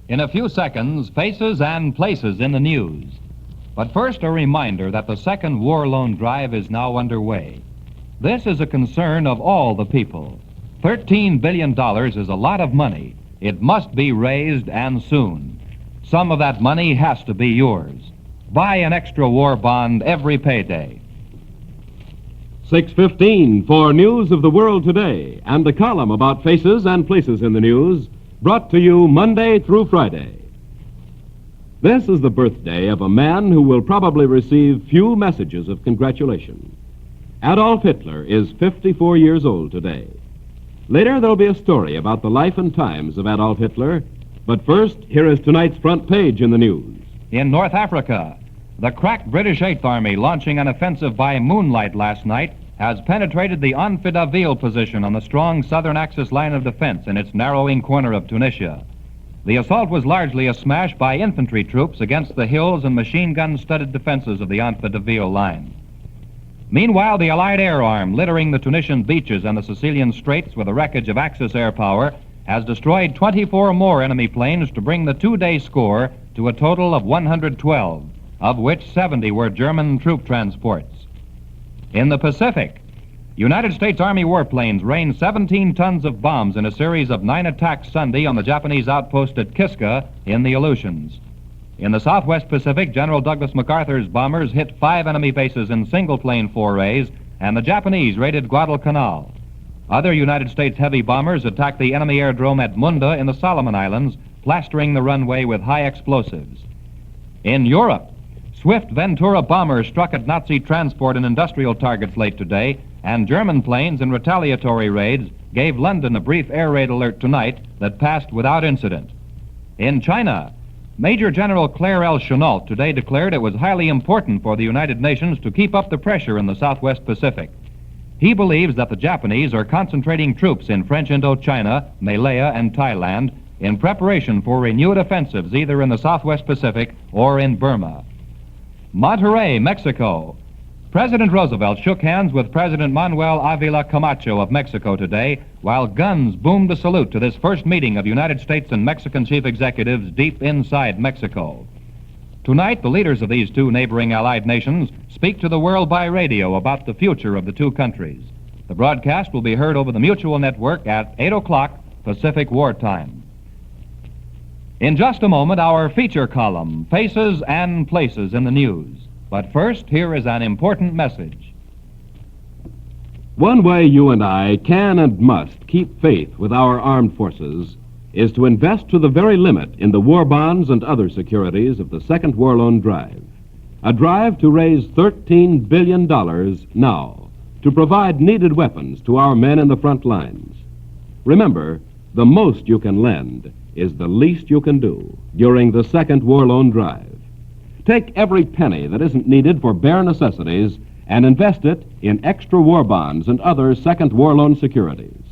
In a few seconds, faces and places in the news. But first, a reminder that the second war loan drive is now underway. This is a concern of all the people. $13 billion is a lot of money. It must be raised, and soon. Some of that money has to be yours. Buy an extra war bond every payday. 6:15 for News of the World Today and a column about faces and places in the news, brought to you Monday through Friday. This is the birthday of a man who will probably receive few messages of congratulation. Adolf Hitler is 54 years old today. Later, there'll be a story about the life and times of Adolf Hitler. But first, here is tonight's front page in the news. In North Africa, the crack British Eighth Army launching an offensive by moonlight last night has penetrated the Enfidaville position on the strong southern Axis line of defense in its narrowing corner of Tunisia. The assault was largely a smash by infantry troops against the hills and machine gun-studded defenses of the Enfidaville line. Meanwhile, the Allied air arm littering the Tunisian beaches and the Sicilian Straits with the wreckage of Axis air power has destroyed 24 more enemy planes to bring the two-day score to a total of 112, of which 70 were German troop transports. In the Pacific, United States Army warplanes rained 17 tons of bombs in a series of 9 attacks Sunday on the Japanese outpost at Kiska in the Aleutians. In the Southwest Pacific, General Douglas MacArthur's bombers hit 5 enemy bases in single-plane forays, and the Japanese raided Guadalcanal. Other United States heavy bombers attacked the enemy aerodrome at Munda in the Solomon Islands, plastering the runway with high explosives. In Europe, swift Ventura bombers struck at Nazi transport and industrial targets late today, and German planes in retaliatory raids gave London a brief air raid alert tonight that passed without incident. In China, Major General Claire L. Chennault today declared it was highly important for the United Nations to keep up the pressure in the Southwest Pacific. He believes that the Japanese are concentrating troops in French Indochina, Malaya, and Thailand in preparation for renewed offensives either in the Southwest Pacific or in Burma. Monterrey, Mexico. President Roosevelt shook hands with President Manuel Avila Camacho of Mexico today, while guns boomed a salute to this first meeting of United States and Mexican chief executives deep inside Mexico. Tonight, the leaders of these two neighboring allied nations speak to the world by radio about the future of the two countries. The broadcast will be heard over the Mutual Network at 8 o'clock Pacific War Time. In just a moment, our feature column, Faces and Places in the News. But first, here is an important message. One way you and I can and must keep faith with our armed forces is to invest to the very limit in the war bonds and other securities of the Second War Loan Drive. A drive to raise $13 billion now to provide needed weapons to our men in the front lines. Remember, the most you can lend is the least you can do during the Second War Loan Drive. Take every penny that isn't needed for bare necessities and invest it in extra war bonds and other Second War Loan securities.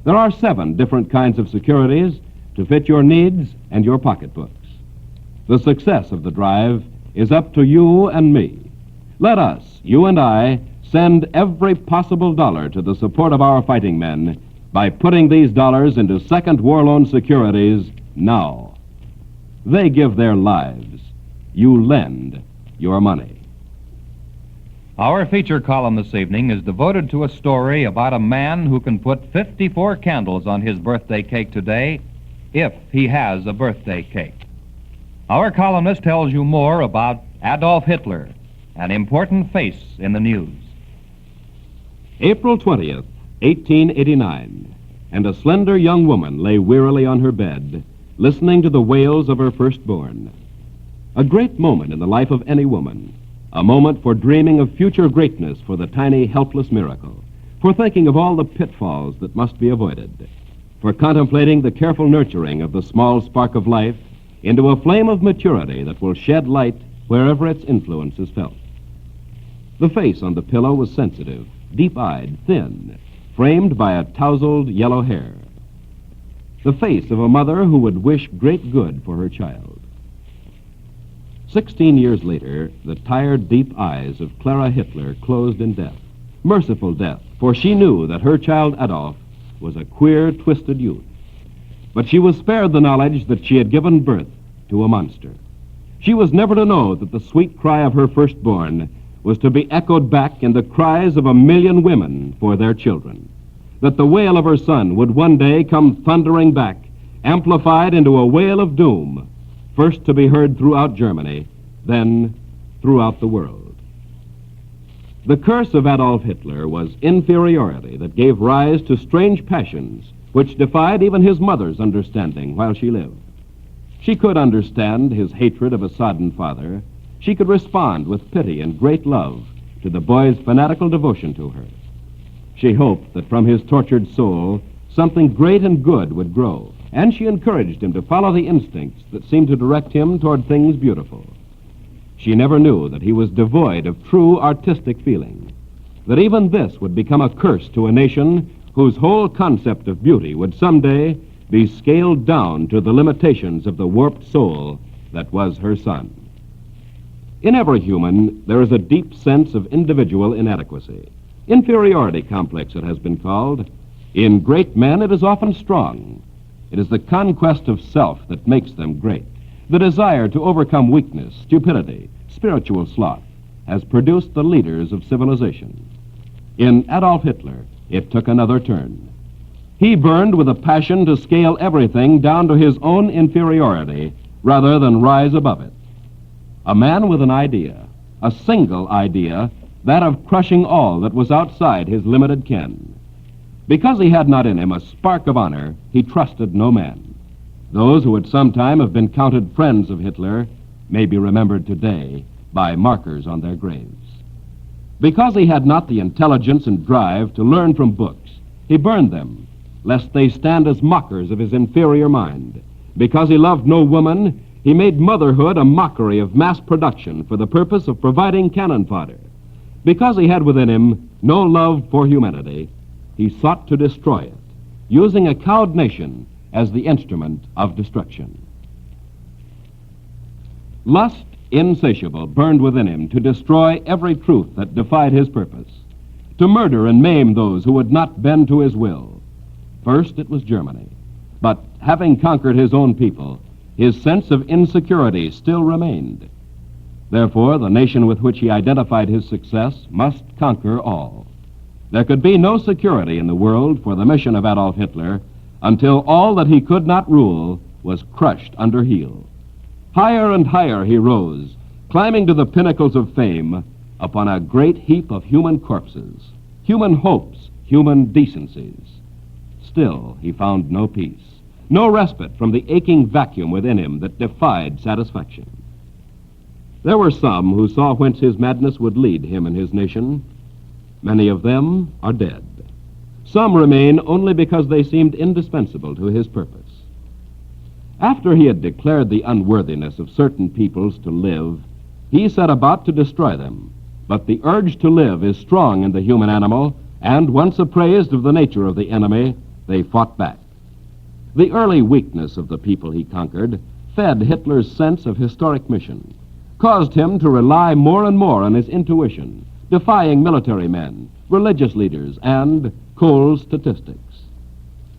There are 7 different kinds of securities to fit your needs and your pocketbooks. The success of the drive is up to you and me. Let us, you and I, send every possible dollar to the support of our fighting men by putting these dollars into Second War Loan securities now. They give their lives. You lend your money. Our feature column this evening is devoted to a story about a man who can put 54 candles on his birthday cake today, if he has a birthday cake. Our columnist tells you more about Adolf Hitler, an important face in the news. April 20th, 1889, and a slender young woman lay wearily on her bed, listening to the wails of her firstborn. A great moment in the life of any woman. A moment for dreaming of future greatness for the tiny, helpless miracle. For thinking of all the pitfalls that must be avoided. For contemplating the careful nurturing of the small spark of life into a flame of maturity that will shed light wherever its influence is felt. The face on the pillow was sensitive, deep-eyed, thin, framed by a tousled yellow hair. The face of a mother who would wish great good for her child. 16 years later, the tired, deep eyes of Clara Hitler closed in death. Merciful death, for she knew that her child Adolf was a queer, twisted youth. But she was spared the knowledge that she had given birth to a monster. She was never to know that the sweet cry of her firstborn was to be echoed back in the cries of 1,000,000 women for their children, that the wail of her son would one day come thundering back, amplified into a wail of doom, first to be heard throughout Germany, then throughout the world. The curse of Adolf Hitler was inferiority that gave rise to strange passions which defied even his mother's understanding while she lived. She could understand his hatred of a sodden father. She could respond with pity and great love to the boy's fanatical devotion to her. She hoped that from his tortured soul something great and good would grow, and she encouraged him to follow the instincts that seemed to direct him toward things beautiful. She never knew that he was devoid of true artistic feeling, that even this would become a curse to a nation whose whole concept of beauty would someday be scaled down to the limitations of the warped soul that was her son. In every human, there is a deep sense of individual inadequacy. Inferiority complex, it has been called. In great men, it is often strong. It is the conquest of self that makes them great. The desire to overcome weakness, stupidity, spiritual sloth has produced the leaders of civilization. In Adolf Hitler, it took another turn. He burned with a passion to scale everything down to his own inferiority rather than rise above it. A man with an idea, a single idea, that of crushing all that was outside his limited ken. Because he had not in him a spark of honor, he trusted no man. Those who at some time have been counted friends of Hitler may be remembered today by markers on their graves. Because he had not the intelligence and drive to learn from books, he burned them, lest they stand as mockers of his inferior mind. Because he loved no woman, he made motherhood a mockery of mass production for the purpose of providing cannon fodder. Because he had within him no love for humanity, he sought to destroy it, using a cowed nation as the instrument of destruction. Lust, insatiable, burned within him to destroy every truth that defied his purpose, to murder and maim those who would not bend to his will. First it was Germany, but having conquered his own people, his sense of insecurity still remained. Therefore, the nation with which he identified his success must conquer all. There could be no security in the world for the mission of Adolf Hitler until all that he could not rule was crushed under heel. Higher and higher he rose, climbing to the pinnacles of fame upon a great heap of human corpses, human hopes, human decencies. Still, he found no peace, no respite from the aching vacuum within him that defied satisfaction. There were some who saw whence his madness would lead him and his nation. Many of them are dead. Some remain only because they seemed indispensable to his purpose. After he had declared the unworthiness of certain peoples to live, he set about to destroy them. But the urge to live is strong in the human animal, and once appraised of the nature of the enemy, they fought back. The early weakness of the people he conquered fed Hitler's sense of historic mission, caused him to rely more and more on his intuition, defying military men, religious leaders, and cold statistics.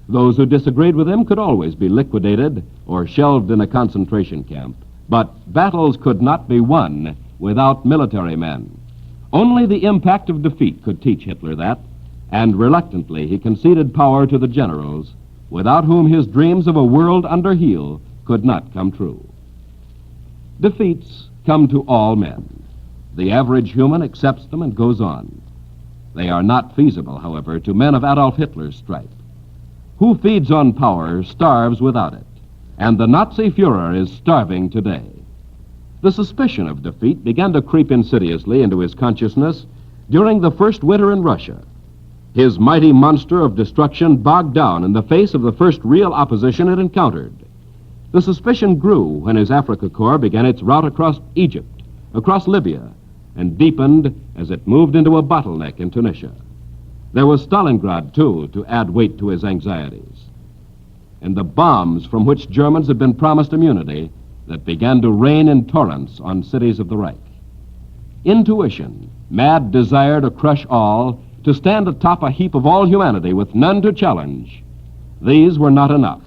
Those who disagreed with him could always be liquidated or shelved in a concentration camp, but battles could not be won without military men. Only the impact of defeat could teach Hitler that, and reluctantly he conceded power to the generals, without whom his dreams of a world under heel could not come true. Defeats come to all men. The average human accepts them and goes on. They are not feasible, however, to men of Adolf Hitler's stripe. Who feeds on power starves without it, and the Nazi Fuhrer is starving today. The suspicion of defeat began to creep insidiously into his consciousness during the first winter in Russia. His mighty monster of destruction bogged down in the face of the first real opposition it encountered. The suspicion grew when his Africa Corps began its route across Egypt, across Libya, and deepened as it moved into a bottleneck in Tunisia. There was Stalingrad, too, to add weight to his anxieties. And the bombs from which Germans had been promised immunity that began to rain in torrents on cities of the Reich. Intuition, mad desire to crush all, to stand atop a heap of all humanity with none to challenge. These were not enough.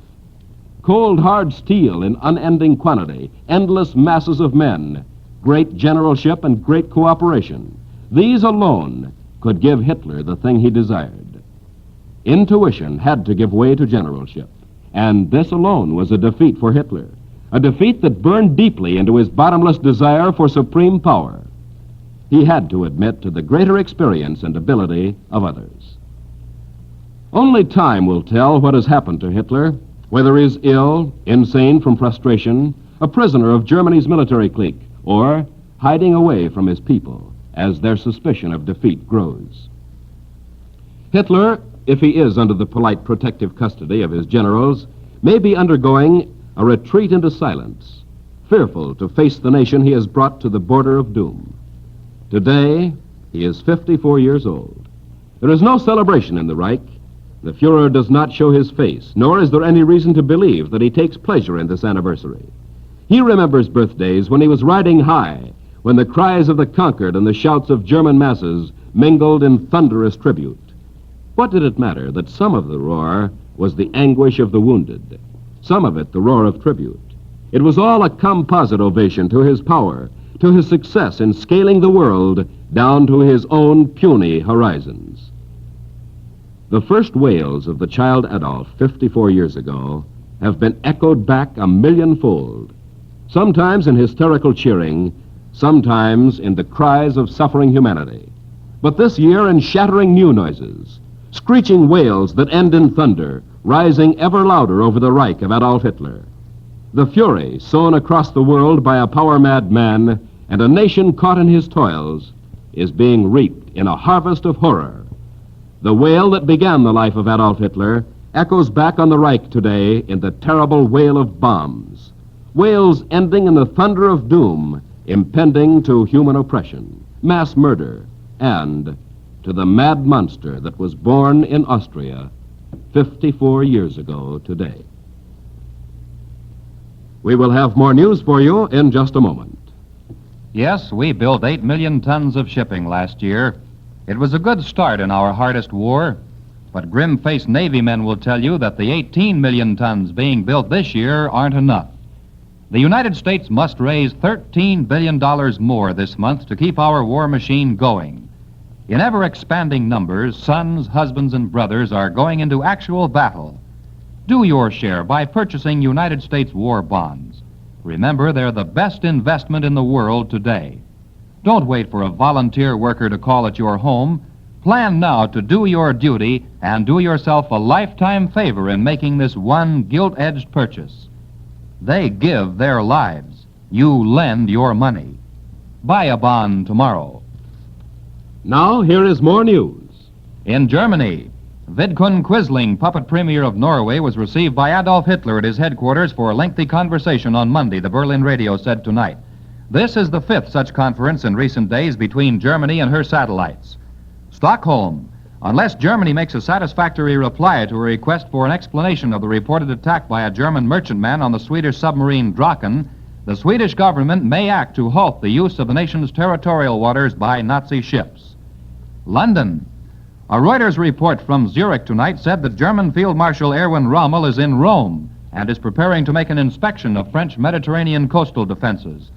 cold, hard steel in unending quantity, endless masses of men, great generalship, and great cooperation. These alone could give Hitler the thing he desired. Intuition had to give way to generalship, and this alone was a defeat for Hitler, a defeat that burned deeply into his bottomless desire for supreme power. He had to admit to the greater experience and ability of others. Only time will tell what has happened to Hitler, whether he is ill, insane from frustration, a prisoner of Germany's military clique, or hiding away from his people as their suspicion of defeat grows. Hitler, if he is under the polite protective custody of his generals, may be undergoing a retreat into silence, fearful to face the nation he has brought to the border of doom. Today, he is 54 years old. There is no celebration in the Reich. The Fuhrer does not show his face, nor is there any reason to believe that he takes pleasure in this anniversary. He remembers birthdays when he was riding high, when the cries of the conquered and the shouts of German masses mingled in thunderous tribute. What did it matter that some of the roar was the anguish of the wounded, some of it the roar of tribute? It was all a composite ovation to his power, to his success in scaling the world down to his own puny horizons. The first wails of the child Adolf 54 years ago have been echoed back a millionfold, sometimes in hysterical cheering, sometimes in the cries of suffering humanity. But this year in shattering new noises, screeching wails that end in thunder, rising ever louder over the Reich of Adolf Hitler. The fury sown across the world by a power-mad man and a nation caught in his toils is being reaped in a harvest of horror. The wail that began the life of Adolf Hitler echoes back on the Reich today in the terrible wail of bombs. Wails ending in the thunder of doom, impending to human oppression, mass murder, and to the mad monster that was born in Austria 54 years ago today. We will have more news for you in just a moment. Yes, we built 8 million tons of shipping last year. It was a good start in our hardest war, but grim-faced Navy men will tell you that the 18 million tons being built this year aren't enough. The United States must raise $13 billion more this month to keep our war machine going. In ever-expanding numbers, sons, husbands, and brothers are going into actual battle. Do your share by purchasing United States war bonds. Remember, they're the best investment in the world today. Don't wait for a volunteer worker to call at your home. Plan now to do your duty and do yourself a lifetime favor in making this one gilt-edged purchase. They give their lives. You lend your money. Buy a bond tomorrow. Now, here is more news. In Germany, Vidkun Quisling, puppet premier of Norway, was received by Adolf Hitler at his headquarters for a lengthy conversation on Monday, the Berlin radio said tonight. This is the 5th such conference in recent days between Germany and her satellites. Stockholm. Unless Germany makes a satisfactory reply to a request for an explanation of the reported attack by a German merchantman on the Swedish submarine Draken, the Swedish government may act to halt the use of the nation's territorial waters by Nazi ships. London. A Reuters report from Zurich tonight said that German Field Marshal Erwin Rommel is in Rome and is preparing to make an inspection of French Mediterranean coastal defenses.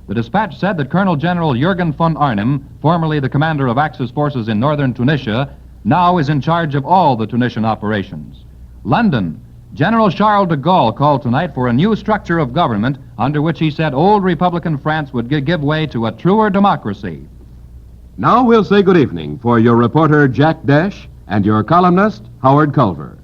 The dispatch said that Colonel General Jürgen von Arnim, formerly the commander of Axis forces in northern Tunisia, now is in charge of all the Tunisian operations. London. General Charles de Gaulle called tonight for a new structure of government under which he said old Republican France would give way to a truer democracy. Now we'll say good evening for your reporter Jack Desch and your columnist Howard Culver.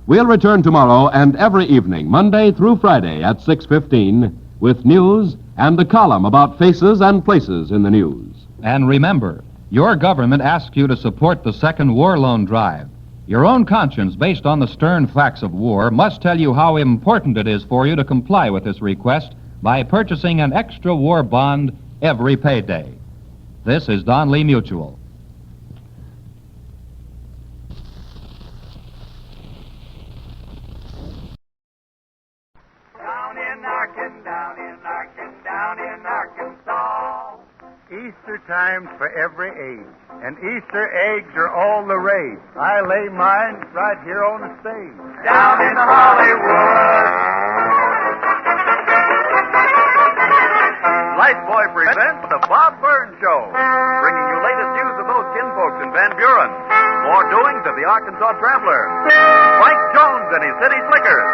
We'll return tomorrow and every evening, Monday through Friday at 6:15, with news and a column about faces and places in the news. And remember, your government asks you to support the second war loan drive. Your own conscience, based on the stern facts of war, must tell you how important it is for you to comply with this request by purchasing an extra war bond every payday. This is Don Lee Mutual. Easter time's for every age, and Easter eggs are all the rage. I lay mine right here on the stage. Down in Hollywood, insurance. More doings of the Arkansas Traveler. Mike Jones and his City Slickers.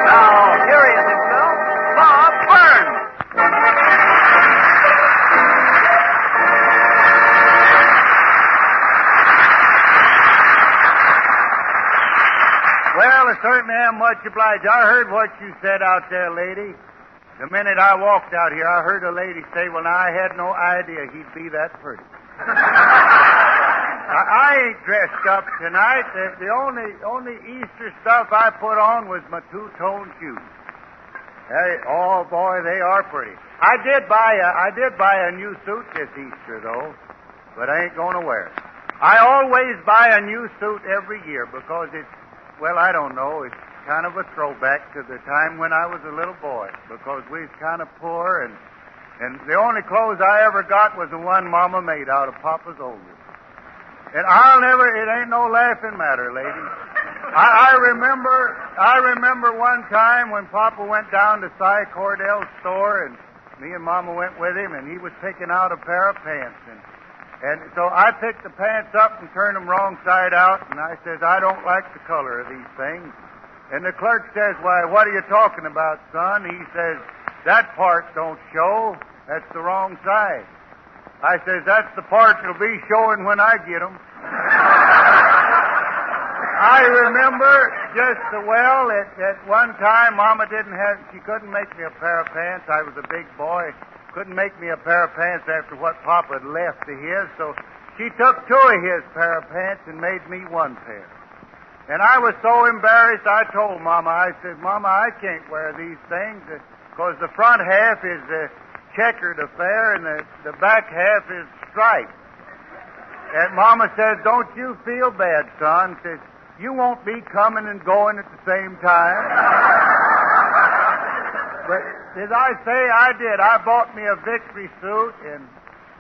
Now, here he is himself, Bob Burns. Well, I certainly am much obliged. I heard what you said out there, lady. The minute I walked out here, I heard a lady say, well, now, I had no idea he'd be that pretty. I ain't dressed up tonight. The only Easter stuff I put on was my two-tone shoes. Hey, oh, boy, they are pretty. I did buy a new suit this Easter, though, but I ain't going to wear it. I always buy a new suit every year because it's, well, I don't know, it's kind of a throwback to the time when I was a little boy, because we was kind of poor, and the only clothes I ever got was the one Mama made out of Papa's oldest. And it ain't no laughing matter, lady. I remember one time when Papa went down to Cy Cordell's store, and me and Mama went with him, and he was picking out a pair of pants, and so I picked the pants up and turned them wrong side out, and I says, I don't like the color of these things. And the clerk says, why, what are you talking about, son? He says, that part don't show. That's the wrong side. I says, that's the part that'll be showing when I get 'em. I remember just so well at one time Mama she couldn't make me a pair of pants. I was a big boy. Couldn't make me a pair of pants after what Papa had left to his, so she took two of his pair of pants and made me one pair. And I was so embarrassed, I told Mama, I said, Mama, I can't wear these things because the front half is checkered affair and the back half is striped. And Mama says, don't you feel bad, son. Says, you won't be coming and going at the same time. But as I say, I did. I bought me a victory suit, and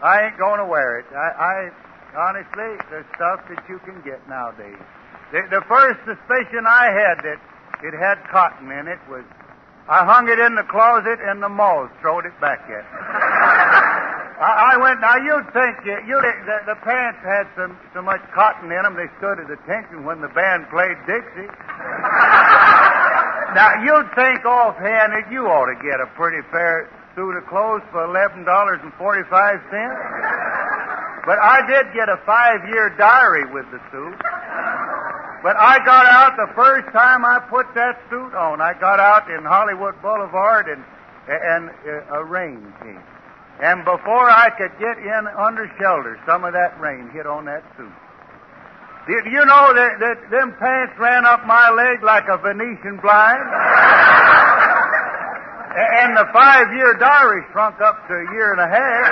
I ain't going to wear it. I honestly, the stuff that you can get nowadays. The first suspicion I had that it had cotton in it was I hung it in the closet, and the moths throwed it back at me. I went, now you'd think the pants had so much cotton in them they stood at attention when the band played Dixie. Now you'd think offhand that you ought to get a pretty fair suit of clothes for $11.45. But I did get a 5-year diary with the suit. But I got out the first time I put that suit on. I got out in Hollywood Boulevard and a rain came. And before I could get in under shelter, some of that rain hit on that suit. Do you know that them pants ran up my leg like a Venetian blind? And the 5-year diary shrunk up to a year and a half.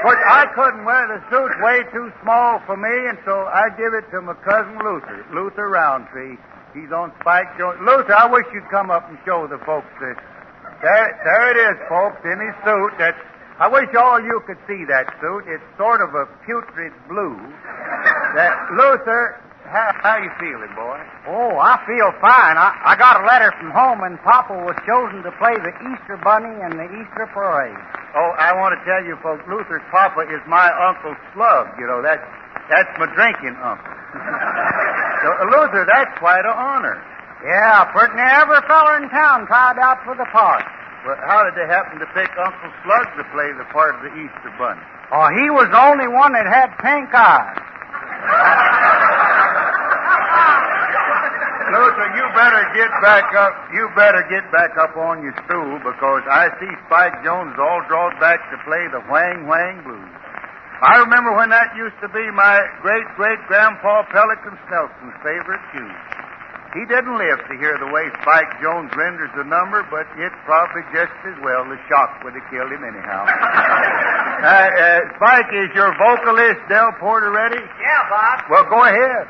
But I couldn't wear the suit, way too small for me, and so I give it to my cousin Luther Roundtree. He's on Spike Jones. Luther, I wish you'd come up and show the folks this. There it is, folks, in his suit. I wish all you could see that suit. It's sort of a putrid blue. Luther, how you feeling, boy? Oh, I feel fine. I got a letter from home, and Papa was chosen to play the Easter Bunny in the Easter Parade. Oh, I want to tell you, folks, Luther's Papa is my Uncle Slug. You know, that's my drinking uncle. So, Luther, that's quite an honor. Yeah, pretty near every feller in town tried out for the part. Well, how did they happen to pick Uncle Slug to play the part of the Easter Bunny? Oh, he was the only one that had pink eyes. Luther, you better get back up. You better get back up on your stool because I see Spike Jones all drawn back to play the Whang Whang Blues. I remember when that used to be my great-great-grandpa Pelican Snelson's favorite tune. He didn't live to hear the way Spike Jones renders the number, but it's probably just as well. The shock would have killed him anyhow. Spike, is your vocalist, Del Porter, ready? Yeah, Bob. Well, go ahead.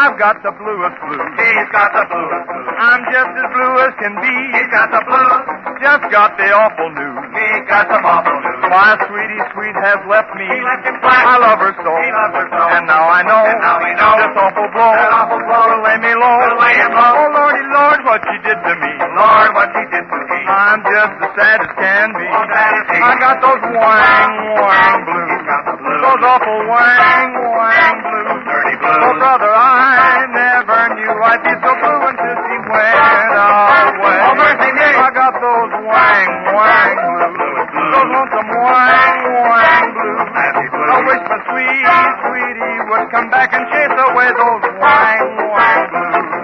I've got the bluest blues. He's got the blues, blues. I'm just as blue as can be. He's got the blues. Just got the awful news. He's got some awful news. My sweetie sweet has left me. He left him flat. I love her so. He loves her so. And now I know. And now we know. This awful blow. That awful blow. Will lay me low. Will lay him low. Oh, Lordy, Lord, what she did to me. Lord, what he did to me. I'm just as sad as can be. Oh, sad as he. I got those wang, wang blues. He's got the blues. Those awful wang, wang blues. Dirty blues. Oh, brother, I never knew I'd be so blue until she went away. Oh, mercy me. I got those wang, wang blues. Those lonesome wang, wang blues. Happy blues. I wish my sweetie would come back and chase away those wang, wang blues.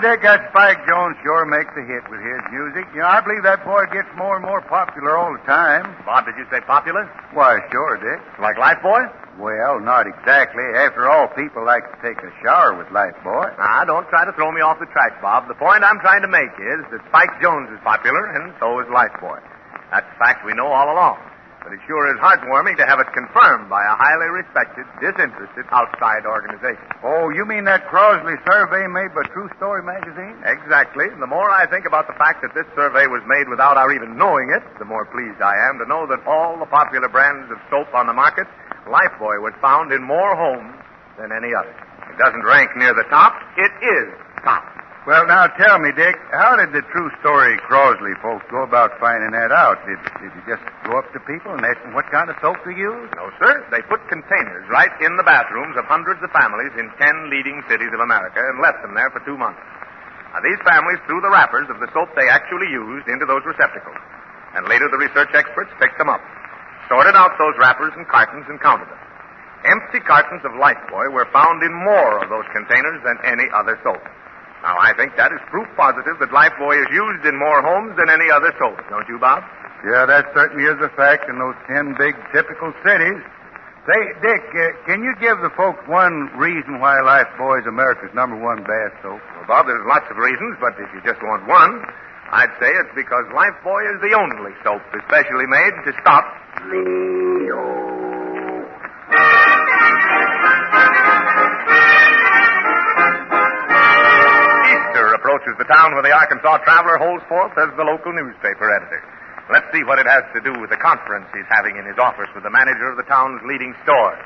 Dick, that Spike Jones sure makes a hit with his music. I believe that boy gets more and more popular all the time. Bob, did you say popular? Why, sure, Dick. Like Lifebuoy? Well, not exactly. After all, people like to take a shower with Lifebuoy. Now, don't try to throw me off the track, Bob. The point I'm trying to make is that Spike Jones is popular, and so is Lifebuoy. That's a fact we know all along. But it sure is heartwarming to have it confirmed by a highly respected, disinterested outside organization. Oh, you mean that Crosley survey made by True Story magazine? Exactly. And the more I think about the fact that this survey was made without our even knowing it, the more pleased I am to know that all the popular brands of soap on the market, Lifebuoy was found in more homes than any other. It doesn't rank near the top. It is top. Well, now tell me, Dick, how did the True Story Crosley folks go about finding that out? Did you just go up to people and ask them what kind of soap to use? No, sir. They put containers right in the bathrooms of hundreds of families in 10 leading cities of America and left them there for 2 months. Now, these families threw the wrappers of the soap they actually used into those receptacles. And later the research experts picked them up, sorted out those wrappers and cartons, and counted them. Empty cartons of Lifebuoy were found in more of those containers than any other soap. Now, I think that is proof positive that Lifebuoy is used in more homes than any other soap. Don't you, Bob? Yeah, that certainly is a fact in those 10 big typical cities. Say, Dick, can you give the folks one reason why Lifebuoy is America's #1 bath soap? Well, Bob, there's lots of reasons, but if you just want one, I'd say it's because Lifebuoy is the only soap especially made to stop Leo. Approaches the town where the Arkansas Traveler holds forth as the local newspaper editor. Let's see what it has to do with the conference he's having in his office with the manager of the town's leading store.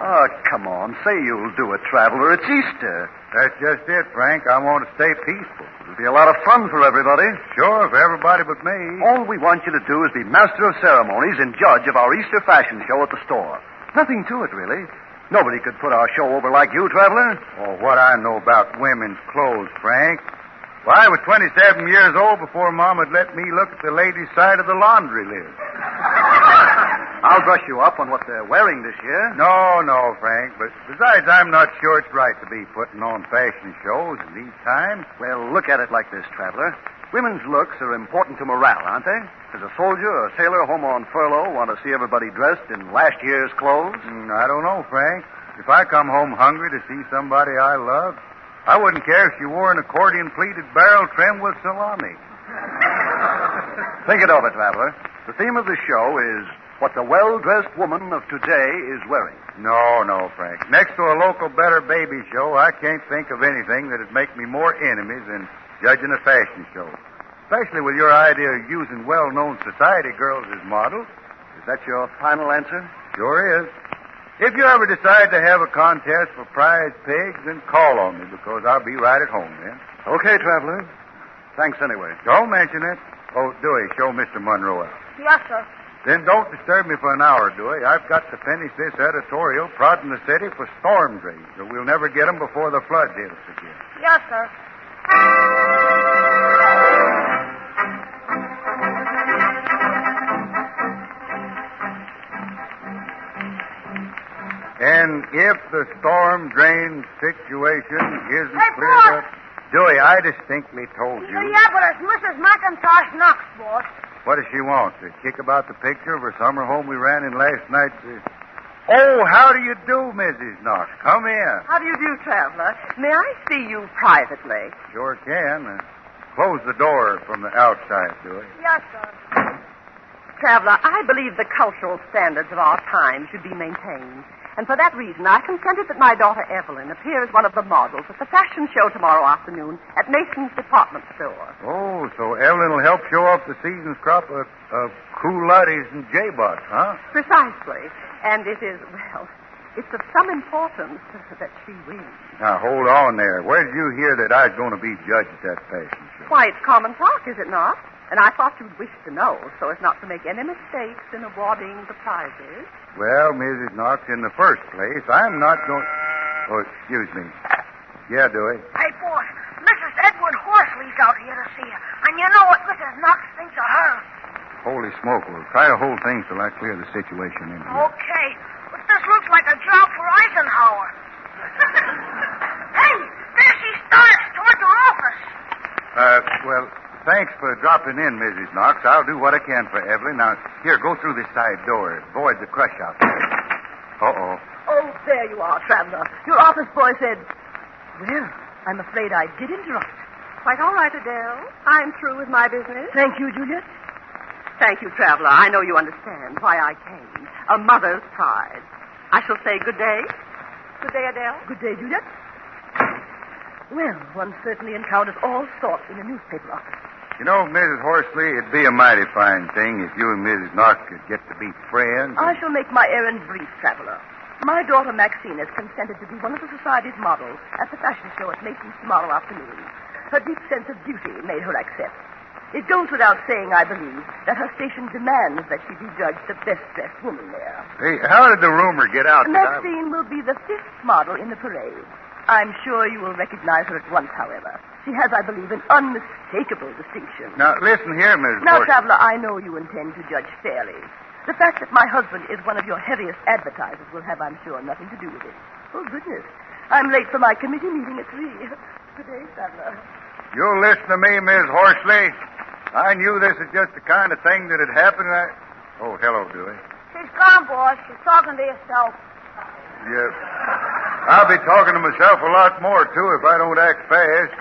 Oh, come on. Say you'll do it, Traveler. It's Easter. That's just it, Frank. I want to stay peaceful. It'll be a lot of fun for everybody. Sure, for everybody but me. All we want you to do is be master of ceremonies and judge of our Easter fashion show at the store. Nothing to it, really. Nobody could put our show over like you, Traveler. Oh, what I know about women's clothes, Frank. Well, I was 27 years old before Mom would let me look at the ladies' side of the laundry list. I'll brush you up on what they're wearing this year. No, Frank. But besides, I'm not sure it's right to be putting on fashion shows in these times. Well, look at it like this, Traveler. Women's looks are important to morale, aren't they? Does a soldier or a sailor home on furlough want to see everybody dressed in last year's clothes? I don't know, Frank. If I come home hungry to see somebody I love, I wouldn't care if she wore an accordion-pleated barrel trimmed with salami. Think it over, Traveler. The theme of the show is what the well-dressed woman of today is wearing. No, Frank. Next to a local Better Baby show, I can't think of anything that'd make me more enemies than judging a fashion show. Especially with your idea of using well-known society girls as models. Is that your final answer? Sure is. If you ever decide to have a contest for prize pigs, then call on me, because I'll be right at home then. Okay, Traveler. Thanks anyway. Don't mention it. Oh, Dewey, show Mr. Monroe out. Yes, sir. Then don't disturb me for an hour, Dewey. I've got to finish this editorial prodding the city for storm drains, or we'll never get them before the flood hits again. Yes, sir. And if the storm drain situation isn't Hey, cleared boss! up... Dewey, I distinctly told you. Yeah, but it's Mrs. McIntosh Knox, boss. What does she want? To kick about the picture of her summer home we ran in last night's... Oh, how do you do, Mrs. Knox? Come in. How do you do, Traveler? May I see you privately? Sure can. Close the door from the outside, Dewey. Yes, sir. Traveler, I believe the cultural standards of our time should be maintained. And for that reason, I consented that my daughter Evelyn appear as one of the models at the fashion show tomorrow afternoon at Mason's department store. Oh, so Evelyn will help show off the season's crop of culottes and J-bots, huh? Precisely. And it is, well, it's of some importance that she wins. Now, hold on there. Where did you hear that I was going to be judged at that fashion show? Why, it's common talk, is it not? And I thought you'd wish to know so as not to make any mistakes in awarding the prizes. Well, Mrs. Knox, in the first place, I'm not going... Oh, excuse me. Yeah, Dewey. Hey, boss, Mrs. Edward Horsley's out here to see you. And you know what Mrs. Knox thinks of her. Holy smoke. We'll try to hold things till I clear the situation in here. Okay, but this looks like a job for Eisenhower. Hey, there she starts toward the office. Well, thanks for dropping in, Mrs. Knox. I'll do what I can for Evelyn. Now, here, go through this side door. Avoid the crush out there. Uh-oh. Oh, there you are, Traveler. Your office boy said... Well, I'm afraid I did interrupt. Quite all right, Adele. I'm through with my business. Thank you, Juliet. Thank you, Traveler. I know you understand why I came. A mother's pride. I shall say good day. Good day, Adele. Good day, Juliet. Well, one certainly encounters all sorts in a newspaper office. You know, Mrs. Horsley, it'd be a mighty fine thing if you and Mrs. Knox could get to be friends. I shall make my errand brief, Traveler. My daughter Maxine has consented to be one of the society's models at the fashion show at Mason's tomorrow afternoon. Her deep sense of duty made her accept. It goes without saying, I believe, that her station demands that she be judged the best-dressed woman there. Hey, how did the rumor get out that Maxine will be the 5th model in the parade. I'm sure you will recognize her at once, however. She has, I believe, an unmistakable distinction. Now, listen here, Mrs. Now, Horsley. Traveler, I know you intend to judge fairly. The fact that my husband is one of your heaviest advertisers will have, I'm sure, nothing to do with it. Oh, goodness. I'm late for my committee meeting at 3. Good day, Traveler. You'll listen to me, Miss Horsley. I knew this was just the kind of thing that had happened. Oh, hello, Dewey. She's gone, boss. She's talking to herself. Yes. I'll be talking to myself a lot more, too, if I don't act fast.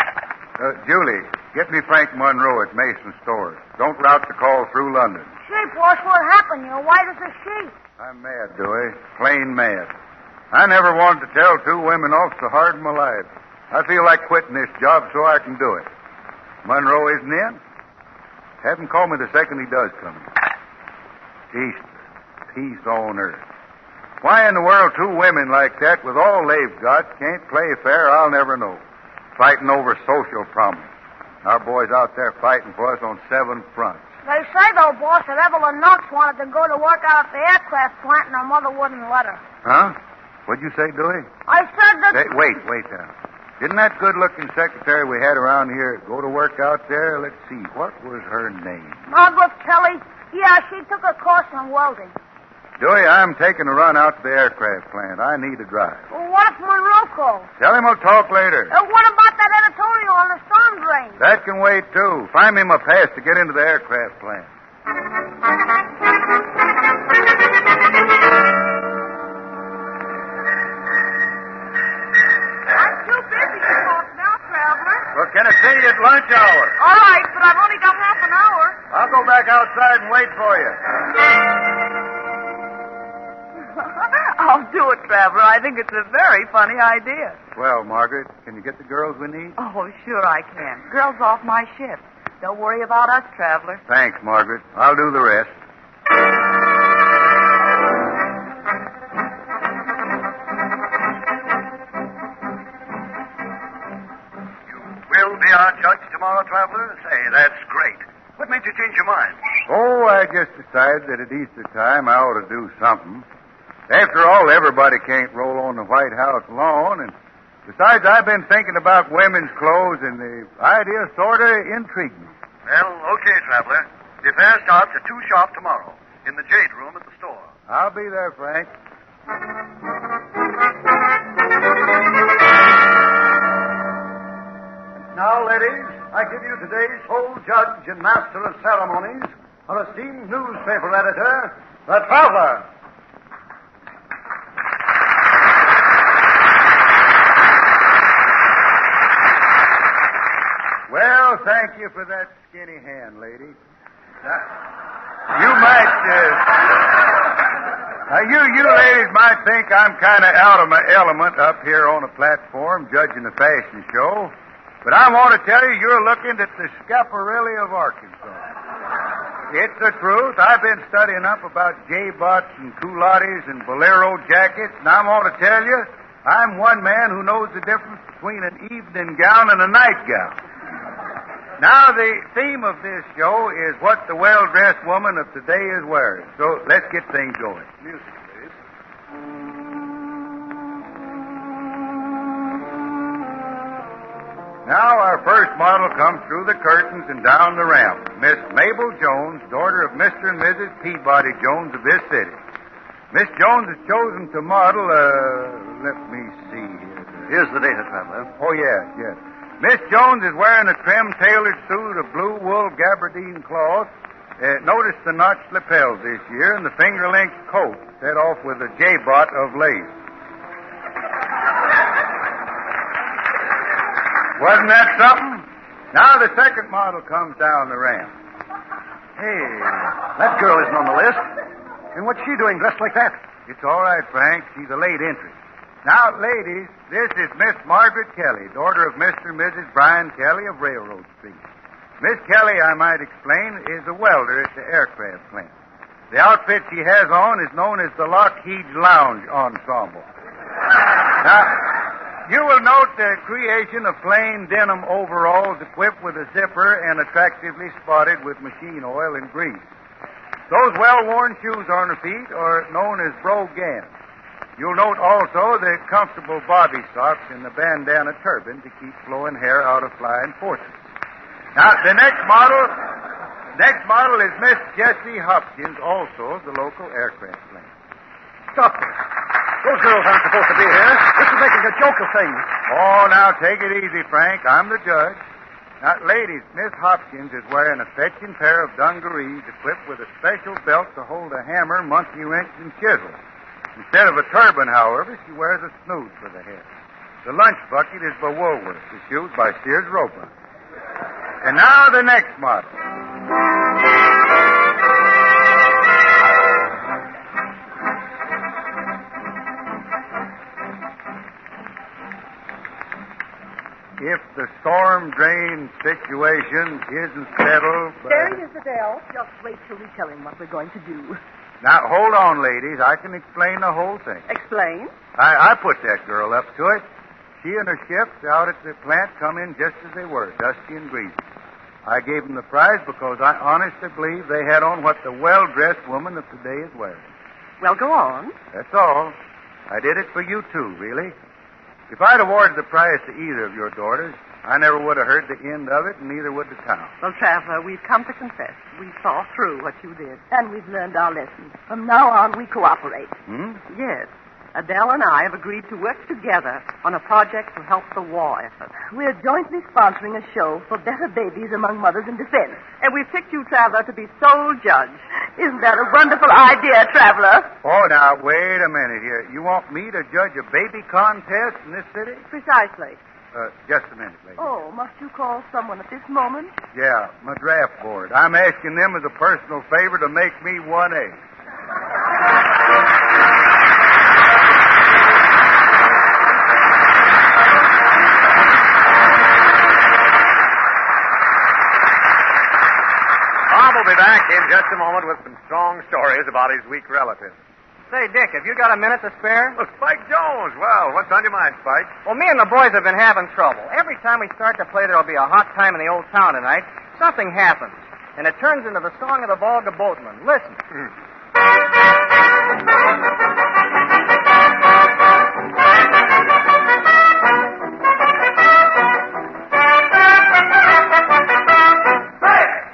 Julie, get me Frank Monroe at Mason's store. Don't route the call through London. Say, boss, what happened? You're white as a sheet. I'm mad, Dewey. Plain mad. I never wanted to tell 2 women off so hard in my life. I feel like quitting this job so I can do it. Monroe isn't in? Have him call me the second he does come in. Peace on earth. Why in the world 2 women like that, with all they've got, can't play fair, I'll never know. Fighting over social prominence. Our boys out there fighting for us on 7 fronts. They say, though, boss, that Evelyn Knox wanted to go to work out at the aircraft plant and her mother wouldn't let her. Huh? What'd you say, Dewey? I said that... Hey, wait now. Didn't that good-looking secretary we had around here go to work out there? Let's see. What was her name? Margaret Kelly? Yeah, she took a course in welding. Dewey, I'm taking a run out to the aircraft plant. I need a drive. Well, what if Monroe calls? Tell him I'll talk later. What about that editorial on the storm drain? That can wait, too. Find me my pass to get into the aircraft plant. I'm too busy to talk now, Traveler. Well, can I see you at lunch hour? All right, but I've only got half an hour. I'll go back outside and wait for you. I'll do it, Traveler. I think it's a very funny idea. Well, Margaret, can you get the girls we need? Oh, sure I can. Girls off my ship. Don't worry about us, Traveler. Thanks, Margaret. I'll do the rest. Will be our judge tomorrow, Traveler? Say, that's great. What made you change your mind? Oh, I just decided that at Easter time I ought to do something. After all, everybody can't roll on the White House lawn, and besides, I've been thinking about women's clothes, and the idea sort of intrigued me. Well, okay, Traveler. The affair starts at 2 sharp tomorrow in the Jade Room at the store. I'll be there, Frank. Now, ladies, I give you today's sole judge and master of ceremonies, our esteemed newspaper editor, the Traveler. Well, thank you for that skinny hand, lady. Now, you might, you ladies might think I'm kind of out of my element up here on a platform judging a fashion show, but I want to tell you, you're looking at the Schiaparelli of Arkansas. It's the truth. I've been studying up about J-bots and culottes and bolero jackets, and I want to tell you, I'm one man who knows the difference between an evening gown and a nightgown. Now, the theme of this show is what the well-dressed woman of today is wearing. So let's get things going. Music, please. Now, our first model comes through the curtains and down the ramp. Miss Mabel Jones, daughter of Mr. and Mrs. Peabody Jones of this city. Miss Jones is chosen to model, let me see. Here's the data, Traveler. Oh, yes. Miss Jones is wearing a trim tailored suit of blue wool gabardine cloth. Notice the notched lapels this year and the finger-length coat set off with a J-bot of lace. Wasn't that something? Now the second model comes down the ramp. Hey, that girl isn't on the list. And what's she doing dressed like that? It's all right, Frank. She's a late entry. Now, ladies, this is Miss Margaret Kelly, daughter of Mr. and Mrs. Brian Kelly of Railroad Street. Miss Kelly, I might explain, is a welder at the aircraft plant. The outfit she has on is known as the Lockheed Lounge Ensemble. Now, you will note the creation of plain denim overalls equipped with a zipper and attractively spotted with machine oil and grease. Those well-worn shoes on her feet are known as brogans. You'll note also the comfortable bobby socks and the bandana turban to keep flowing hair out of flying forces. Now, the next model is Miss Jessie Hopkins, also of the local aircraft plant. Stop this. Those girls aren't supposed to be here. This is making a joke of things. Oh, now, take it easy, Frank. I'm the judge. Now, ladies, Miss Hopkins is wearing a fetching pair of dungarees equipped with a special belt to hold a hammer, monkey wrench, and chisel. Instead of a turban, however, she wears a snood for the head. The lunch bucket is by Woolworth. The shoes by Sears Roebuck. And now the next model. If the storm drain situation isn't settled... There he is, Adele. Just wait till we tell him what we're going to do. Now, hold on, ladies. I can explain the whole thing. Explain? I put that girl up to it. She and her ships out at the plant come in just as they were, dusty and greasy. I gave them the prize because I honestly believe they had on what the well-dressed woman of today is wearing. Well, go on. That's all. I did it for you, too, really. If I'd awarded the prize to either of your daughters, I never would have heard the end of it, and neither would the town. Well, Traveler, we've come to confess. We saw through what you did, and we've learned our lesson. From now on, we cooperate. Yes. Adele and I have agreed to work together on a project to help the war effort. We're jointly sponsoring a show for better babies among mothers in defense. And we've picked you, Traveler, to be sole judge. Isn't that a wonderful idea, Traveler? Oh, now, wait a minute here. You want me to judge a baby contest in this city? Precisely. Just a minute, lady. Oh, must you call someone at this moment? Yeah, my draft board. I'm asking them as a personal favor to make me 1A. back in just a moment with some strong stories about his weak relatives. Say, Dick, have you got a minute to spare? Well, Spike Jones. Well, what's on your mind, Spike? Well, me and the boys have been having trouble. Every time we start to play, there'll be a hot time in the old town tonight. Something happens, and it turns into the song of the Volga boatman. Listen.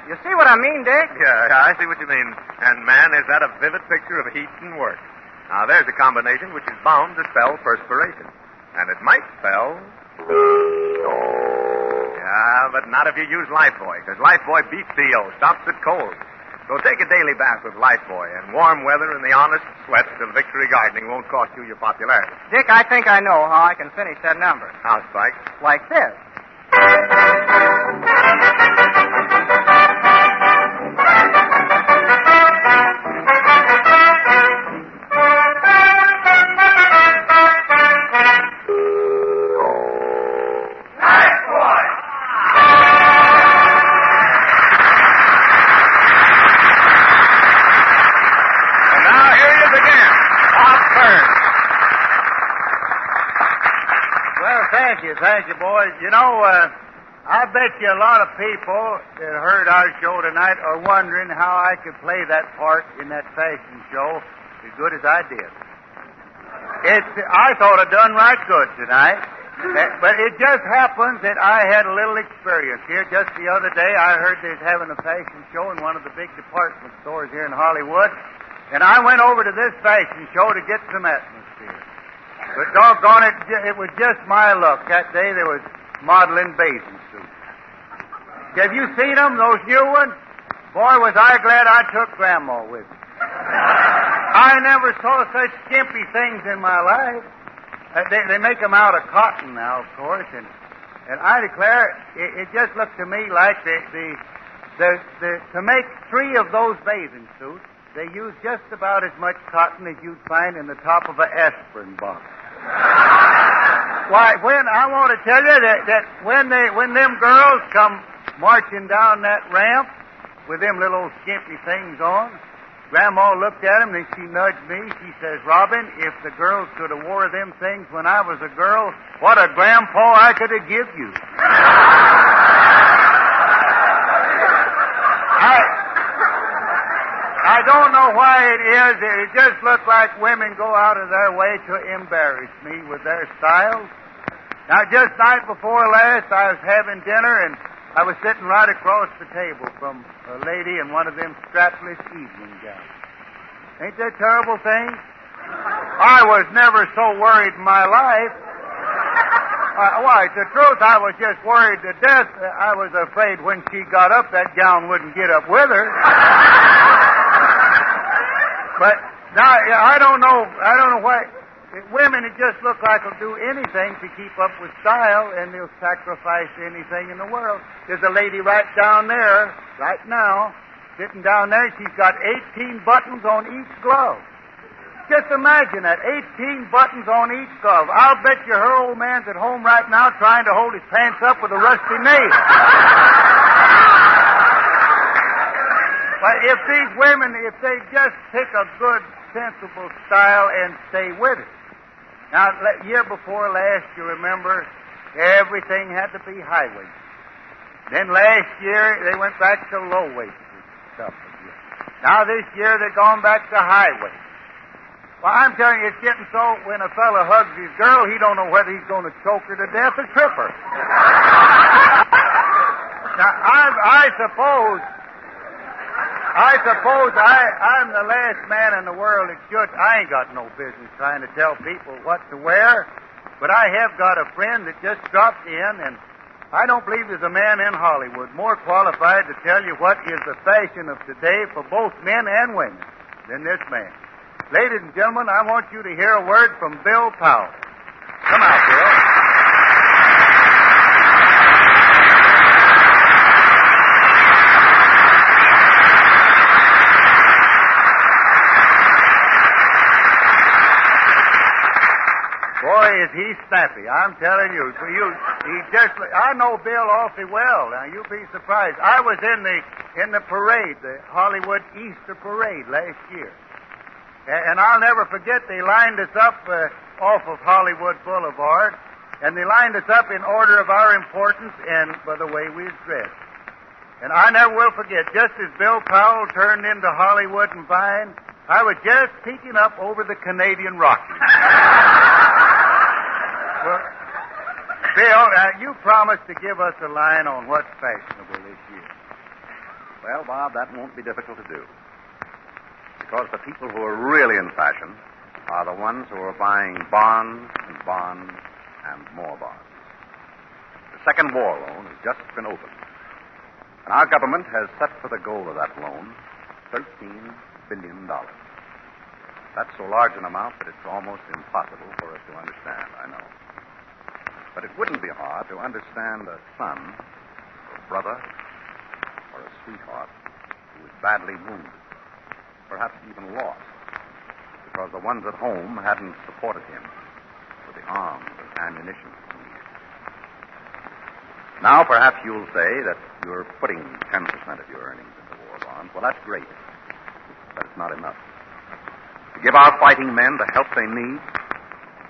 You see what I mean, Dick? Yeah, I see what you mean. And, man, is that a vivid picture of heat and work. Now, there's a combination which is bound to spell perspiration. And it might spell... Yeah, but not if you use Lifebuoy, because Lifebuoy beats CO, stops it cold. So take a daily bath with Lifebuoy, and warm weather and the honest sweat of victory gardening won't cost you your popularity. Dick, I think I know how I can finish that number. How, Spike? Like this. Thank you, boys. You know, I bet you a lot of people that heard our show tonight are wondering how I could play that part in that fashion show as good as I did. I thought I done right good tonight. But it just happens that I had a little experience here. Just the other day, I heard they was having a fashion show in one of the big department stores here in Hollywood. And I went over to this fashion show to get some atmosphere. But doggone it, it was just my luck. That day there was modeling bathing suits. Have you seen them, those new ones? Boy, was I glad I took Grandma with me. I never saw such skimpy things in my life. They make them out of cotton now, of course, and I declare, it just looked to me like to make 3 of those bathing suits, they use just about as much cotton as you'd find in the top of an aspirin box. Why, I want to tell you that when them girls come marching down that ramp with them little skimpy things on, Grandma looked at him and she nudged me. She says, Robin, if the girls could have wore them things when I was a girl, what a grandpa I could have give you. I don't know why it is. It just looks like women go out of their way to embarrass me with their styles. Now, just night before last, I was having dinner, and I was sitting right across the table from a lady in one of them strapless evening gowns. Ain't that a terrible thing? I was never so worried in my life. Why, the truth, I was just worried to death. I was afraid when she got up, that gown wouldn't get up with her. But now, I don't know why. Women, it just look like they'll do anything to keep up with style, and they'll sacrifice anything in the world. There's a lady right down there, right now, sitting down there. She's got 18 buttons on each glove. Just imagine that, 18 buttons on each glove. I'll bet you her old man's at home right now trying to hold his pants up with a rusty nail. But if these women, if they just pick a good, sensible style and stay with it. Now, year before last, you remember, everything had to be high-waisted. Then last year, they went back to low-waisted stuff again. Now this year, they're going back to high-waisted. Well, I'm telling you, it's getting so, when a fella hugs his girl, he don't know whether he's going to choke her to death or trip her. Now, I suppose I'm the last man in the world that should. I ain't got no business trying to tell people what to wear, but I have got a friend that just dropped in, and I don't believe there's a man in Hollywood more qualified to tell you what is the fashion of today for both men and women than this man. Ladies and gentlemen, I want you to hear a word from Bill Powell. Come out, Bill. Boy, is he snappy. I'm telling you. I know Bill awfully well. Now, you'll be surprised. I was in the in the parade, the Hollywood Easter Parade last year. And I'll never forget, they lined us up off of Hollywood Boulevard, and they lined us up in order of our importance and by the way we was dressed. And I never will forget, just as Bill Powell turned into Hollywood and Vine, I was just peeking up over the Canadian Rockies. Well, Bill, you promised to give us a line on what's fashionable this year. Well, Bob, that won't be difficult to do. Because the people who are really in fashion are the ones who are buying bonds and bonds and more bonds. The second war loan has just been opened. And our government has set for the goal of that loan $13 billion. That's so large an amount that it's almost impossible for us to understand, I know. But it wouldn't be hard to understand a son, or a brother, or a sweetheart who is badly wounded, perhaps even lost, because the ones at home hadn't supported him with the arms and ammunition he needed. Now, perhaps you'll say that you're putting 10% of your earnings into war bonds. Well, that's great, but it's not enough. To give our fighting men the help they need,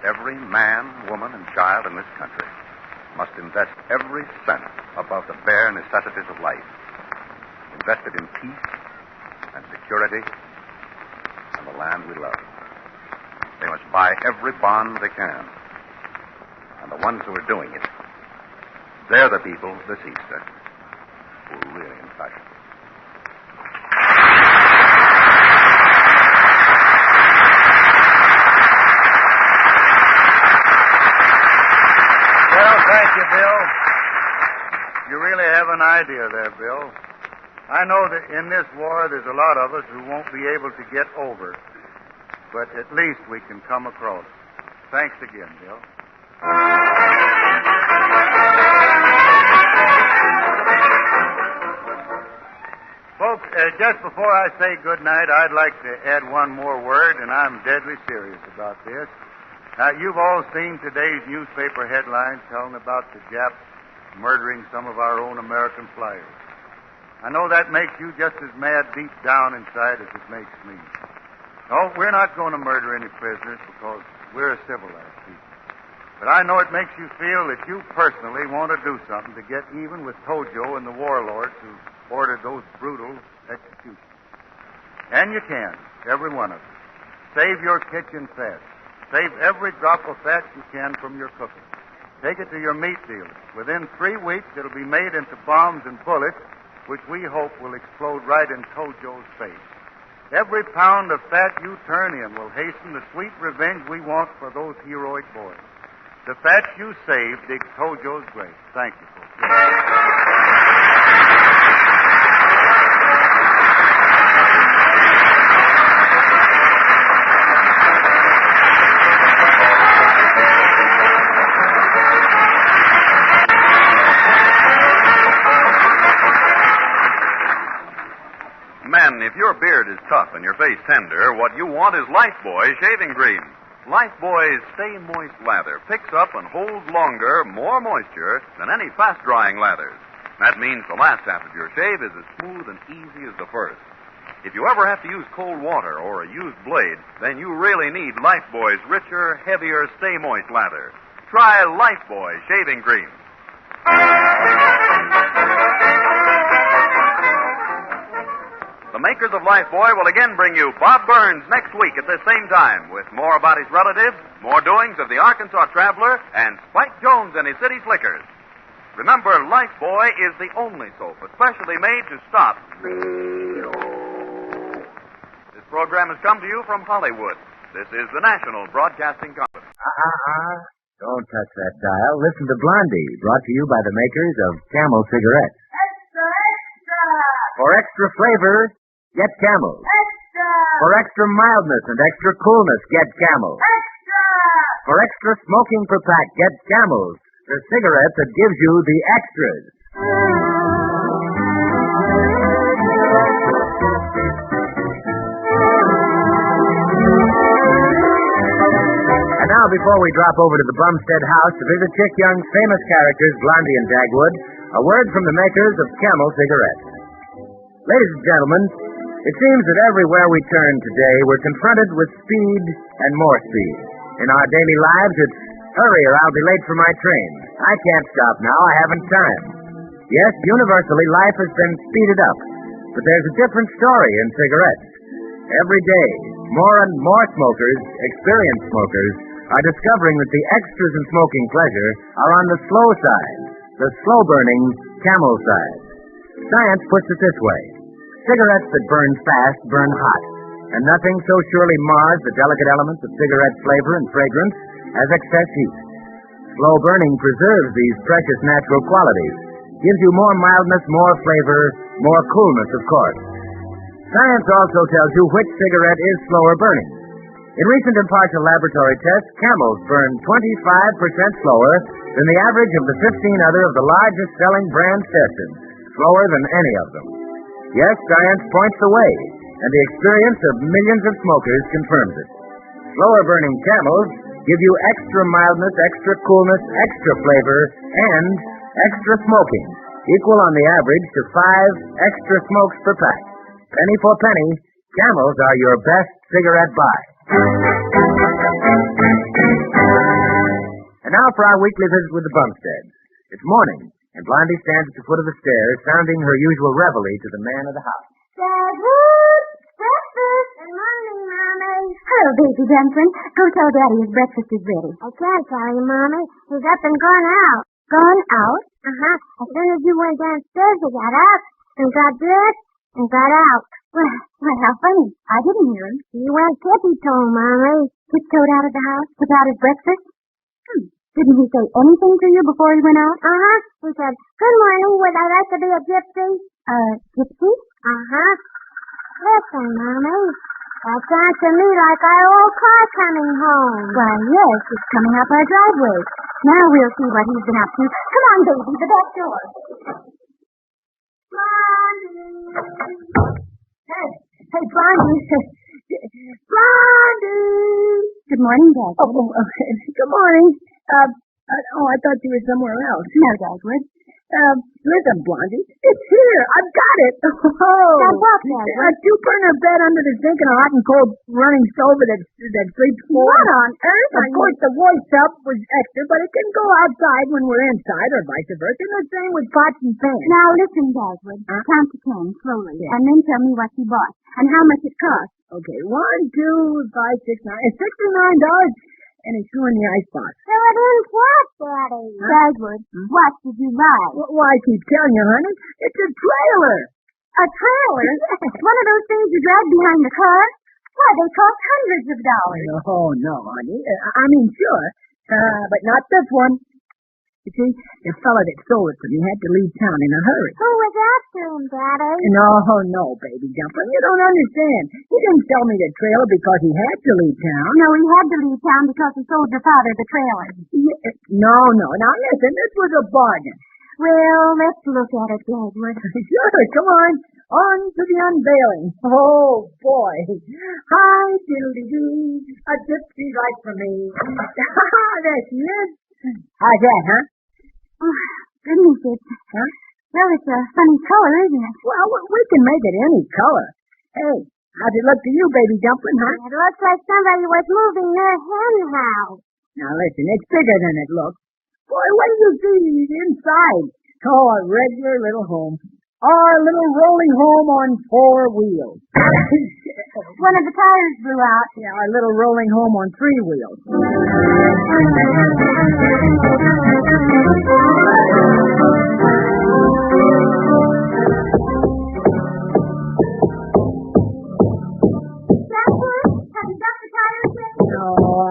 every man, woman, and child in this country must invest every cent above the bare necessities of life, invested in peace and security and the land we love. They must buy every bond they can. And the ones who are doing it, they're the people this Easter who are really in fashion. Well, thank you, Bill. You really have an idea there, Bill. I know that in this war there's a lot of us who won't be able to get over, but at least we can come across. Thanks again, Bill. Folks, just before I say good night, I'd like to add one more word, and I'm deadly serious about this. You've all seen today's newspaper headlines telling about the Japs murdering some of our own American flyers. I know that makes you just as mad deep down inside as it makes me. No, we're not going to murder any prisoners because we're a civilized people. But I know it makes you feel that you personally want to do something to get even with Tojo and the warlords who ordered those brutal executions. And you can, every one of you. Save your kitchen fat. Save every drop of fat you can from your cooking. Take it to your meat dealers. Within 3 weeks, it'll be made into bombs and bullets, which we hope will explode right in Tojo's face. Every pound of fat you turn in will hasten the sweet revenge we want for those heroic boys. The fat you save digs Tojo's grave. Thank you, folks. Men, if your beard is tough and your face tender, what you want is Lifebuoy shaving cream. Lifebuoy's Stay Moist lather picks up and holds longer, more moisture than any fast-drying lathers. That means the last half of your shave is as smooth and easy as the first. If you ever have to use cold water or a used blade, then you really need Lifebuoy's richer, heavier Stay Moist lather. Try Lifebuoy shaving cream. The makers of Lifebuoy will again bring you Bob Burns next week at this same time with more about his relatives, more doings of the Arkansas Traveler, and Spike Jones and his city slickers. Remember, Lifebuoy is the only soap especially made to stop. This program has come to you from Hollywood. This is the National Broadcasting Company. Don't touch that dial. Listen to Blondie, brought to you by the makers of Camel cigarettes. Extra, extra! For extra flavor, get Camel. Extra! For extra mildness and extra coolness, get Camel. Extra! For extra smoking per pack, get Camel, the cigarette that gives you the extras. And now, before we drop over to the Bumstead house to visit Chick Young's famous characters, Blondie and Dagwood, a word from the makers of Camel cigarettes. Ladies and gentlemen, it seems that everywhere we turn today, we're confronted with speed and more speed. In our daily lives, it's hurry or I'll be late for my train. I can't stop now. I haven't time. Yes, universally, life has been speeded up. But there's a different story in cigarettes. Every day, more and more smokers, experienced smokers, are discovering that the extras in smoking pleasure are on the slow side, the slow-burning Camel side. Science puts it this way. Cigarettes that burn fast burn hot, and nothing so surely mars the delicate elements of cigarette flavor and fragrance as excess heat. Slow burning preserves these precious natural qualities, gives you more mildness, more flavor, more coolness, of course. Science also tells you which cigarette is slower burning. In recent impartial laboratory tests, Camels burn 25% slower than the average of the 15 other of the largest selling brands tested, slower than any of them. Yes, science points the way, and the experience of millions of smokers confirms it. Slower burning Camels give you extra mildness, extra coolness, extra flavor, and extra smoking, equal on the average to 5 extra smokes per pack. Penny for penny, Camels are your best cigarette buy. And now for our weekly visit with the Bumsteads. It's morning, and Blondie stands at the foot of the stairs, sounding her usual reveille to the man of the house. Dad, breakfast. Good morning, Mommy. Hello, baby Benson. Go tell Daddy his breakfast is ready. I can't tell you, Mommy. He's up and gone out. Gone out? Uh-huh. As soon as you went downstairs, he got up and got dressed and got out. Well, how funny. I didn't hear him. He went tippy-toe, Mommy. Tiptoed out of the house without his breakfast? Didn't he say anything to you before he went out? Uh-huh. He said, "Good morning, would I like to be a gypsy?" Gypsy? Uh-huh. Listen, Mommy. That sounds to me like our old car coming home. Why, yes, it's coming up our driveway. Now we'll see what he's been up to. Come on, baby, the back door. Hey, Blondie. Blondie! Good morning, Dad. Good morning. I thought you were somewhere else. No, Dagwood. Listen, Blondie, it's here. I've got it. Oh. Got what, Dagwood? A two-burner bed under the sink and a hot and cold running stove that sleeps floor. What on earth? Of course, the voice up was extra, but it can go outside when we're inside, or vice versa. And the same with pots and pans. Now, listen, Dagwood. Count to 10 slowly, and then tell me what you bought and how much it cost. Okay, 1, 2, 5, 6, 9. It's $69. And it's still in the icebox. So it is what, Daddy? Dagwood, what did you buy? Well, I keep telling you, honey, it's a trailer. A trailer? One of those things you drag behind the car? Why, they cost hundreds of dollars. Oh, no, honey. I mean, sure. But not this one. You see, the fella that sold it to me had to leave town in a hurry. Who was after him, Daddy? No, baby jumper. You don't understand. He didn't sell me the trailer because he had to leave town. No, he had to leave town because he sold your father the trailer. No. Now, listen, this was a bargain. Well, let's look at it, Dagwood. Sure, come on. On to the unveiling. Oh, boy. Hi, diddly-doo. A gypsy right for me. There she is. How's that, huh? Oh, goodness, well, it's a funny color, isn't it? Well, we can make it any color. Hey, how's it look to you, baby dumpling, huh? It looks like somebody was moving their hen house. Now, listen, it's bigger than it looks. Boy, wait till you see inside. Oh, a regular little home. Our little rolling home on 4 wheels. One of the tires blew out. Yeah, our little rolling home on 3 wheels.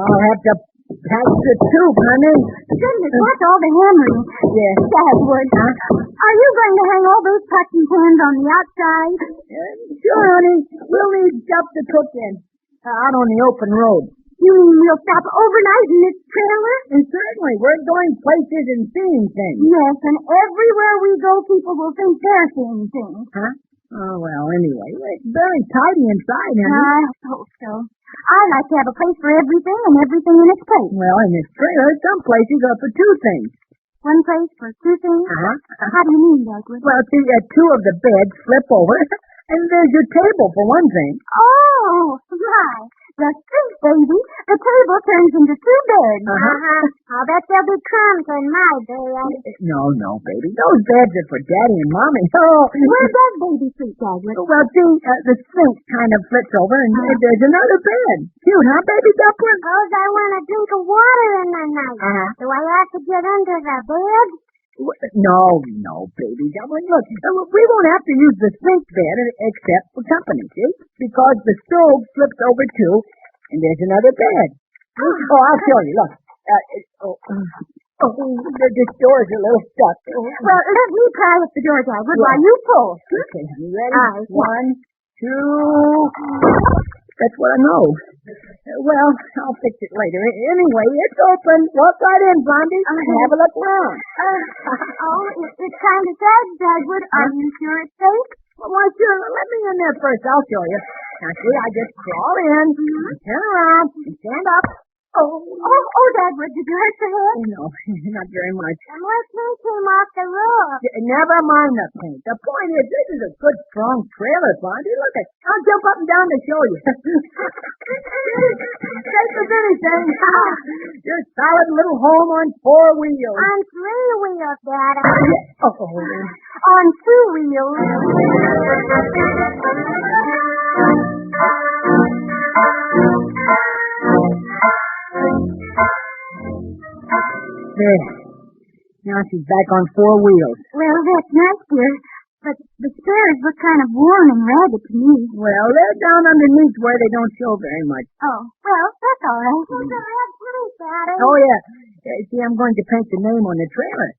I'll have to patch the tube, honey. Goodness, what's all the hammering? Yes. Dagwood, are you going to hang all those pots and pans on the outside? Sure, honey. We'll need stuff to cook in. Out on the open road. You mean we'll stop overnight in this trailer? And certainly, we're going places and seeing things. Yes, and everywhere we go, people will think they're seeing things. Huh? Oh, well, anyway, it's very tidy inside, honey. I hope so. I like to have a place for everything and everything in its place. Well, in this trailer, some places are for 2 things. One place for 2 things? Uh-huh. How do you mean, Dagwood? Well, see, 2 of the beds flip over, And there's your table, for one thing. Oh, my. The street, baby. The table turns into 2 beds. I'll bet there'll be crumbs in my bed. No, baby. Those beds are for Daddy and Mommy. Oh. Where does baby sleep, Dagwood? Well, see, the sink kind of flips over, and there's another bed. Cute, huh, baby dumpling? Suppose I want a drink of water in the night. Do I have to get under the bed? No, baby dumpling. Look, we won't have to use the sink bed except for company, see? Because the stove flips over, too, and there's another bed. Oh, I'll show you. Look. This door's a little stuck. Well, let me pry at the door, Dagwood, while you pull. Okay, honey, ready? 1, 2... That's what I know. Well, I'll fix it later. Anyway, it's open. Walk right in, Blondie. Have a look around. It's kind of sad, Dagwood. Are you sure it's safe? Well, why, sure. Let me in there first. I'll show you. Now, see, I just crawl in, turn around, and stand up. Oh, Dagwood, did you hurt your head? No, not very much. And my paint came off the roof. Never mind the paint. The point is, this is a good, strong trailer, Blondie. Look at it. I'll jump up and down to show you. Safe as anything. Your solid little home on 4 wheels. On 3 wheels, Daddy. Oh. On 2 wheels. There. Now she's back on 4 wheels. Well, that's nice, dear. But the spares look kind of worn and ragged to me. Well, they're down underneath where they don't show very much. Oh, well, that's all right. It's a red paint, Daddy. Oh, yeah. See, I'm going to paint the name on the trailer.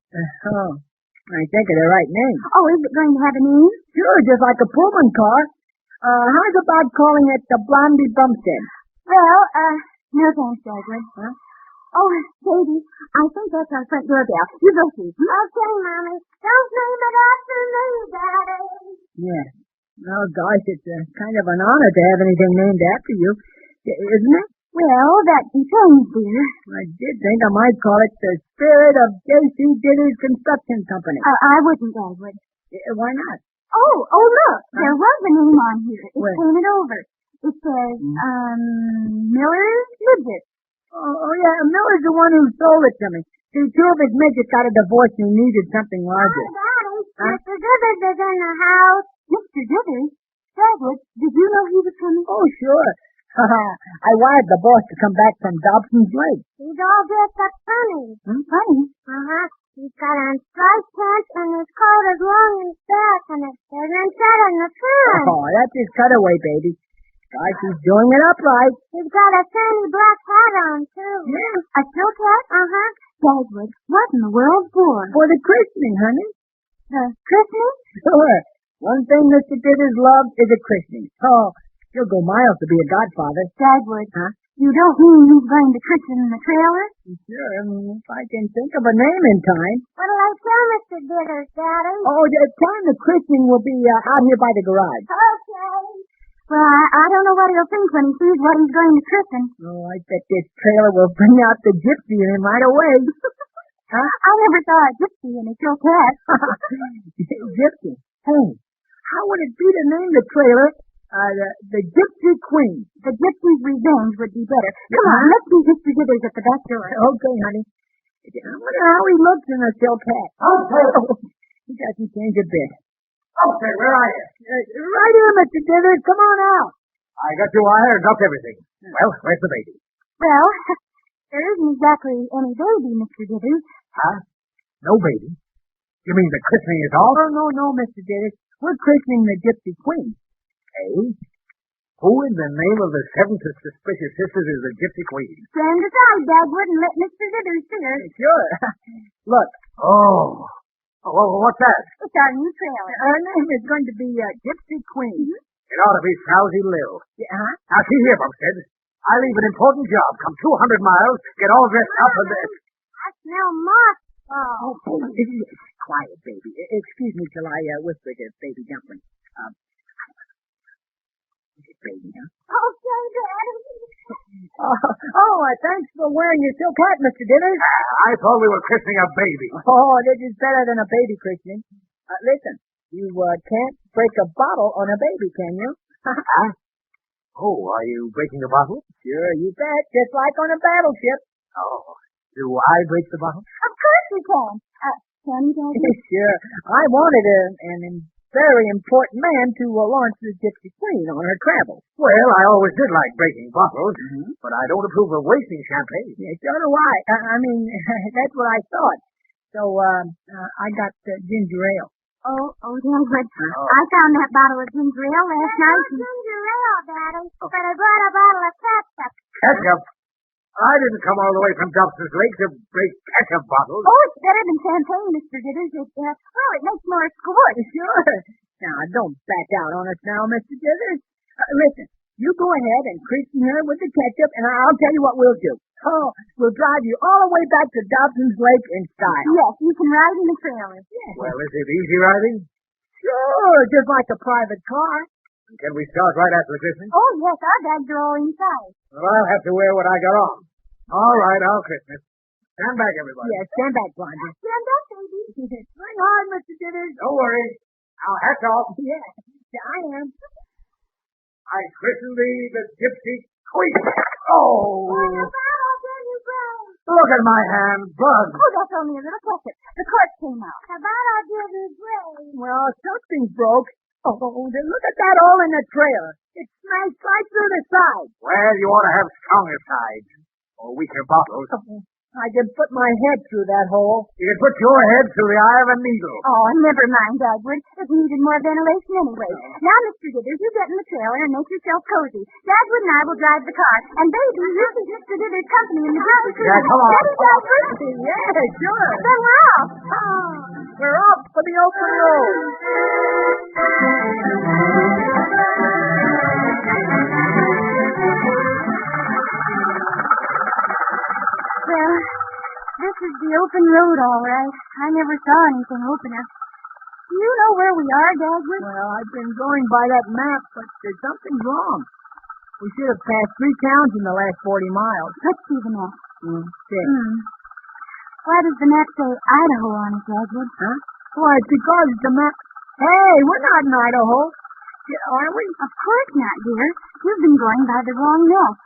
I think of the right name. Oh, is it going to have a name? Sure, just like a Pullman car. How's about calling it the Blondie Bumstead? Well, no thanks, Dagwood. Huh? Oh, baby, I think that's our front doorbell. You go see. Okay, Mommy. Don't name it after me, Daddy. Yeah. Oh, gosh, it's kind of an honor to have anything named after you, isn't it? Well, that depends, dear. I did think I might call it the Spirit of J.C. Ditter's Construction Company. I wouldn't, Dagwood. Why not? Oh, look. There was a name on here. It's painted over. It says, Miller's Midget. Oh, yeah, Miller's the one who sold it to me. See, 2 of his midgets got a divorce and he needed something larger. Oh, Daddy, Mr. Dithers is in the house. Mr. Dithers? Dagwood, did you know he was coming? Oh, sure. I wired the boss to come back from Dobson's Lake. He's all dressed up funny. Funny? He's got on striped pants and his coat is long and fat and it doesn't fit in the front. Oh, that's his cutaway, baby. Gosh, he's doing it upright. He's got a shiny black hat on, too. Yeah. A silk hat? Dagwood, what in the world for? For the christening, honey. The christening? Sure. One thing Mr. Dithers loves is a christening. Oh, he'll go miles to be a godfather. Dagwood, you don't mean he's going to christen the trailer? Sure, if I can think of a name in time. What'll I tell Mr. Dithers, Daddy? Oh, tell him the christening will be out here by the garage. Okay. Well, I don't know what he'll think when he sees what he's going to christen. Oh, I bet this trailer will bring out the gypsy in him right away. I never saw a gypsy in a silk hat. Gypsy? Hey, how would it be to name the trailer the Gypsy Queen? The Gypsy's Revenge would be better. Come on, let's meet Mr. Dithers at the back door. Okay, honey. I wonder how he looks in a silk hat. Okay. He doesn't change a bit. Okay, where are you? Right here, Mr. Dithers. Come on out. I got your wire and got everything. Well, where's the baby? Well, there isn't exactly any baby, Mr. Dithers. Huh? No baby? You mean the christening is off? Oh, no, Mr. Dithers. We're christening the Gypsy Queen. Hey? Who in the name of the 7th of Suspicious Sisters is the Gypsy Queen? Stand aside, Dagwood, and let Mr. Dithers see her. Sure. Look. Oh, what's that? It's our new trailer. Her name is going to be Gypsy Queen. It ought to be Frowsy Lil. Yeah? Now, see here, Bumstead. I leave an important job, come 200 miles, get all dressed up, and then... I smell moss. Oh, baby. Quiet, baby. Excuse me till I whisper to Baby Dumpling. Baby, huh? Okay, Daddy. Thanks for wearing your silk hat, Mr. Dithers. I thought we were christening a baby. Oh, this is better than a baby christening. Listen, You can't break a bottle on a baby, can you? Huh? Oh, are you breaking the bottle? Sure, you bet. Just like on a battleship. Oh, do I break the bottle? Of course you can. Can you, Daddy? Sure. I wanted an very important man to launch the Gypsy Queen on her travels. Well, I always did like breaking bottles, but I don't approve of wasting champagne. Yeah, so do I. I mean, that's what I thought. So, I got ginger ale. Oh, Dagwood. I found that bottle of ginger ale last night. Ginger ale, Daddy. But I brought a bottle of ketchup. Ketchup? I didn't come all the way from Dobson's Lake to break ketchup bottles. Oh, it's better than champagne, Mr. Dithers. It makes more squirt. Sure. Now, don't back out on us now, Mr. Dithers. Listen, you go ahead and christen her with the ketchup, and I'll tell you what we'll do. Oh, we'll drive you all the way back to Dobson's Lake in style. Yes, you can ride in the trailer. Yes. Well, is it easy riding? Sure, just like a private car. Can we start right after the christening? Oh, yes, our bags are all inside. Well, I'll have to wear what I got on. All right, I'll christen it. Stand back, everybody. Yes, stand back, Blondie. Stand up, baby. Hang on, Mr. Dithers. Don't worry. Now, hats off. Yeah, I am. I christen thee the Gypsy Queen. Oh! Look at my hand, blood. Oh, that's only a little ketchup. The cork came out. How about I give you gray? Well, something's broke. Oh, look at that hole in the trailer. It smashed right through the side. Well, you ought to have stronger sides. Or weaker bottles. I can put my head through that hole. You can put your head through the eye of a needle. Oh, never mind, Dagwood. It needed more ventilation anyway. Now, Mr. Dithers, you get in the trailer and make yourself cozy. Dagwood and I will drive the car. And, baby, you keep Mr. Dithers' company in the Gypsy Queen. Yeah, come on. Ready, Dagwood? Yeah, sure. Then we're off. We're off for the open road. Well, this is the open road, all right. I never saw anything opener. Do you know where we are, Dagwood? Well, I've been going by that map, but there's something wrong. We should have passed 3 towns in the last 40 miles. Let's see the map. 6. Why does the map say Idaho on it, Dagwood? Huh? Why, it's because the map... Hey, we're not in Idaho. Are we? Of course not, dear. You've been going by the wrong map.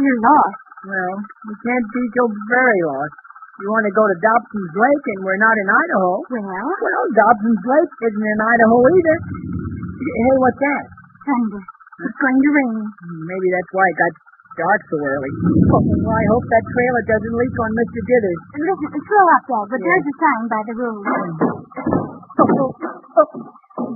We're lost. Well, we can't be so very lost. You want to go to Dobson's Lake, and we're not in Idaho. Well, Dobson's Lake isn't in Idaho either. Hey, what's that? Thunder. It's going to rain. Maybe that's why it got dark so early. Oh, well, I hope that trailer doesn't leak on Mr. Dithers. Listen, slow up, Dagwood. There's a sign by the road.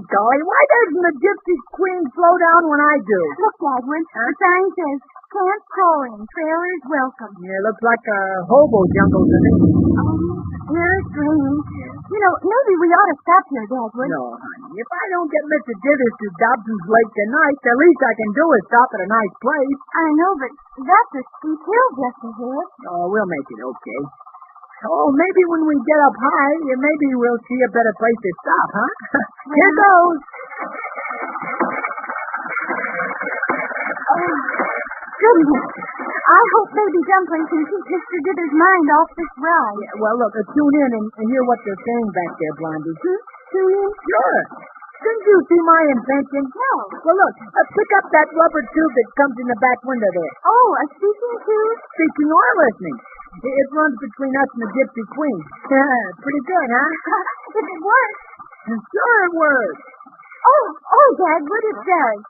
Golly, why doesn't the Gypsy Queen slow down when I do? Look, Dagwood. The sign says, "Camp Coring. Trailers welcome." Yeah, looks like a hobo jungle to me. Oh, here it's raining. You know, maybe we ought to stop here, Dagwood. No, honey. If I don't get Mr. Dithers to Dobson's Lake tonight, the least I can do is stop at a nice place. I know, but that's a steep hill just ahead. Oh, we'll make it okay. Oh, maybe when we get up high, maybe we'll see a better place to stop, huh? Here goes. Oh, goodness. I hope Baby Dumpling can keep Mr. Dithers' mind off this ride. Yeah, well, look, tune in and hear what they're saying back there, Blondie. Tune in? Sure. Didn't you see my invention? No. Well, look, pick up that rubber tube that comes in the back window there. Oh, a speaking tube? Speaking or listening. It runs between us and the Gypsy Queen. Pretty good, huh? If it works. Sure it works. Oh, Dagwood, it does.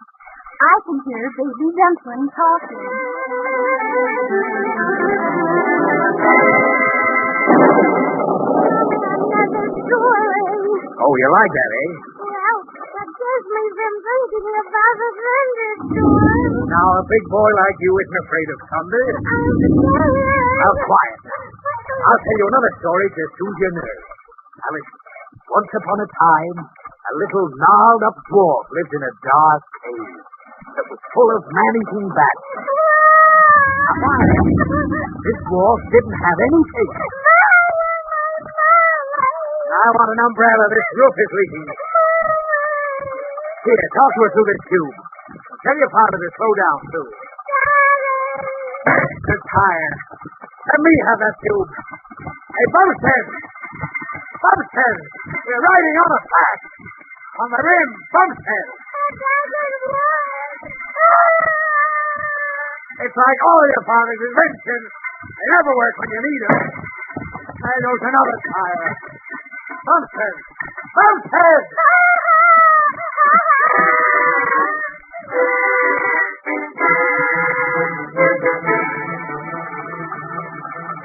I can hear Baby Dumpling talking. Another story. Oh, you like that, eh? Well, that gives me from thinking about the thunderstorm. Now, a big boy like you isn't afraid of thunder. Now, quiet. I'll tell you another story to soothe your nerves. Now, listen. Once upon a time, a little gnarled-up dwarf lived in a dark cave that was full of man-eating bats. Now, why? This dwarf didn't have any taste. I want an umbrella. This roof is leaking. Here, talk to her through this tube. Tell your father to slow down, too. The tire. Let me have that tube. Hey, Bumstead! Bumstead! You're riding on a fast. On the rim, Bumphead. It's like all your father's inventions. They never work when you need them. There goes another tire. Bumphead. Bumphead.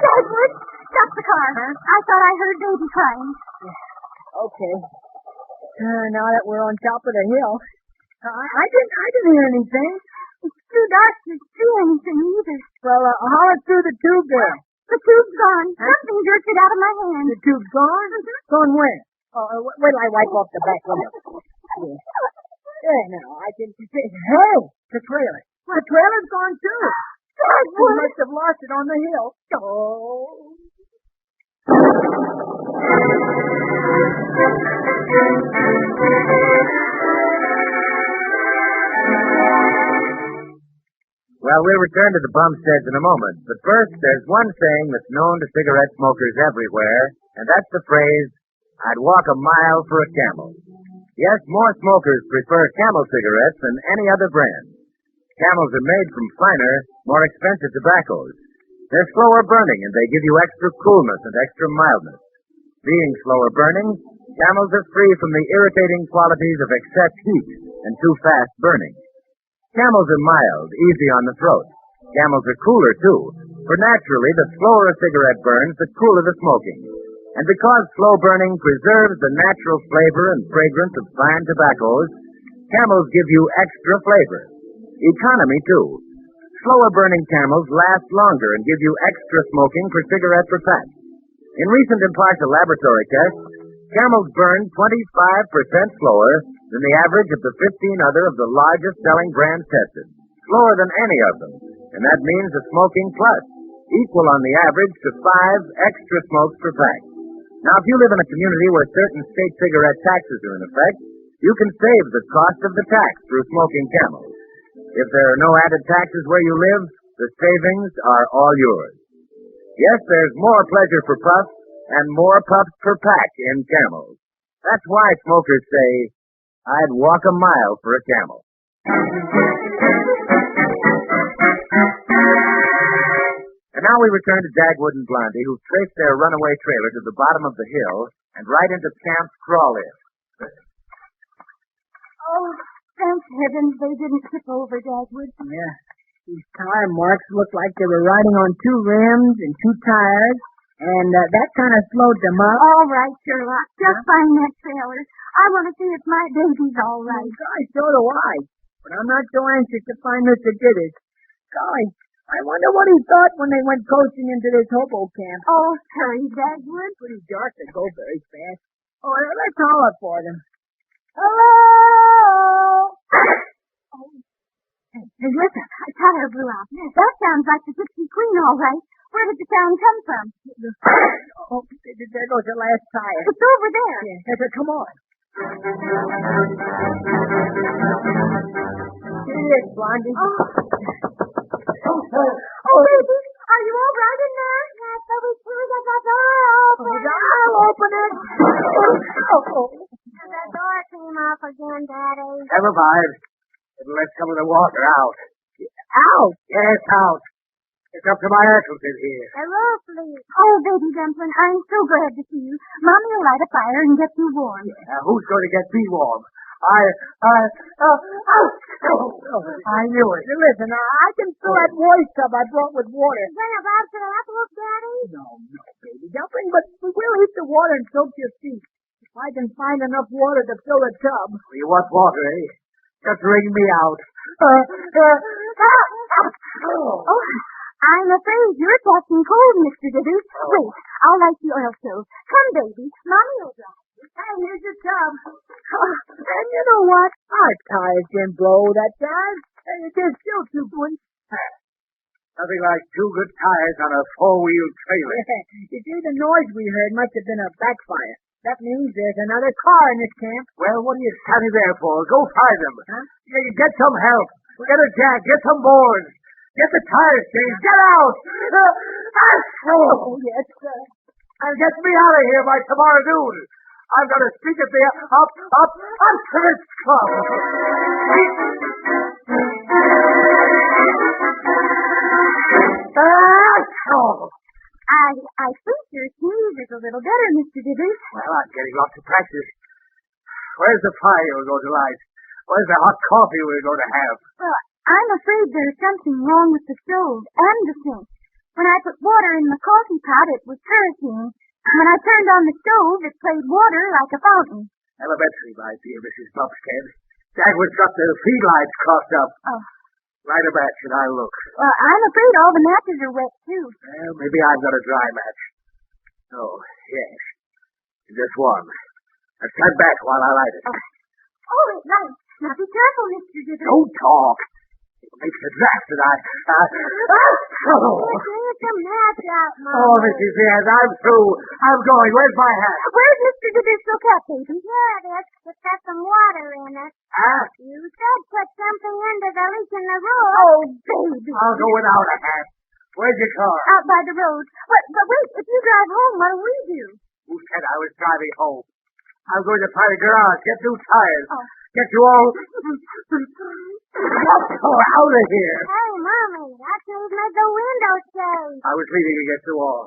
Dagwood, stop the car. Huh? I thought I heard baby crying. Okay. Now that we're on top of the hill, I didn't hear anything. It's too dark to see anything either. Well, holler through the tube there. The tube's gone. Something jerked it out of my hand. The tube's gone? Gone where? Oh, wait till I wipe off the back window. Yeah. There, now, I can see. Hey, the trailer. The trailer's gone, too. We must have lost it on the hill. Oh. Well, we'll return to the Bumsteads in a moment. But first, there's one saying that's known to cigarette smokers everywhere, and that's the phrase, I'd walk a mile for a Camel. Yes, more smokers prefer Camel cigarettes than any other brand. Camels are made from finer, more expensive tobaccos. They're slower burning, and they give you extra coolness and extra mildness. Being slower burning, Camels are free from the irritating qualities of excess heat and too fast burning. Camels are mild, easy on the throat. Camels are cooler, too, for naturally, the slower a cigarette burns, the cooler the smoking. And because slow burning preserves the natural flavor and fragrance of fine tobaccos, Camels give you extra flavor. Economy, too. Slower burning Camels last longer and give you extra smoking per cigarette per pack. In recent impartial laboratory tests, Camels burn 25% slower than the average of the 15 other of the largest selling brands tested. Slower than any of them. And that means a smoking plus, equal on the average to 5 extra smokes per pack. Now, if you live in a community where certain state cigarette taxes are in effect, you can save the cost of the tax through smoking Camels. If there are no added taxes where you live, the savings are all yours. Yes, there's more pleasure for puffs and more puffs per pack in Camels. That's why smokers say, I'd walk a mile for a Camel. And now we return to Dagwood and Blondie, who traced their runaway trailer to the bottom of the hill and right into Camp's crawl-in. Oh, thank heavens they didn't tip over, Dagwood. Yeah. These tire marks looked like they were riding on 2 rims and 2 tires, and that kind of slowed them up. All right, Sherlock. Just find that trailer. I want to see if my baby's all right. Gosh, so do I. But I'm not so anxious to find Mr. Gidders. Golly, I wonder what he thought when they went coasting into this hobo camp. Oh, hurry, Dagwood. Pretty dark to go very fast. Oh, let's holler for them. Hello! Oh. Hey, listen, a tire blew out. That sounds like the Gypsy Queen, all right. Where did the sound come from? Oh, there goes the last tire. It's over there. Yeah, come on. Here it is, Blondie. Oh, baby, are you all right in there? Yes, but we sure got the door open. I'll open it. The door came off again, Daddy. Never mind. It'll let some of the water out. Out? Yes, out. It's up to my ankles in here. Hello, please. Oh, baby dumpling, I'm so glad to see you. Mommy will light a fire and get you warm. Who's going to get me warm? I knew it. Listen, I can fill that waste tub I brought with water. Is there about to apple, Daddy? No, baby dumpling, but we'll heat the water and soak your feet. If I can find enough water to fill the tub. You want water, eh? Just wring me out. Oh, I'm afraid you're catching cold, Mr. Dithers. Wait, I'll light the oil stove. Come, baby. Mommy will dry. Hey, here's your tub. And you know what? Our tires didn't blow that time. They're still too good. Nothing like 2 good tires on a 4-wheel trailer. You see, the noise we heard must have been a backfire. That means there's another car in this camp. Well, what are you standing there for? Go find them. Huh? Get some help. Get a jack. Get some boards. Get the tires changed. Get out. Oh, yes, sir. And get me out of here by tomorrow noon. I'm going to speak at the Optimist Club. I think your sneeze is a little better, Mr. Dithers. Well, I'm getting lots of practice. Where's the fire we're going to light? Where's the hot coffee we're going to have? Well, I'm afraid there's something wrong with the stove and the sink. When I put water in the coffee pot, it was hurricane. When I turned on the stove, it played water like a fountain. Elementary, my dear Mrs. Bumstead. That was got the feedlights crossed up. Oh. Light a match and I'll look. Well, I'm afraid all the matches are wet, too. Well, maybe I've got a dry match. Oh, yes. Just one. Now stand back while I light it. Oh, it's light. Now be careful, Mr. Dithers. Don't talk. It makes a draft and Get the match out, Mama. Oh, Mrs. Diaz, I'm through. I'm going. Where's my hat? Where's Mr. Dithers' silk baby? Here it is. It's got some water in it. Huh? You said put something into the leak in the roof. Oh, baby. I'll go without a hat. Where's your car? Out by the road. But wait, if you drive home, what'll we do? Who said I was driving home? I'm going to find a garage, get new tires, Oh. get you all out of here. Hey, Mommy, that's who's made the window shade. I was leaving against the wall.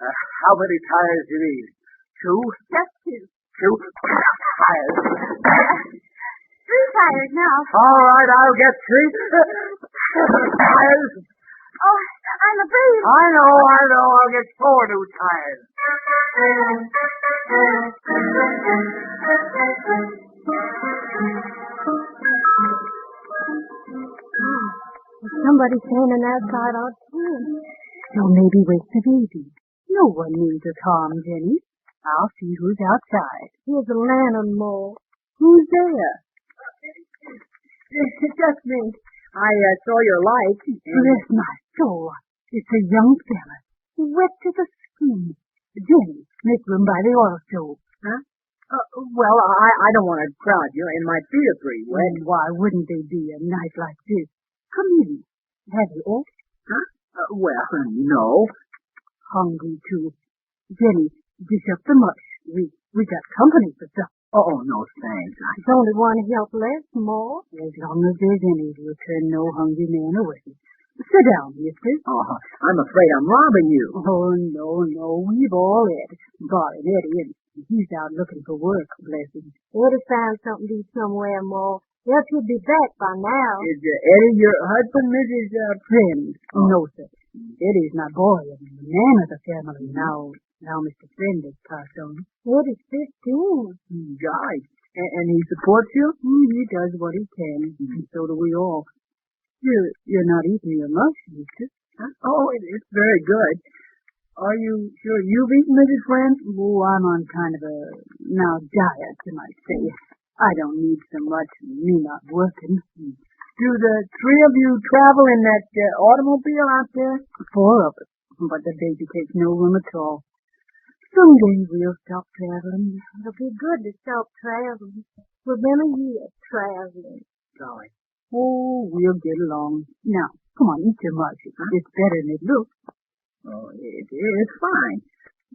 How many tires do you need? Two? Just two. Two tires. 3 tires now. All right, I'll get 3 tires. Oh, I'm afraid. I know. I'll get 4 new tires. Somebody's standing outside our tent. So maybe wake the baby. No one needs us harm, Jenny. I'll see who's outside. Here's a lantern, Mo. Who's there? It's just me. I saw your light. Bless my soul. It's a young fella. Wet to the skin. Jenny, make room by the oil stove. Huh? Well, I don't want to crowd you, and my feet are pretty wet. And why wouldn't they be a night like this? Come in. Have you ate? Huh? Well, no. Hungry, too. Jenny, dish up the mush. We got company for supper. Oh, no, thanks. It's only one help less, more. As long as there's any, we'll turn no hungry man away. Sit down, mister. Oh, I'm afraid I'm robbing you. Oh, no. We've all had. Barring Eddie, and he's out looking for work, bless him. Eddie found something to eat somewhere, more. Else he'd be back by now. Is Eddie your husband, Mrs. Friend. Oh. No, sir. Eddie's my boy and the man of the family. Now Mr. Friend has passed on. Eddie's 15. Jive. And he supports you? He does what he can, and so do we all. You're not eating your mush, mister. Huh? Oh, it's very good. Are you sure you've eaten, Mrs. Friend? Oh, I'm on kind of a diet, you might say. I don't need so much, me not working. Do the 3 of you travel in that automobile out there? 4 of us, but the baby takes no room at all. Someday we'll stop traveling. It'll be good to stop traveling. We've been a year traveling. Golly. Oh, we'll get along. Now, come on, eat your mush. It's better than it looks. Oh, it's fine.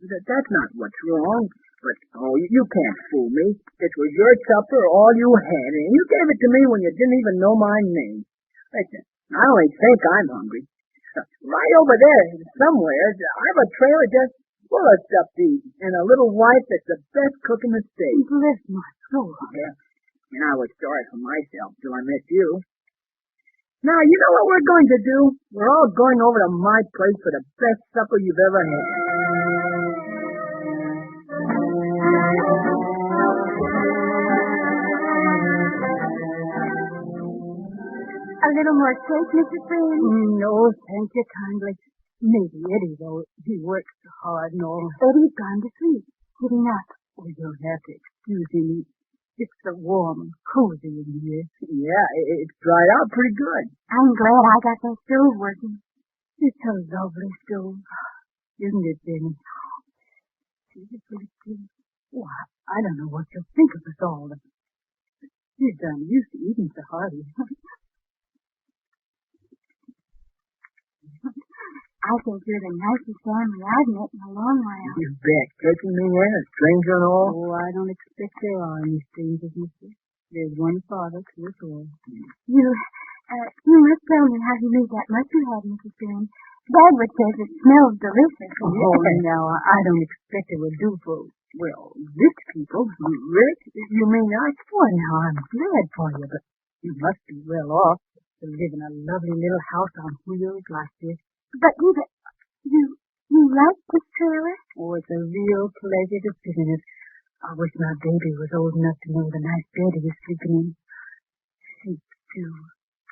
That's not what's wrong. But, you can't fool me. It was your supper, all you had, and you gave it to me when you didn't even know my name. Listen, I only think I'm hungry. Right over there, somewhere, I have a trailer just full of stuff to eat, and a little wife that's the best cook in the state. Bless my soul. Yeah, and I was sorry for myself till I met you. Now, you know what we're going to do? We're all going over to my place for the best supper you've ever had. A little more cake, Mrs. Friend? No, thank you kindly. Maybe Eddie, though. He works so hard and all. Eddie's gone to sleep, sitting up. Oh, you'll have to excuse him. It's so warm and cozy in here. Yeah, it's dried out pretty good. I'm glad I got that stove working. It's a lovely stove. Isn't it, Jenny? Well, I don't know what you'll think of us all. You're done used to eating so hearty. I think you're the nicest family I've met in a long while. You bet. Taking me in, a stranger and all? Oh, I don't expect there are any strangers, mister. There's one father to us all. You must tell me how you made that much you had, Mrs. Green. Dagwood says it smells delicious. Oh, now, I don't expect it would do for, well, rich people. Rich? You mean I? Well, now, I'm glad for you, but you must be well off to live in a lovely little house on wheels like this. But you like this trailer? Oh, it's a real pleasure to sit in it. I wish my baby was old enough to know the nice bed he was sleeping in. Sheets, too.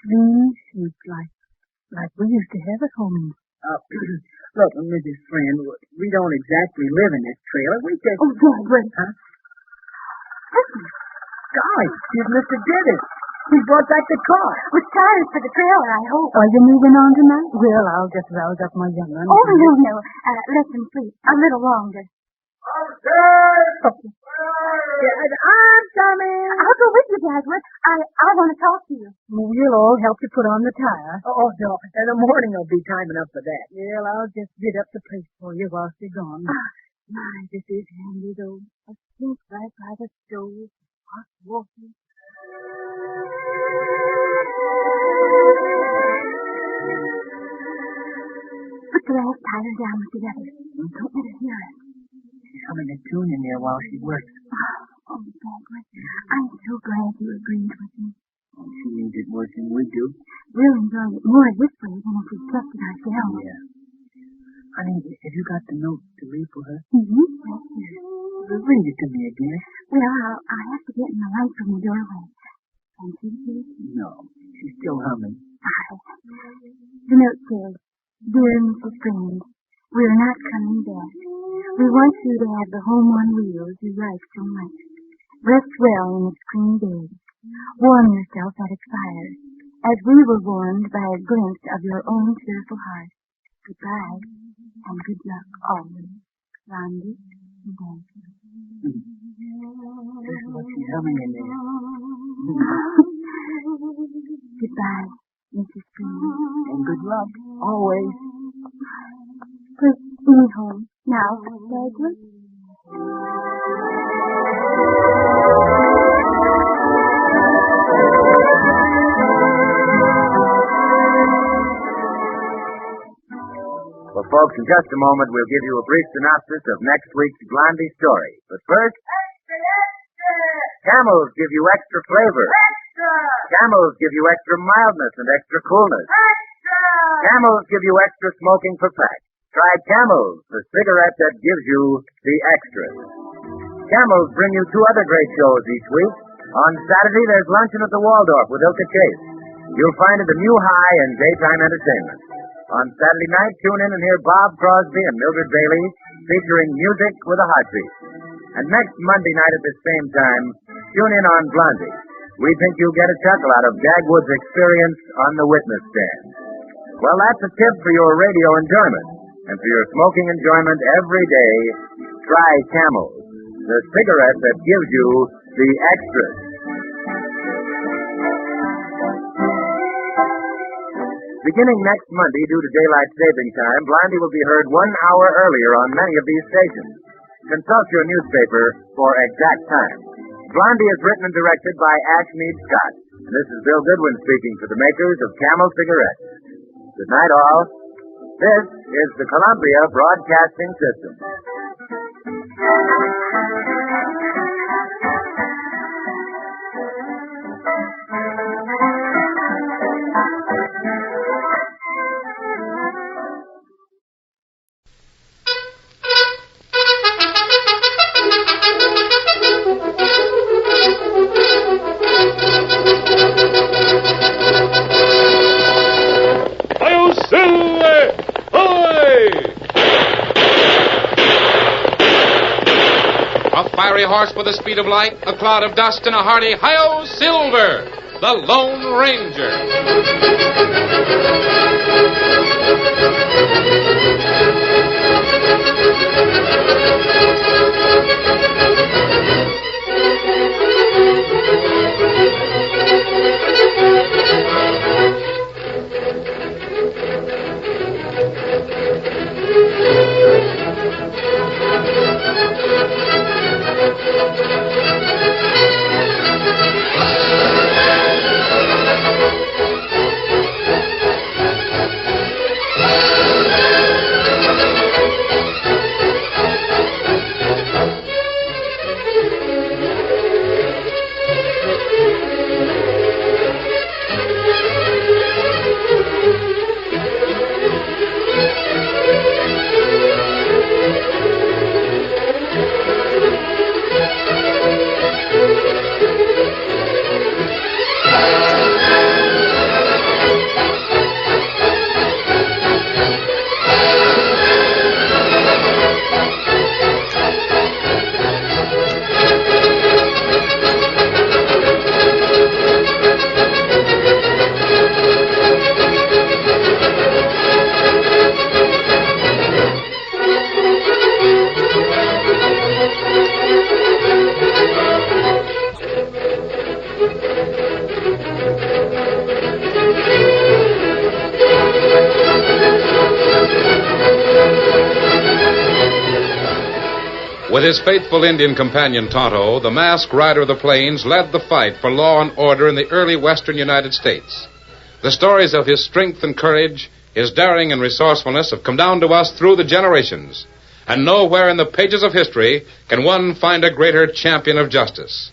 Clean sheets like we used to have at home. Look, Mrs. Friend, we don't exactly live in this trailer. We just... Oh, Dagwood. Huh? Golly, here's Mr. Didis. He brought back the car. With tires for the trailer, I hope. Are you moving on tonight? Well, I'll just rouse up my young one. Oh, no. Let them sleep a little longer. Okay. I'm coming. I'll go with you, Dagwood. I want to talk to you. We'll all help you put on the tire. Oh, no. In the morning will be time enough for that. Well, I'll just get up the place for you while she's gone. My, this is handy, though. A sink right by the stove, hot water. Put the last tire down with the others. Don't let her hear us. She's humming a tune in there while she works. Oh, Dagwood, I'm so glad you agreed with me. Oh, she needs it worse than we do. We'll enjoy it more this way than if we kept it ourselves. Yeah. Honey, have you got the note to leave for her? Mm-hmm. Right here. Read it to me again. Well, I'll have to get in the light from the doorway. Can't you see it? No, she's still humming. The note says, Dear Mrs. Friend, we're not coming back. We want you to have the home on wheels you like so much. Rest well in its clean bed. Warm yourself at its fire, as we were warmed by a glimpse of your own cheerful heart. Goodbye, and good luck always. Blondie and Downbeat. That's what she's humming in there. Goodbye, Mrs. Friend. And good luck, always. Please see me home. Now, Dagwood. Well, folks, in just a moment, we'll give you a brief synopsis of next week's Blondie story. But first... Camels give you extra flavor. Camels give you extra mildness and extra coolness. Camels give you extra smoking for fact. Try Camels, the cigarette that gives you the extra. Camels bring you two other great shows each week. On Saturday, there's Luncheon at the Waldorf with Ilka Chase. You'll find it a new high in daytime entertainment. On Saturday night, tune in and hear Bob Crosby and Mildred Bailey featuring music with a heartbeat. And next Monday night at the same time, tune in on Blondie. We think you'll get a chuckle out of Dagwood's experience on the witness stand. Well, that's a tip for your radio enjoyment. And for your smoking enjoyment every day, try Camels, the cigarette that gives you the extras. Beginning next Monday, due to daylight saving time, Blondie will be heard 1 hour earlier on many of these stations. Consult your newspaper for exact time. Blondie is written and directed by Ashmead Scott. And this is Bill Goodwin speaking for the makers of Camel cigarettes. Good night, all. This is the Columbia Broadcasting System. Fiery horse with the speed of light, a cloud of dust, and a hearty hi-yo Silver, the Lone Ranger. With his faithful Indian companion Tonto, the masked rider of the plains led the fight for law and order in the early western United States. The stories of his strength and courage, his daring and resourcefulness have come down to us through the generations. And nowhere in the pages of history can one find a greater champion of justice.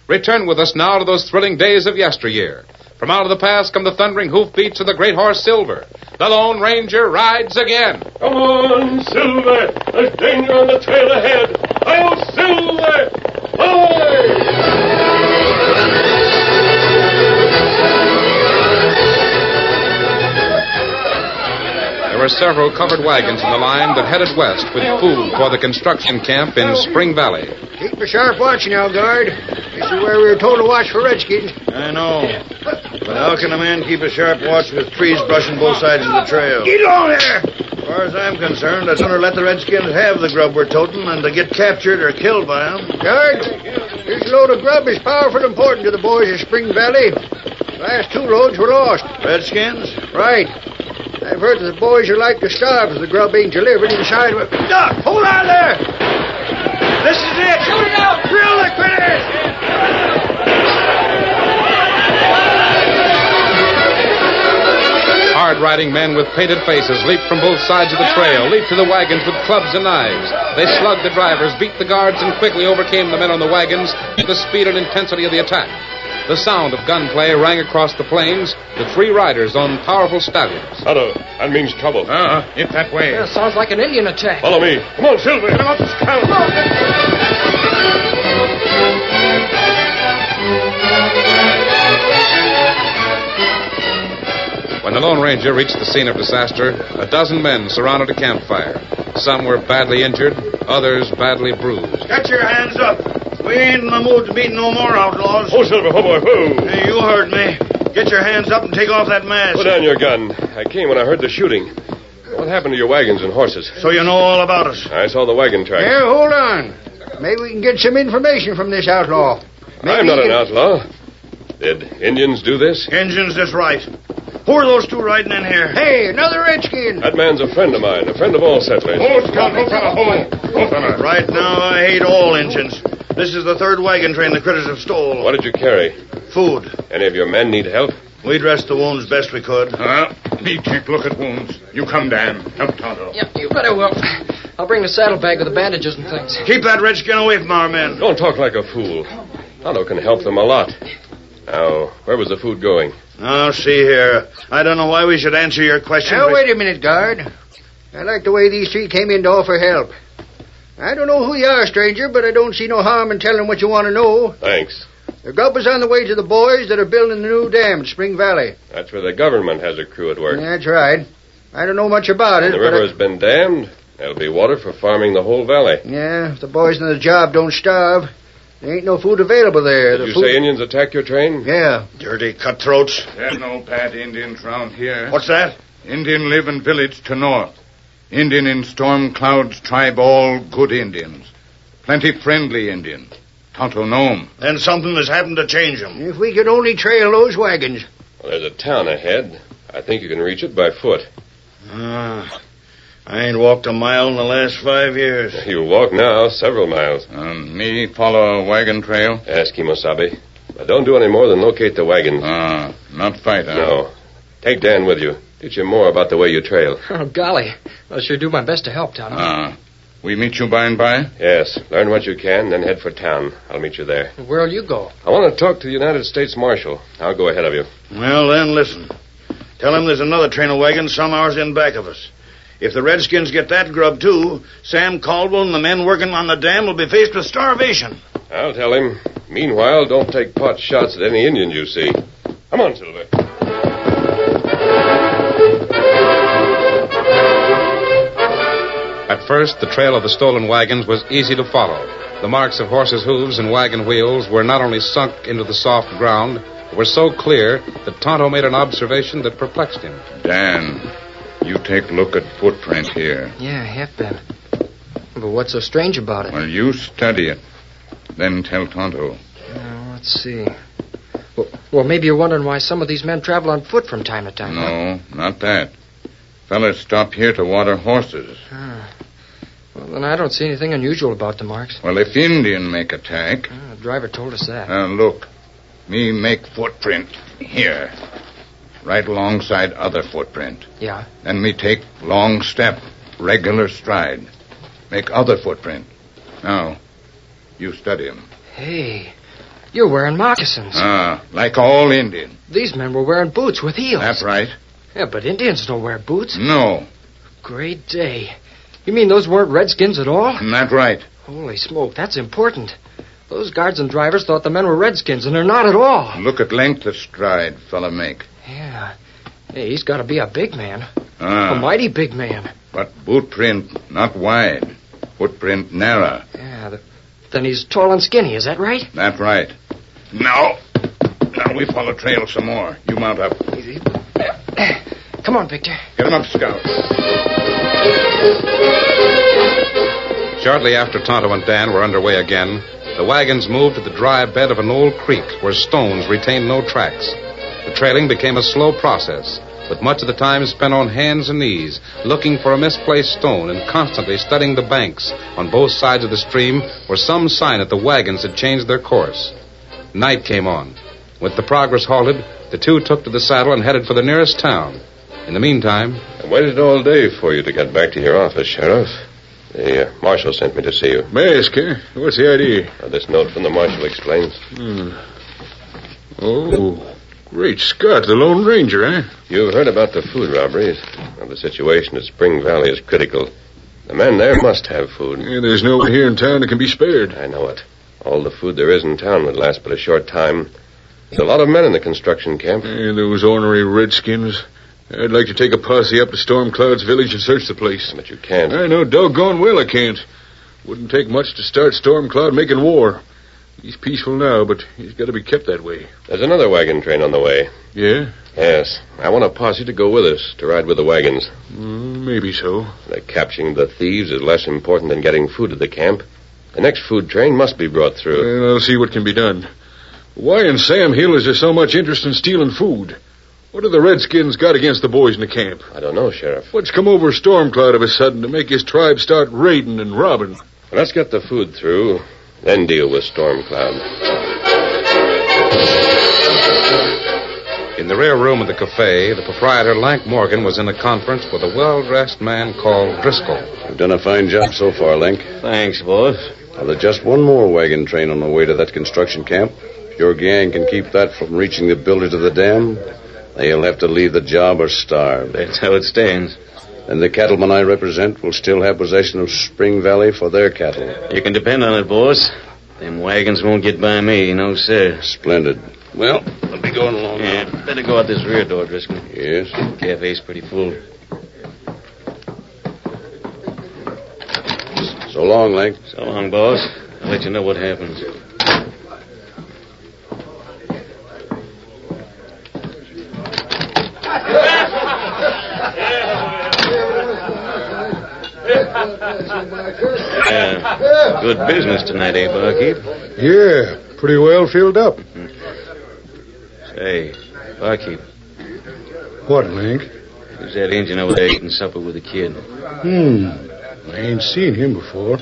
Return with us now to those thrilling days of yesteryear. From out of the past come the thundering hoofbeats of the great horse Silver. The Lone Ranger rides again. Come on, Silver! There's danger on the trail ahead! Hi-yo, Silver! There were several covered wagons in the line that headed west with food for the construction camp in Spring Valley. Keep a sharp watch now, guard. This is where we were told to watch for redskins. I know. But how can a man keep a sharp watch with trees brushing both sides of the trail? Get on there! As far as I'm concerned, I'd sooner let the redskins have the grub we're toting than to get captured or killed by them. Guard, this load of grub is powerful important to the boys of Spring Valley. The last 2 loads were lost. Redskins? Right. I've heard that the boys are like to starve if the grub ain't delivered inside. Doc, hold on there! This is it! Shoot it out! Drill the critters! Hard-riding men with painted faces leaped from both sides of the trail, leaped to the wagons with clubs and knives. They slugged the drivers, beat the guards, and quickly overcame the men on the wagons with the speed and intensity of the attack. The sound of gunplay rang across the plains, the 3 riders on powerful stallions. Tonto, that means trouble. It's that way. Yeah, sounds like an Indian attack. Follow me. Come on, Silver. Come on, scout. When the Lone Ranger reached the scene of disaster, a dozen men surrounded a campfire. Some were badly injured, others badly bruised. Get your hands up. We ain't in the mood to beat no more outlaws. Oh, Silver, oh, boy, whoa. Hey, you heard me. Get your hands up and take off that mask. Put down your gun. I came when I heard the shooting. What happened to your wagons and horses? So you know all about us. I saw the wagon track. Here, hold on. Maybe we can get some information from this outlaw. I'm not an outlaw. Did Indians do this? Indians is right. Who are those 2 riding in here? Hey, another redskin. That man's a friend of mine, a friend of all settlers. Oh, Scout, oh, fella, oh, fella. Right now, I hate all Indians. This is the 3rd wagon train the critters have stole. What did you carry? Food. Any of your men need help? We dressed the wounds best we could. Me take look at wounds. You come, Dan. Help Tonto. Yeah, you better will. I'll bring the saddlebag with the bandages and things. Keep that redskin away from our men. Don't talk like a fool. Tonto can help them a lot. Now, where was the food going? Now, see here. I don't know why we should answer your question. Now, wait a minute, guard. I like the way these 3 came in to offer help. I don't know who you are, stranger, but I don't see no harm in telling what you want to know. Thanks. The grub is on the way to the boys that are building the new dam at Spring Valley. That's where the government has a crew at work. That's right. I don't know much about it. The river has been dammed. There'll be water for farming the whole valley. Yeah, if the boys in the job don't starve, there ain't no food available there. Did you say Indians attacked your train? Yeah. Dirty cutthroats. There's no bad Indians round here. What's that? Indian live in village to north. Indian in Storm Cloud's tribe, all good Indians. Plenty friendly Indian. Tonto know 'em. Then something has happened to change them. If we could only trail those wagons. Well, there's a town ahead. I think you can reach it by foot. I ain't walked a mile in the last 5 years. You'll walk now several miles. Me follow a wagon trail? Ask Kimosabe. But don't do any more than locate the wagons. Not fight, huh? No. Take Dan with you. Teach him more about the way you trail. Oh, golly. I'll sure do my best to help, Tonto. We meet you by and by? Yes. Learn what you can, then head for town. I'll meet you there. Where'll you go? I want to talk to the United States Marshal. I'll go ahead of you. Well, then, listen. Tell him there's another train of wagons some hours in back of us. If the Redskins get that grub, too, Sam Caldwell and the men working on the dam will be faced with starvation. I'll tell him. Meanwhile, don't take pot shots at any Indians you see. Come on, Silver. At first, the trail of the stolen wagons was easy to follow. The marks of horses' hooves and wagon wheels were not only sunk into the soft ground, but were so clear that Tonto made an observation that perplexed him. Dan, you take a look at footprint here. Yeah, have been. But what's so strange about it? Well, you study it. Then tell Tonto. Let's see. Well, maybe you're wondering why some of these men travel on foot from time to time. No, not that. Fellas stop here to water horses. Well, then I don't see anything unusual about the marks. Well, if Indian make attack... The driver told us that. Look. Me make footprint here. Right alongside other footprint. Yeah? Then me take long step, regular stride. Make other footprint. Now, you study 'em. Hey, you're wearing moccasins. Like all Indian. These men were wearing boots with heels. That's right. Yeah, but Indians don't wear boots. No. Great day. You mean those weren't redskins at all? That's right. Holy smoke, that's important. Those guards and drivers thought the men were redskins, and they're not at all. Look at length of stride fella make. Yeah. Hey, he's got to be a big man. A mighty big man. But boot print not wide. Footprint narrow. Yeah, then he's tall and skinny, is that right? That's right. Now we follow trail some more. You mount up. Easy. Come on, Victor. Get him up, Scout. Shortly after Tonto and Dan were underway again, the wagons moved to the dry bed of an old creek where stones retained no tracks. The trailing became a slow process, with much of the time spent on hands and knees, looking for a misplaced stone and constantly studying the banks on both sides of the stream for some sign that the wagons had changed their course. Night came on. With the progress halted, the two took to the saddle and headed for the nearest town. In the meantime... I waited all day for you to get back to your office, Sheriff. The marshal sent me to see you. Mask, huh? What's the idea? This note from the marshal explains. Oh, great Scott, the Lone Ranger, eh? You've heard about the food robberies. Well, the situation at Spring Valley is critical. The men there must have food. Yeah, there's no one here in town that can be spared. I know it. All the food there is in town would last but a short time. There's a lot of men in the construction camp. Yeah, those ornery redskins. I'd like to take a posse up to Storm Cloud's village and search the place. But you can't. I know doggone well I can't. Wouldn't take much to start Storm Cloud making war. He's peaceful now, but he's got to be kept that way. There's another wagon train on the way. Yeah? Yes. I want a posse to go with us, to ride with the wagons. Maybe so. Capturing the thieves is less important than getting food to the camp. The next food train must be brought through. Well, I'll see what can be done. Why in Sam Hill is there so much interest in stealing food? What have the Redskins got against the boys in the camp? I don't know, Sheriff. What's come over Stormcloud of a sudden to make his tribe start raiding and robbing? Well, let's get the food through, then deal with Stormcloud. In the rear room of the cafe, the proprietor, Lank Morgan, was in a conference with a well-dressed man called Driscoll. You've done a fine job so far, Link. Thanks, boss. Well, there's just one more wagon train on the way to that construction camp. If your gang can keep that from reaching the builders of the dam, they'll have to leave the job or starve. That's how it stands. And the cattlemen I represent will still have possession of Spring Valley for their cattle. You can depend on it, boss. Them wagons won't get by me, no, sir. Splendid. Well, I'll be going along now. Better go out this rear door, Driscoll. Yes? The cafe's pretty full. So long, Link. So long, boss. I'll let you know what happens. Good business tonight, eh, barkeep? Yeah, pretty well filled up. Say, barkeep. What, Link? Who's that Indian over there eating supper with the kid? I ain't seen him before.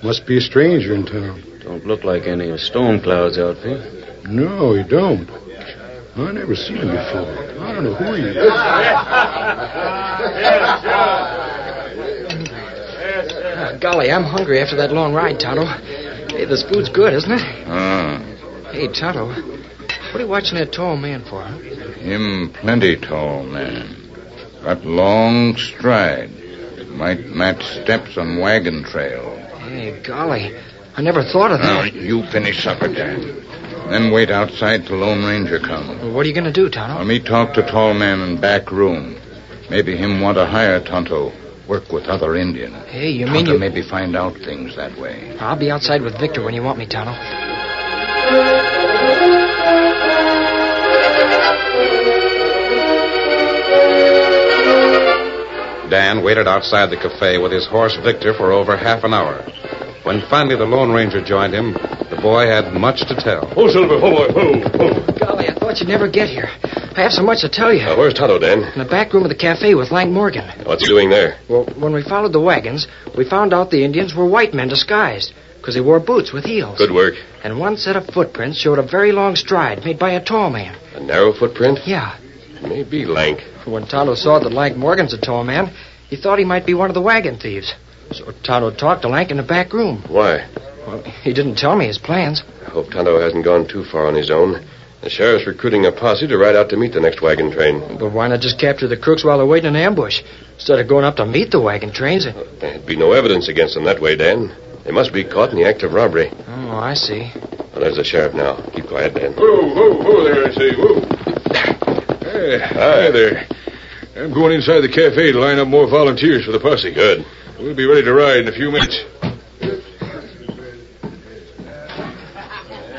Must be a stranger in town. Don't look like any of Stormcloud's outfit. No, he don't. I never seen him before. I don't know who he is. Golly, I'm hungry after that long ride, Tonto. Hey, this food's good, isn't it? Hey, Tonto, what are you watching that tall man for, huh? Him plenty tall man. Got long stride. Might match steps on wagon trail. Hey, golly, I never thought of that. Now, you finish supper, Dan. Then wait outside till Lone Ranger come. Well, what are you going to do, Tonto? Let me talk to tall man in back room. Maybe him want to hire Tonto. Work with other Indian. Hey, you mean Tonto you... maybe find out things that way. I'll be outside with Victor when you want me, Tonto. Dan waited outside the cafe with his horse Victor for over half an hour. When finally the Lone Ranger joined him, the boy had much to tell. Oh, Silver, oh, boy, Golly, I thought you'd never get here. I have so much to tell you. Where's Tonto, Dan? In the back room of the cafe with Lank Morgan. What's he doing there? Well, when we followed the wagons, we found out the Indians were white men disguised, because they wore boots with heels. Good work. And one set of footprints showed a very long stride made by a tall man. A narrow footprint? Yeah. Maybe Lank. When Tonto saw that Lank Morgan's a tall man, he thought he might be one of the wagon thieves. So Tonto talked to Lank in the back room. Why? Well, he didn't tell me his plans. I hope Tonto hasn't gone too far on his own. The sheriff's recruiting a posse to ride out to meet the next wagon train. But why not just capture the crooks while they're waiting in ambush, instead of going up to meet the wagon trains? There'd be no evidence against them that way, Dan. They must be caught in the act of robbery. Oh, I see. Well, there's the sheriff now. Keep quiet, Dan. Whoa there, I say, whoa. Hey, hi there. I'm going inside the cafe to line up more volunteers for the posse. Good. We'll be ready to ride in a few minutes.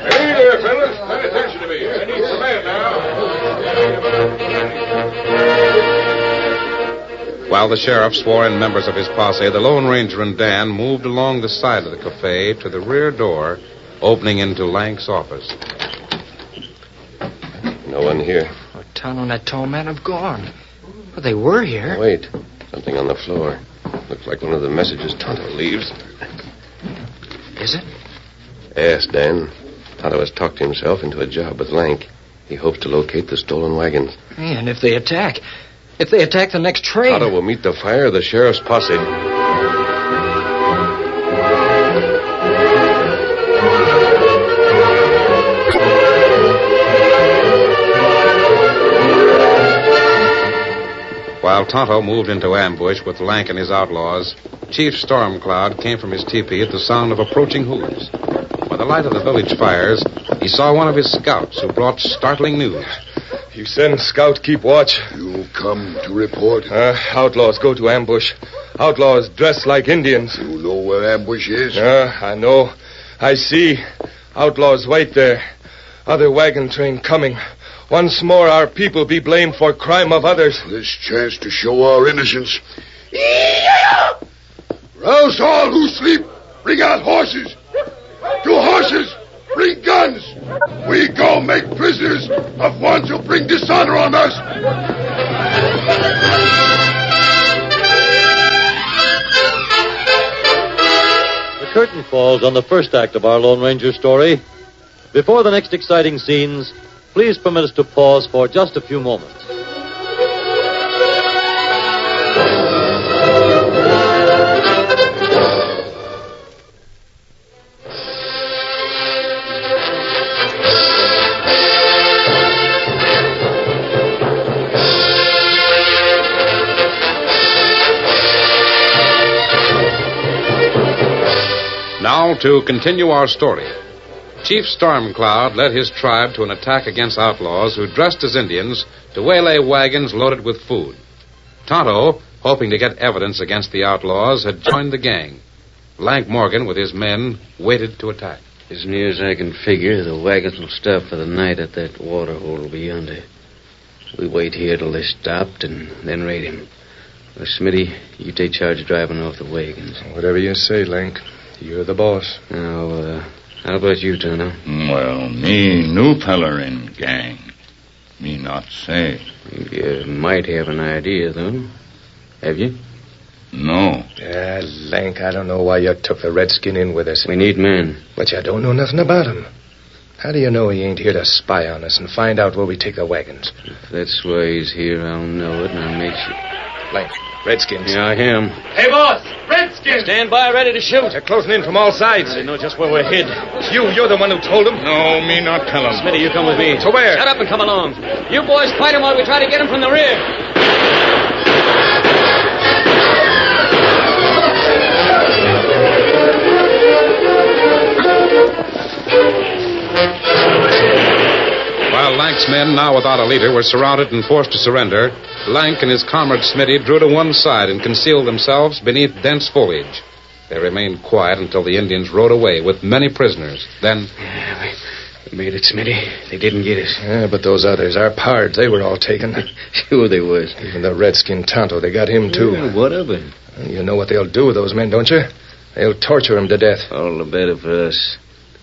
Hey there, fellas. Pay attention to me. I need some men now. While the sheriff swore in members of his posse, the Lone Ranger and Dan moved along the side of the cafe to the rear door, opening into Lank's office. No one here. Oh, Tonto and that tall man have gone. But they were here. Wait. Something on the floor. Looks like one of the messages Tonto leaves. Is it? Yes, Dan. Tonto has talked himself into a job with Lank. He hopes to locate the stolen wagons. And if they attack the next train... Tonto will meet the fire of the sheriff's posse. While Tonto moved into ambush with Lank and his outlaws, Chief Stormcloud came from his teepee at the sound of approaching hoofs. By the light of the village fires, he saw one of his scouts who brought startling news. You send scout keep watch. You come to report? Outlaws go to ambush. Outlaws dressed like Indians. You know where ambush is? I know. I see. Outlaws wait there. Other wagon train coming. Once more our people be blamed for crime of others. This chance to show our innocence. Rouse all who sleep. Bring out horses. To horses. Bring guns. We go make prisoners of ones who bring dishonor on us. The curtain falls on the first act of our Lone Ranger story. Before the next exciting scenes, please permit us to pause for just a few moments. Now to continue our story. Chief Stormcloud led his tribe to an attack against outlaws who dressed as Indians to waylay wagons loaded with food. Tonto, hoping to get evidence against the outlaws, had joined the gang. Lank Morgan, with his men, waited to attack. As near as I can figure, the wagons will stop for the night at that water hole beyond. We wait here till they stopped and then raid him. Smitty, you take charge of driving off the wagons. Whatever you say, Lank. You're the boss. Now, how about you, Tonto? Well, me new feller in gang. Me not say. You might have an idea, though. Have you? No. Lank, I don't know why you took the redskin in with us. We need men. But you don't know nothing about him. How do you know he ain't here to spy on us and find out where we take the wagons? If that's why he's here, I'll know it, and I'll make sure. Lank, redskins. Yeah, I am. Hey, boss! Redskins! Stand by, ready to shoot. They're closing in from all sides. They know just where we're hid. You're the one who told them. No, me not tell them. Smitty, you come with me. To where? Shut up and come along. You boys fight him while we try to get him from the rear. While Lank's men, now without a leader, were surrounded and forced to surrender, Lank and his comrade Smitty drew to one side and concealed themselves beneath dense foliage. They remained quiet until the Indians rode away with many prisoners. Then... We made it, Smitty. They didn't get us. Yeah, but those others, our pards, they were all taken. Sure they was. Even the redskin Tonto, they got him, too. Yeah, what of it? You know what they'll do with those men, don't you? They'll torture him to death. All the better for us.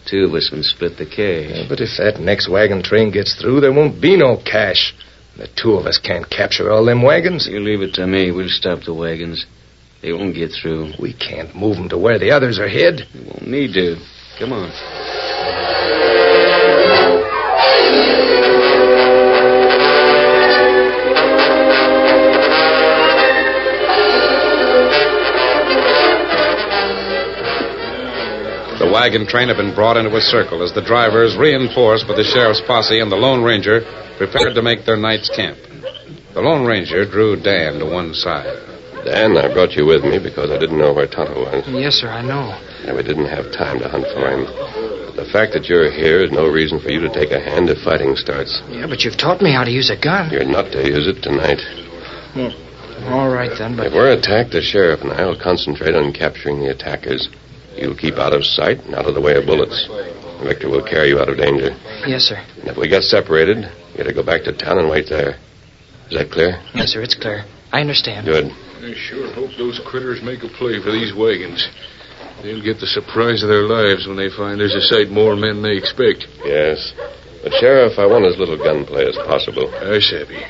The two of us can split the cash. Yeah, but if that next wagon train gets through, there won't be no cash. The two of us can't capture all them wagons. You leave it to me. We'll stop the wagons. They won't get through. We can't move them to where the others are hid. We won't need to. Come on. The wagon train had been brought into a circle as the drivers, reinforced by the sheriff's posse and the Lone Ranger, prepared to make their night's camp. The Lone Ranger drew Dan to one side. Dan, I brought you with me because I didn't know where Tonto was. Yes, sir, I know. And we didn't have time to hunt for him. But the fact that you're here is no reason for you to take a hand if fighting starts. Yeah, but you've taught me how to use a gun. You're not to use it tonight. All right, then, but... If we're attacked, the sheriff and I will concentrate on capturing the attackers. You'll keep out of sight and out of the way of bullets. Victor will carry you out of danger. Yes, sir. And if we get separated, you're to go back to town and wait there. Is that clear? Yes, sir, it's clear. I understand. Good. I sure hope those critters make a play for these wagons. They'll get the surprise of their lives when they find there's a sight more men than they expect. Yes. But, Sheriff, I want as little gunplay as possible. I savvy.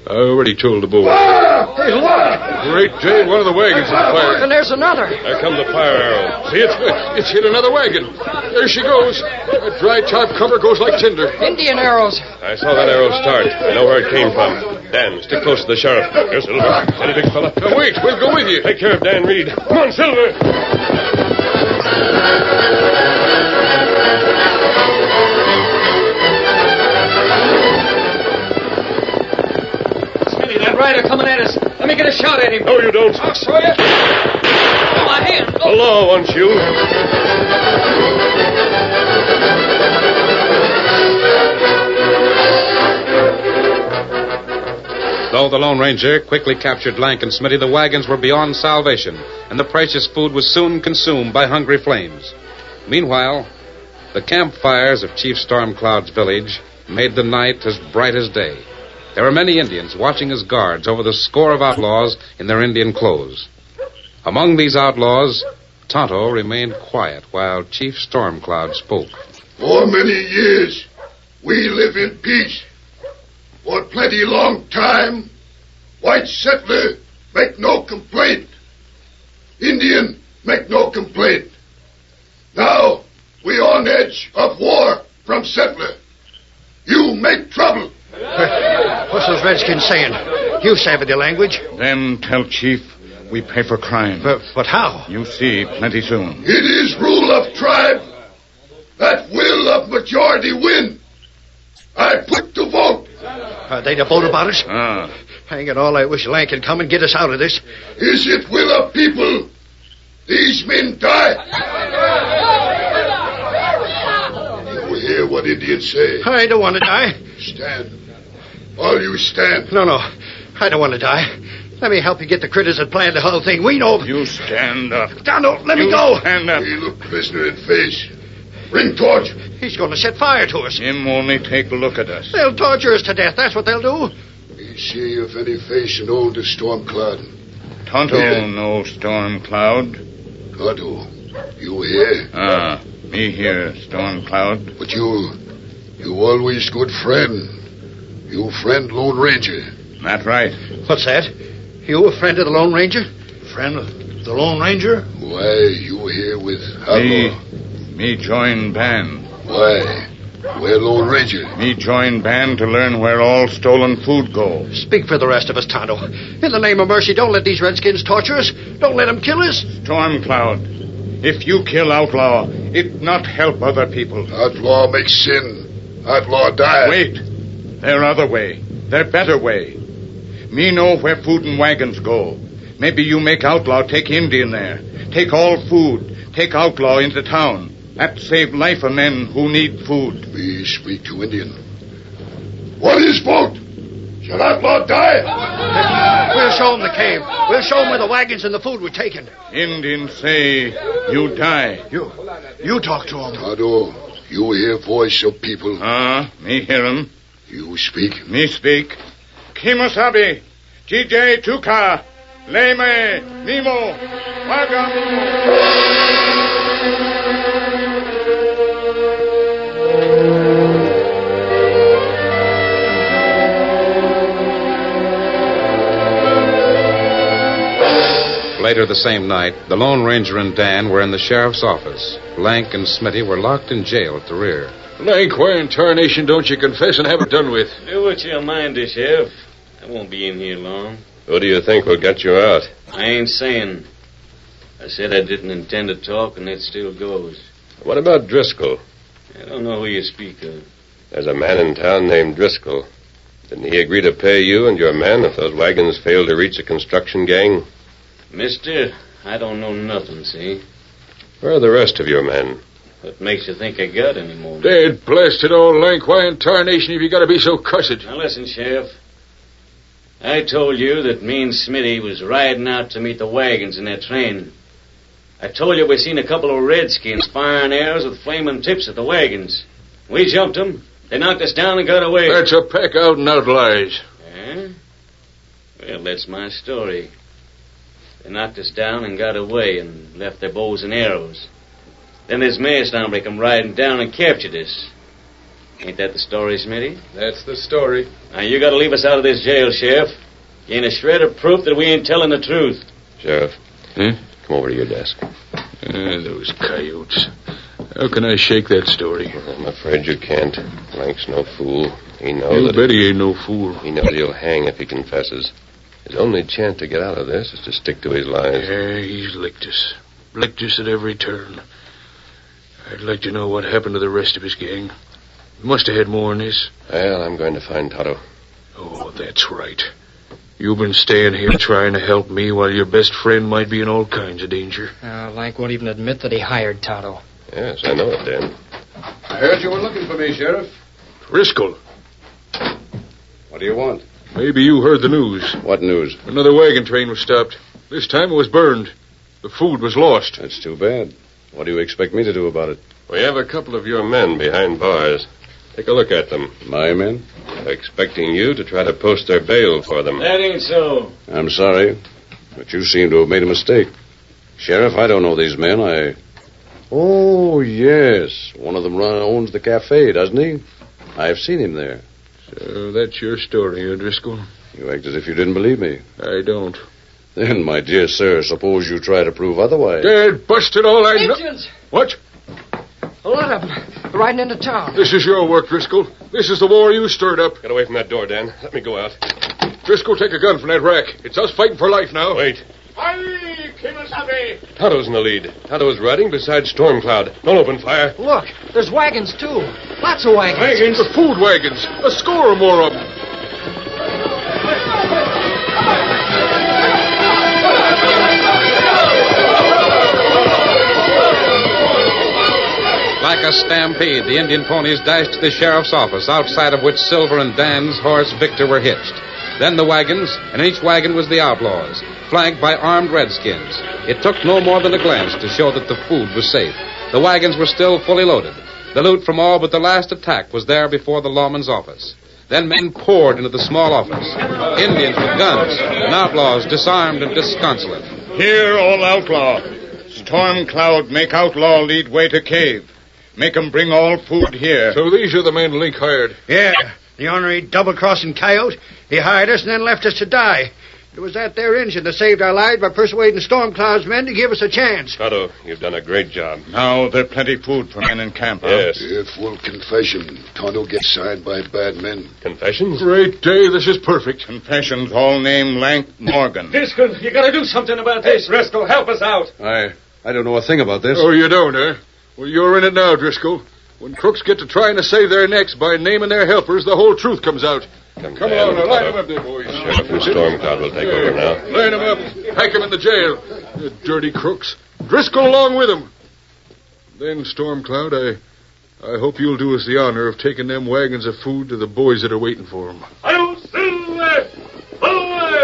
I already told the boys. Hey, look! Great day, one of the wagons is fired. And there's another. There comes the fire arrow. See, it's hit another wagon. There she goes. That dry top cover goes like tinder. Indian arrows. I saw that arrow start. I know where it came from. Dan, stick close to the sheriff. Here, Silver. Steady, big fella. Now, wait, we'll go with you. Take care of Dan Reed. Come on, Silver. Rider coming at us. Let me get a shot at him. No, you don't. I'll show you. Oh, my hand. The law wants you. Though the Lone Ranger quickly captured Lank and Smitty, the wagons were beyond salvation, and the precious food was soon consumed by hungry flames. Meanwhile, the campfires of Chief Stormcloud's village made the night as bright as day. There were many Indians watching as guards over the score of outlaws in their Indian clothes. Among these outlaws, Tonto remained quiet while Chief Stormcloud spoke. For many years, we live in peace. For plenty long time, white settler make no complaint. Indian make no complaint. Now, we on edge of war from settler. You make trouble. What's those redskins saying? You savvy the language. Them tell Chief we pay for crime. But how? You see plenty soon. It is rule of tribe that will of majority win. I put the vote. Are they the vote about us? Ah. Hang it all, I wish Lank could come and get us out of this. Is it will of people? These men die. You hear what Indians say? I don't want to die. Stand. All you stand. No, I don't want to die. Let me help you get the critters that planned the whole thing. We know... You stand up. Donald, let me go. Stand up. He look prisoner in face. Bring torch. He's going to set fire to us. Him only take a look at us. They'll torture us to death. That's what they'll do. Me see if any face and old as Stormcloud. Tonto no Stormcloud. Tonto, you here? Ah, me here, Stormcloud. But you always good friend. You friend Lone Ranger. That right. What's that? You a friend of the Lone Ranger? Friend of the Lone Ranger? Why, you here with outlaw? Me join band. Why? Where Lone Ranger? Me join band to learn where all stolen food go. Speak for the rest of us, Tonto. In the name of mercy, don't let these redskins torture us. Don't let them kill us. Stormcloud, if you kill outlaw, it not help other people. Outlaw make sin. Outlaw die. Wait. There other way. There better way. Me know where food and wagons go. Maybe you make outlaw take Indian there. Take all food. Take outlaw into town. That save life of men who need food. Me speak to Indian. What is vote? Shall outlaw die? We'll show them the cave. We'll show them where the wagons and the food were taken. Indians say you die. You talk to him. Tonto, You hear voice of people. Me hear 'em. You speak. Me speak. Kimosabe, GJ Tuka, Leme, Nemo, Later the same night, the Lone Ranger and Dan were in the sheriff's office. Lank and Smitty were locked in jail at the rear. Lank, why in tarnation don't you confess and have it done with? Do what you mind, Sheriff. I won't be in here long. Who do you think will get you out? I ain't saying. I said I didn't intend to talk, and that still goes. What about Driscoll? I don't know who you speak of. There's a man in town named Driscoll. Didn't he agree to pay you and your men if those wagons failed to reach a construction gang? Mister, I don't know nothing, see? Where are the rest of your men? What makes you think I got any more? Dead blasted old Lank, why in tarnation have you got to be so cussed? Now listen, Sheriff. I told you that me and Smitty was riding out to meet the wagons in that train. I told you we seen a couple of redskins firing arrows with flaming tips at the wagons. We jumped them. They knocked us down and got away. That's a pack out and out lies. Eh? Well, that's my story. They knocked us down and got away and left their bows and arrows. Then this masked hombre come riding down and captured us. Ain't that the story, Smitty? That's the story. Now, you gotta leave us out of this jail, Sheriff. You ain't a shred of proof that we ain't telling the truth. Sheriff. Come over to your desk. Those coyotes. How can I shake that story? I'm afraid you can't. Lank's no fool. He knows You bet he ain't no fool. He knows he'll hang if he confesses. His only chance to get out of this is to stick to his lies. Yeah, he's licked us. Licked us at every turn. I'd like to know what happened to the rest of his gang. Must have had more than this. Well, I'm going to find Tonto. Oh, that's right. You've been staying here trying to help me while your best friend might be in all kinds of danger. Lank won't even admit that he hired Tonto. Yes, I know it, Dan. I heard you were looking for me, Sheriff. Driscoll. What do you want? Maybe you heard the news. What news? Another wagon train was stopped. This time it was burned. The food was lost. That's too bad. What do you expect me to do about it? We have a couple of your men behind bars. Take a look at them. My men? They're expecting you to try to post their bail for them. That ain't so. I'm sorry, but you seem to have made a mistake. Sheriff, I don't know these men. Oh, yes. One of them owns the cafe, doesn't he? I've seen him there. So that's your story, Driscoll. You act as if you didn't believe me. I don't. Then, my dear sir, suppose you try to prove otherwise. Dad, busted all I know. Indians! What? A lot of them. They're riding into town. This is your work, Driscoll. This is the war you stirred up. Get away from that door, Dan. Let me go out. Driscoll, take a gun from that rack. It's us fighting for life now. Wait. Aye, Kimosabe. Tonto's in the lead. Tonto's riding beside Stormcloud. Don't open fire. Look, there's wagons, too. Lots of wagons. Wagons? The food wagons. A score or more of them. Like a stampede, the Indian ponies dashed to the sheriff's office, outside of which Silver and Dan's horse Victor were hitched. Then the wagons, and in each wagon was the outlaws, flanked by armed redskins. It took no more than a glance to show that the food was safe. The wagons were still fully loaded. The loot from all but the last attack was there before the lawman's office. Then men poured into the small office. Indians with guns, and outlaws disarmed and disconsolate. Here, all outlaw. Stormcloud make outlaw lead way to cave. Make 'em bring all food here. So these are the men Link hired? Yeah. The ornery double-crossing coyote. He hired us and then left us to die. It was that there engine that saved our lives by persuading Stormcloud's men to give us a chance. Tonto, you've done a great job. Now there's plenty food for men in camp, huh? Yes. If full confession, Tonto gets signed by bad men. Confessions? Great day. This is perfect. Confessions all named Lank Morgan. Driscoll, you gotta do something about this. Driscoll, help us out. I don't know a thing about this. Oh, you don't, huh? Well, you're in it now, Driscoll. When crooks get to trying to save their necks by naming their helpers, the whole truth comes out. Come on, now, line them up there, boys. Sheriff and Stormcloud will take over now. Line them up. Pack them in the jail. You dirty crooks. Driscoll along with them. Then, Stormcloud, I hope you'll do us the honor of taking them wagons of food to the boys that are waiting for them. I'll Silver! Away!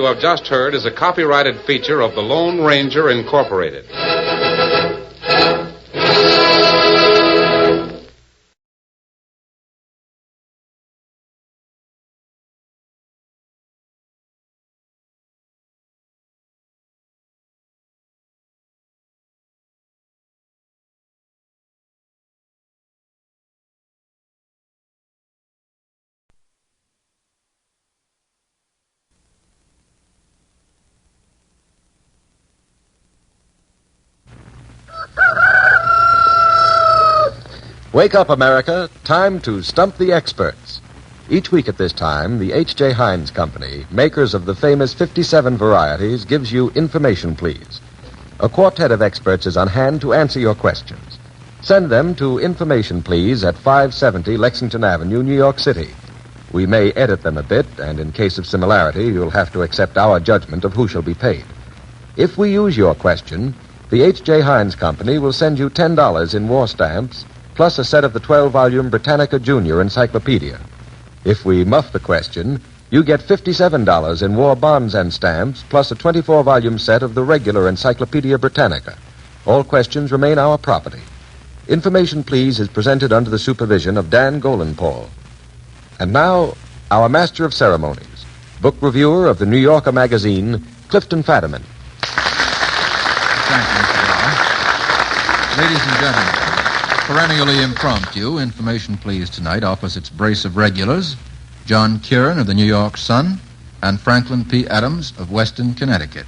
you have just heard is a copyrighted feature of the Lone Ranger Incorporated. Wake up, America. Time to stump the experts. Each week at this time, the H.J. Heinz Company, makers of the famous 57 varieties, gives you Information Please. A quartet of experts is on hand to answer your questions. Send them to Information Please at 570 Lexington Avenue, New York City. We may edit them a bit, and in case of similarity, you'll have to accept our judgment of who shall be paid. If we use your question, the H.J. Heinz Company will send you $10 in war stamps, plus a set of the 12-volume Britannica Junior Encyclopedia. If we muff the question, you get $57 in war bonds and stamps, plus a 24-volume set of the regular Encyclopedia Britannica. All questions remain our property. Information Please is presented under the supervision of Dan Golenpaul. And now, our master of ceremonies, book reviewer of the New Yorker magazine, Clifton Fadiman. Thank you, Mr. Brown. Ladies and gentlemen, perennially impromptu, Information Please tonight offers its brace of regulars, John Kieran of the New York Sun and Franklin P. Adams of Weston, Connecticut.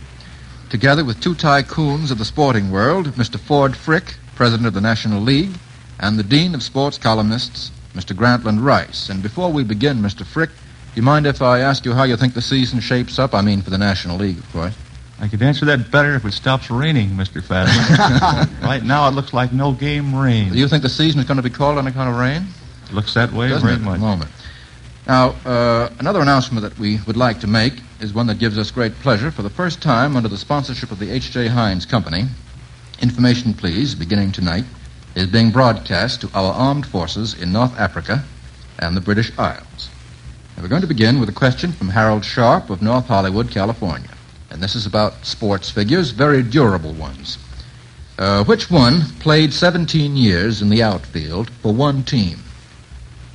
Together with two tycoons of the sporting world, Mr. Ford Frick, president of the National League, and the dean of sports columnists, Mr. Grantland Rice. And before we begin, Mr. Frick, do you mind if I ask you how you think the season shapes up? I mean, for the National League, of course. I could answer that better if it stops raining, Mr. Fadiman. Right now, it looks like no game rain. Do you think the season is going to be called on account of rain? It looks that way very much. Moment. Now, another announcement that we would like to make is one that gives us great pleasure. For the first time, under the sponsorship of the H.J. Heinz Company, Information Please, beginning tonight, is being broadcast to our armed forces in North Africa and the British Isles. Now, we're going to begin with a question from Harold Sharp of North Hollywood, California. And this is about sports figures, very durable ones. Which one played 17 years in the outfield for one team?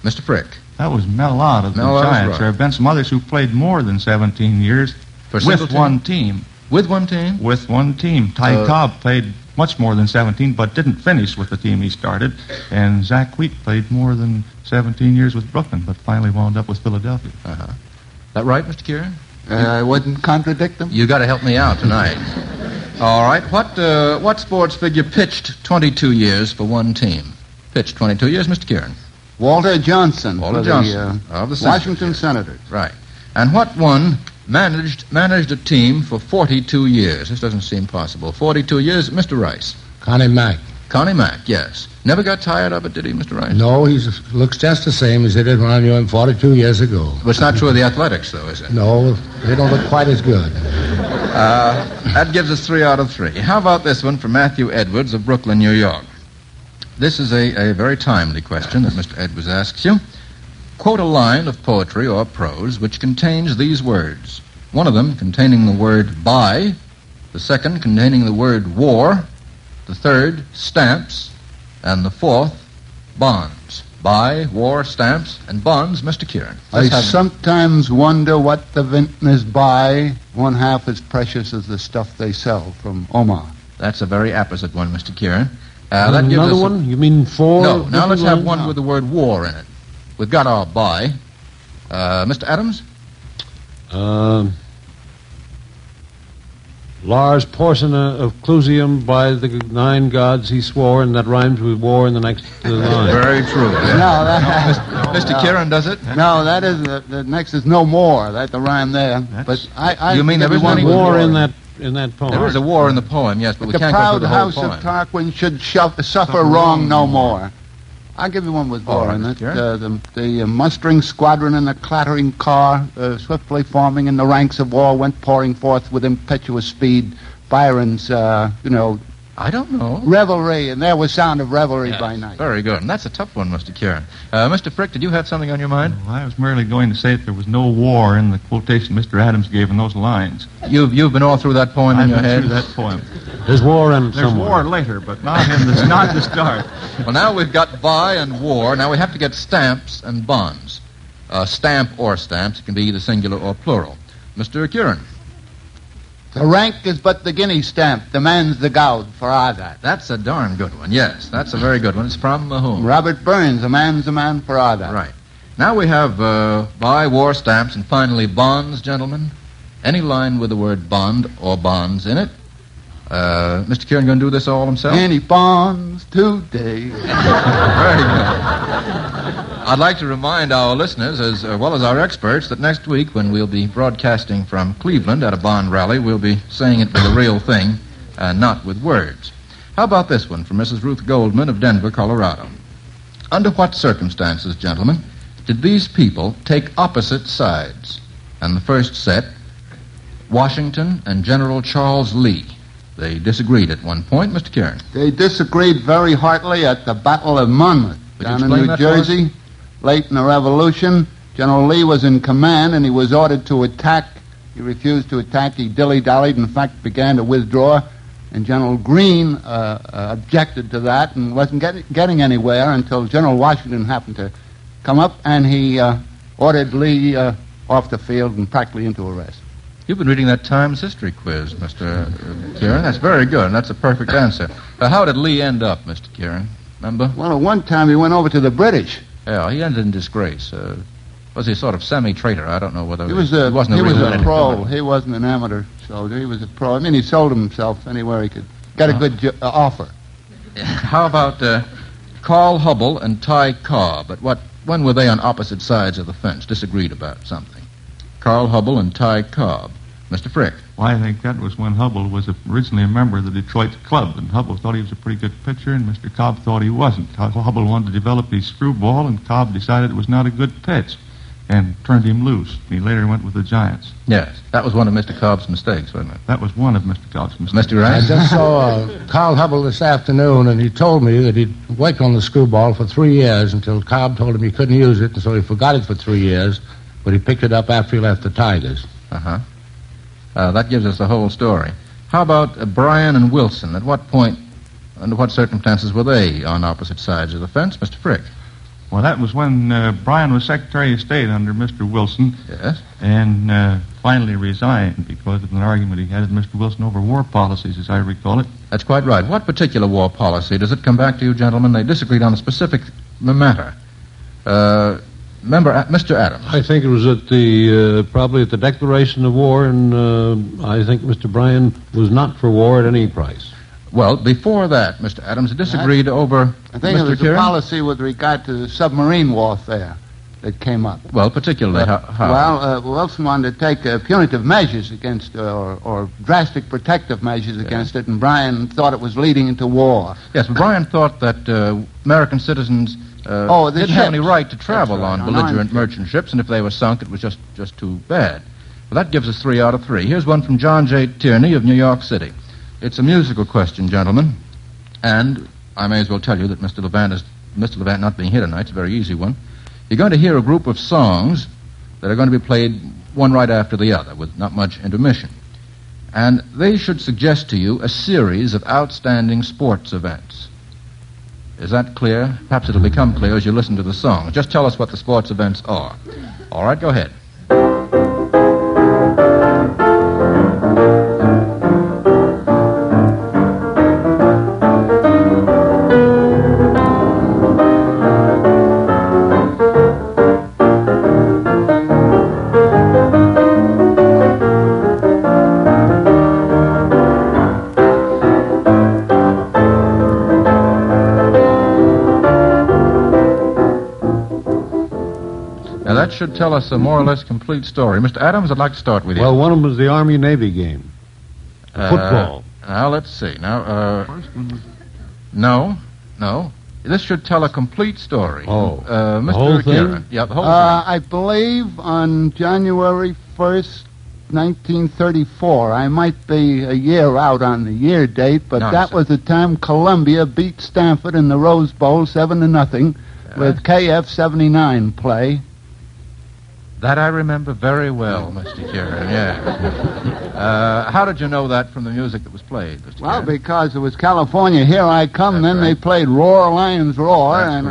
Mr. Frick. That was Mel Ott of the Giants. Right. There have been some others who played more than 17 years with one team. With one team? With one team. Ty Cobb played much more than 17, but didn't finish with the team he started. And Zach Wheat played more than 17 years with Brooklyn, but finally wound up with Philadelphia. Uh-huh. That right, Mr. Kieran? I wouldn't contradict them. You got to help me out tonight. All right. What sports figure pitched 22 years for one team? Pitched 22 years, Mr. Kieran. Walter Johnson. Walter Johnson of the Washington Senators. Right. And what one managed a team for 42 years? This doesn't seem possible. 42 years, Mr. Rice. Connie Mack. Connie Mack, yes. Never got tired of it, did he, Mr. Rice? No, he looks just the same as he did when I knew him 42 years ago. But it's not true of the Athletics, though, is it? No, they don't look quite as good. That gives us 3 out of 3. How about this one from Matthew Edwards of Brooklyn, New York? This is a very timely question that Mr. Edwards asks you. Quote a line of poetry or prose which contains these words. One of them containing the word buy, the second containing the word war, the third stamps, and the fourth bonds. Buy, war, stamps, and bonds, Mr. Kieran. I sometimes wonder what the vintners buy, one half as precious as the stuff they sell from Omar. That's a very apposite one, Mr. Kieran. That gives another one? You mean four? No, now let's have one with the word war in it. We've got our buy. Mr. Adams? Lars Porson of Clusium by the 9 gods he swore, and that rhymes with war in the next line. Very true. Yeah. Mr. Kieran does it? No, that is the next is no more. That's the rhyme there. But I you mean there is one war in that poem? There is a war in the poem, yes, but we can't go through the whole poem. The proud house of Tarquin should suffer wrong no more. I'll give you one with war in it. The mustering squadron in the clattering car, swiftly forming in the ranks of war, went pouring forth with impetuous speed. Byron's, I don't know. Revelry, and there was sound of revelry by night. Very good. And that's a tough one, Mr. Kieran. Mr. Frick, did you have something on your mind? Well, I was merely going to say that there was no war in the quotation Mr. Adams gave in those lines. You've been all through that poem in your head? I've been through that poem. There's war in There's somewhere. war later, but not the start. Well, now we've got by and war. Now we have to get stamps and bonds. Stamp or stamps. It can be either singular or plural. Mr. Kieran. The rank is but the guinea stamp, the man's the gowd for all that. That's a darn good one, yes. That's a very good one. It's from whom? Robert Burns, a man's a man for all that. Right. Now we have by, war, stamps, and finally bonds, gentlemen. Any line with the word bond or bonds in it. Mr. Kieran going to do this all himself? Any bonds today. Very good. I'd like to remind our listeners, as well as our experts, that next week when we'll be broadcasting from Cleveland at a bond rally, we'll be saying it with the real thing, not with words. How about this one from Mrs. Ruth Goldman of Denver, Colorado? Under what circumstances, gentlemen, did these people take opposite sides? And the first set, Washington and General Charles Lee. They disagreed at one point. Mr. Kieran. They disagreed very heartily at the Battle of Monmouth down in New Jersey. Late in the Revolution, General Lee was in command, and he was ordered to attack. He refused to attack. He dilly-dallied, in fact, began to withdraw. And General Greene objected to that and wasn't getting anywhere until General Washington happened to come up, and he ordered Lee off the field and practically into arrest. You've been reading that Times history quiz, Mr. Kieran. That's very good, and that's a perfect answer. How did Lee end up, Mr. Kieran? Remember? Well, at one time he went over to the British. Yeah, he ended in disgrace. Was he sort of semi-traitor? I don't know whether he was a pro. He wasn't an amateur soldier. He was a pro. I mean, he sold himself anywhere he could get a good offer. How about Carl Hubble and Ty Cobb? When were they on opposite sides of the fence, disagreed about something? Carl Hubble and Ty Cobb. Mr. Frick. Well, I think that was when Hubble was originally a member of the Detroit Club, and Hubble thought he was a pretty good pitcher, and Mr. Cobb thought he wasn't. Hubble wanted to develop his screwball, and Cobb decided it was not a good pitch, and turned him loose. He later went with the Giants. Yes, that was one of Mr. Cobb's mistakes, wasn't it? That was one of Mr. Cobb's mistakes. Mr. Rice? I just saw Carl Hubble this afternoon, and he told me that he'd worked on the screwball for 3 years until Cobb told him he couldn't use it, and so he forgot it for 3 years, but he picked it up after he left the Tigers. Uh-huh. That gives us the whole story. How about Bryan and Wilson? At what point, under what circumstances were they on opposite sides of the fence? Mr. Frick. Well, that was when Bryan was Secretary of State under Mr. Wilson. Yes. And finally resigned because of an argument he had with Mr. Wilson over war policies, as I recall it. That's quite right. What particular war policy? Does it come back to you, gentlemen? They disagreed on a specific matter. Remember, Mr. Adams. I think it was at probably at the declaration of war, and I think Mr. Bryan was not for war at any price. Well, before that, Mr. Adams disagreed over. I think it was a policy with regard to submarine warfare that came up. Well, particularly how? Well, Wilson wanted to take punitive measures against, or drastic protective measures against it, and Bryan thought it was leading into war. Yes, but Bryan thought that American citizens didn't have any right to travel on belligerent merchant ships, and if they were sunk, it was just too bad. Well, that gives us 3 out of 3. Here's one from John J. Tierney of New York City. It's a musical question, gentlemen, and I may as well tell you that Mr. Levant not being here tonight, it's a very easy one. You're going to hear a group of songs that are going to be played one right after the other, with not much intermission. And they should suggest to you a series of outstanding sports events. Is that clear? Perhaps it'll become clear as you listen to the song. Just tell us what the sports events are. All right, go ahead. That should tell us a more or less complete story. Mr. Adams, I'd like to start with you. Well, one of them was the Army-Navy game. Football. Now, let's see. No. This should tell a complete story. Oh, Mr. the whole thing? Kieran. Yeah, the whole thing. I believe on January 1st, 1934. I might be a year out on the year date, but that was the time Columbia beat Stanford in the Rose Bowl 7-0 with KF-79 play. That I remember very well, Mr. Kieran, yes. How did you know that from the music that was played, Mr. Well, Kieran? because it was California, Here I Come, then they played Roar, Lions, Roar, and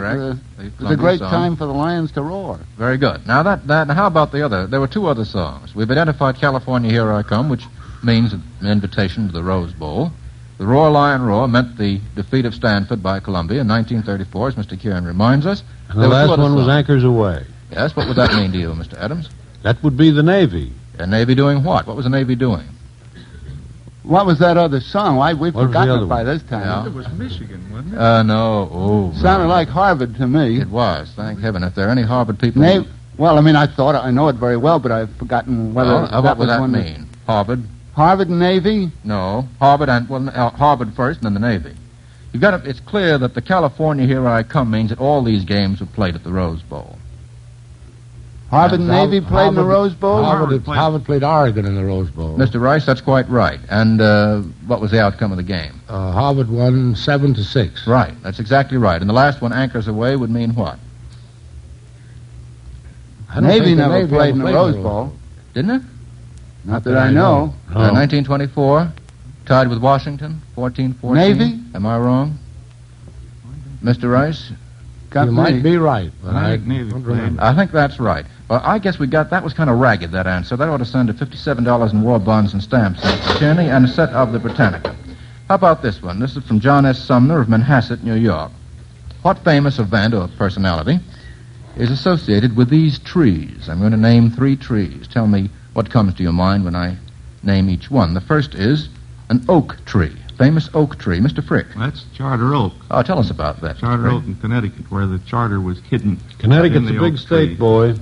it was a great time for the Lions to roar. Very good. Now, how about the other? There were two other songs. We've identified California, Here I Come, which means an invitation to the Rose Bowl. The Roar, Lion, Roar meant the defeat of Stanford by Columbia in 1934, as Mr. Kieran reminds us. And the last one was Anchors Away. Yes, what would that mean to you, Mr. Adams? That would be the Navy. The Navy doing what? What was the Navy doing? What was that other song? We've forgotten it by this time. Yeah. It was Michigan, wasn't it? No. Oh, sounded like Harvard to me. It was. Thank heaven. If there are any Harvard people... Well, I mean, I know it very well, but I've forgotten whether what would that mean? Harvard? Harvard and Navy? No. Harvard Harvard first and then the Navy. It's clear that the California Here I Come means that all these games were played at the Rose Bowl. Harvard and Navy played in the Rose Bowl? Harvard played Oregon in the Rose Bowl. Mr. Rice, that's quite right. And what was the outcome of the game? Harvard won 7-6. Right, that's exactly right. And the last one, Anchors Away, would mean what? Navy never played in the Rose Bowl. Didn't it? Not that I know. 1924, tied with Washington, 14-14. Navy? Am I wrong? Mr. Rice? You might be right, but I think that's right. Well, I guess that was kind of ragged, that answer. That ought to send to $57 in war bonds and stamps, Mr. Tierney, and a set of the Britannica. How about this one? This is from John S. Sumner of Manhasset, New York. What famous event or personality is associated with these trees? I'm going to name 3 trees. Tell me what comes to your mind when I name each one. The first is an oak tree. Famous oak tree. Mr. Frick. That's Charter Oak. Oh, tell us about that. Charter Oak in Connecticut, where the charter was hidden. Connecticut's a big state, boy.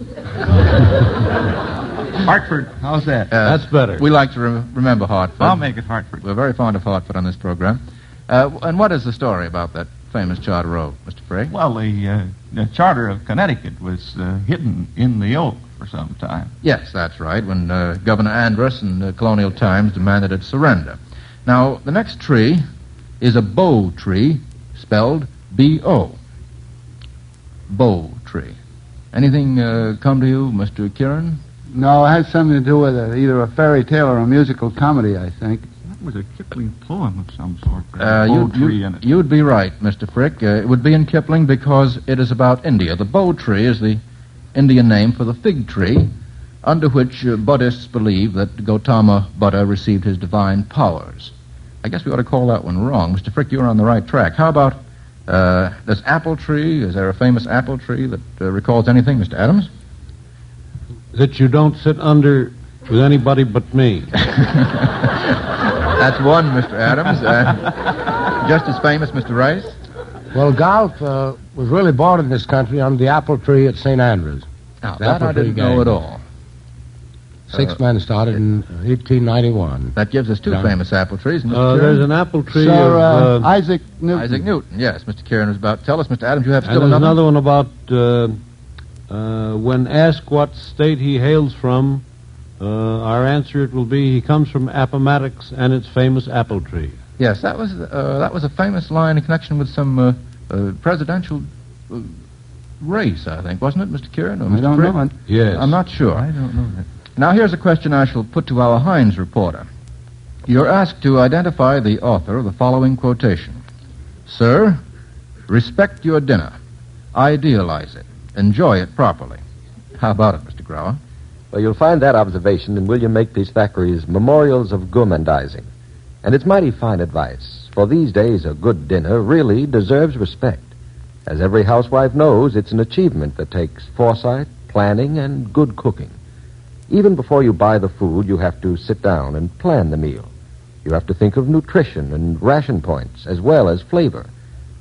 Hartford, how's that? That's better. We like to remember Hartford. I'll make it Hartford. We're very fond of Hartford on this program. And what is the story about that famous Charter Oak, Mr. Frick? Well, the charter of Connecticut was hidden in the oak for some time. Yes, that's right, when Governor Andros in colonial times demanded it surrender. Now, the next tree is a bow tree, spelled B-O. Bow tree. Anything come to you, Mr. Kieran? No, it has something to do with either a fairy tale or a musical comedy, I think. That was a Kipling poem of some sort. You'd be right, Mr. Frick. It would be in Kipling because it is about India. The bow tree is the Indian name for the fig tree, under which Buddhists believe that Gautama Buddha received his divine powers. I guess we ought to call that one wrong. Mr. Frick, you're on the right track. How about this apple tree? Is there a famous apple tree that recalls anything, Mr. Adams? That you don't sit under with anybody but me. That's one, Mr. Adams. Just as famous, Mr. Rice? Well, golf was really born in this country on the apple tree at St. Andrews. Now, that I didn't know at all. 6 men started in 1891. That gives us 2 famous apple trees. There's an apple tree of Isaac Newton. Isaac Newton, yes. Mr. Kieran was about to tell us. Mr. Adams, you have still and there's another one about when asked what state he hails from, our answer it will be he comes from Appomattox and its famous apple tree. Yes, that was a famous line in connection with some presidential race, I think, wasn't it, Mr. Kieran? Or Mr. I don't know it. Yes. I'm not sure. I don't know that. Now, here's a question I shall put to our Heinz reporter. You're asked to identify the author of the following quotation. Sir, respect your dinner. Idealize it. Enjoy it properly. How about it, Mr. Grower? Well, you'll find that observation in William Makepeace Thackeray's Memorials of Gourmandizing. And it's mighty fine advice, for these days a good dinner really deserves respect. As every housewife knows, it's an achievement that takes foresight, planning, and good cooking. Even before you buy the food, you have to sit down and plan the meal. You have to think of nutrition and ration points, as well as flavor.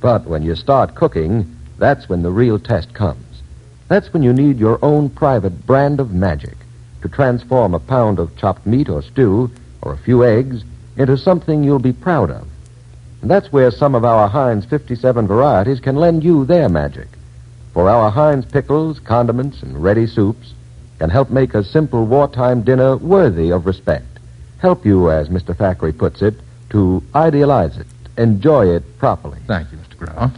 But when you start cooking, that's when the real test comes. That's when you need your own private brand of magic to transform a pound of chopped meat or stew, or a few eggs, into something you'll be proud of. And that's where some of our Heinz 57 varieties can lend you their magic. For our Heinz pickles, condiments, and ready soups, can help make a simple wartime dinner worthy of respect. Help you, as Mr. Thackeray puts it, to idealize it, enjoy it properly. Thank you, Mr. Grau.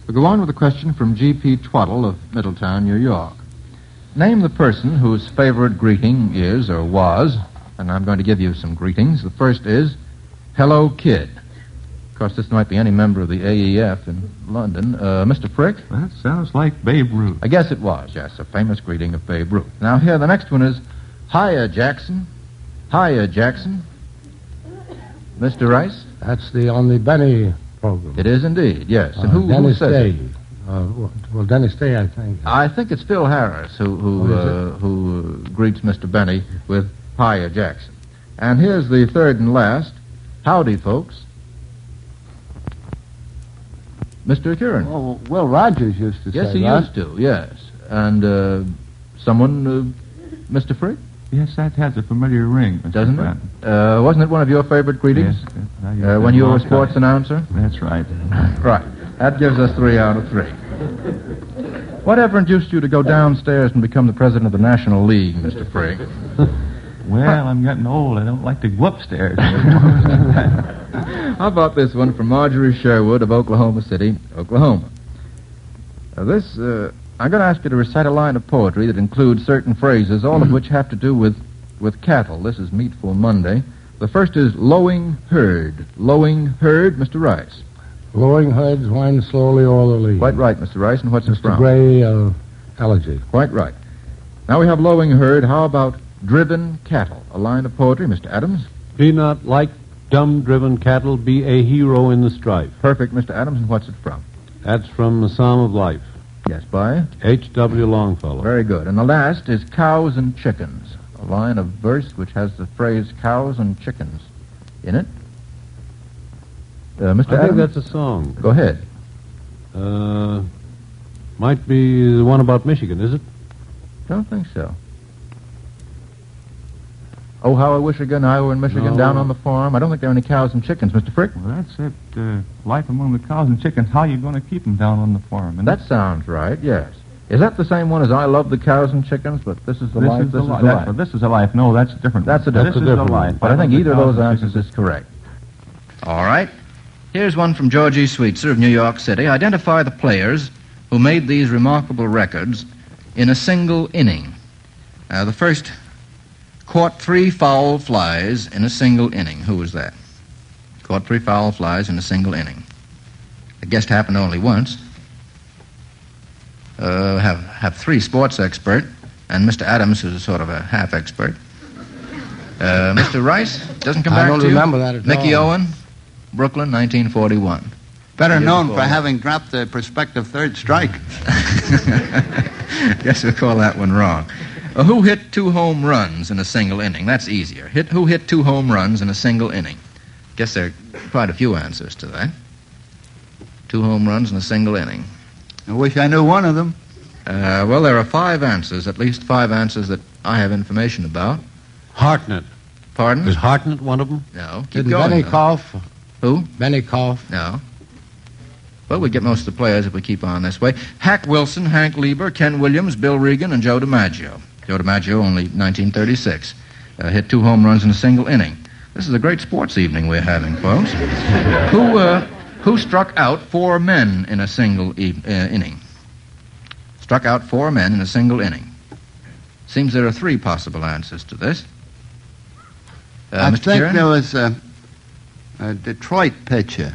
We'll go on with a question from G.P. Twaddle of Middletown, New York. Name the person whose favorite greeting is or was, and I'm going to give you some greetings. The first is, "Hello, kid." Of course, this might be any member of the AEF in London. Mr. Frick? That sounds like Babe Ruth. I guess it was, yes, a famous greeting of Babe Ruth. Now, here, the next one is, "Hiya, Jackson." Hiya, Jackson. Mr. Rice? That's on the Benny program. It is indeed, yes. And who Dennis says Day. it? Dennis Day, I think. I think it's Phil Harris who greets Mr. Benny with "Hiya, Jackson." And here's the third and last. "Howdy, folks." Mr. Curran. Oh, Will Rogers used to say that. Yes, he used to, yes. And someone, Mr. Frick? Yes, that has a familiar ring, Mr. Doesn't Pratt. it? Wasn't it one of your favorite greetings? Yes. When you were a sports announcer? That's right. Right. That gives us 3 out of 3. Whatever induced you to go downstairs and become the president of the National League, Mr. Frick? Well, I'm getting old. I don't like to go upstairs. How about this one from Marjorie Sherwood of Oklahoma City, Oklahoma? I'm going to ask you to recite a line of poetry that includes certain phrases, all of which have to do with cattle. This is Meatful Monday. The first is lowing herd. Lowing herd, Mr. Rice. Lowing herds wind slowly o'er the lea. Quite right, Mr. Rice. And what's it from? Mr. Gray, Elegy. Quite right. Now we have lowing herd. How about driven cattle? A line of poetry, Mr. Adams. Be not like dumb driven cattle, be a hero in the strife. Perfect, Mr. Adams. And what's it from? That's from the Psalm of Life. Yes, by? H.W. Longfellow. Very good. And the last is cows and chickens. A line of verse which has the phrase cows and chickens in it. Mr. I Adams? think that's a song. Go ahead. Might be the one about Michigan, is it? Don't think so. Oh, how I wish again I were in Michigan, No. down on the farm. I don't think there are any cows and chickens, Mr. Frick. Well, that's it. Life among the cows and chickens. How are you going to keep them down on the farm? That sounds right, yes. Is that the same one as I love the cows and chickens, but this is the life, this is the life? This is a life. No, that's a different. That's a different This is a life. But I think either of those Cows and answers is correct. All right. Here's one from George E. Sweetser of New York City. Identify the players who made these remarkable records in a single inning. The first caught 3 foul flies in a single inning. Who was that? Caught 3 foul flies in a single inning. I guess it happened only once. Have 3 sports expert, and Mr. Adams, who's sort of a half expert. Mr. Rice, doesn't come back to you? I don't remember that at Mickey all. Owen, Brooklyn, 1941. Better known for having dropped the prospective third strike. Guess we'll call that one wrong. Who hit 2 home runs in a single inning? That's easier. Who hit 2 home runs in a single inning? Guess there are quite a few answers to that. 2 home runs in a single inning. I wish I knew one of them. Well, there are 5 answers, at least 5 answers that I have information about. Hartnett. Pardon? Is Hartnett one of them? No. Keep Didn't going. Benny though. cough? Who? Benny cough? No. Well, we get most of the players if we keep on this way. Hack Wilson, Hank Lieber, Ken Williams, Bill Regan, and Joe DiMaggio. Joe DiMaggio, only 1936. Hit 2 home runs in a single inning. This is a great sports evening we're having, folks. Who struck out 4 men in a single inning? Struck out 4 men in a single inning. Seems there are 3 possible answers to this. I Mr. think Kieran? there was a Detroit pitcher.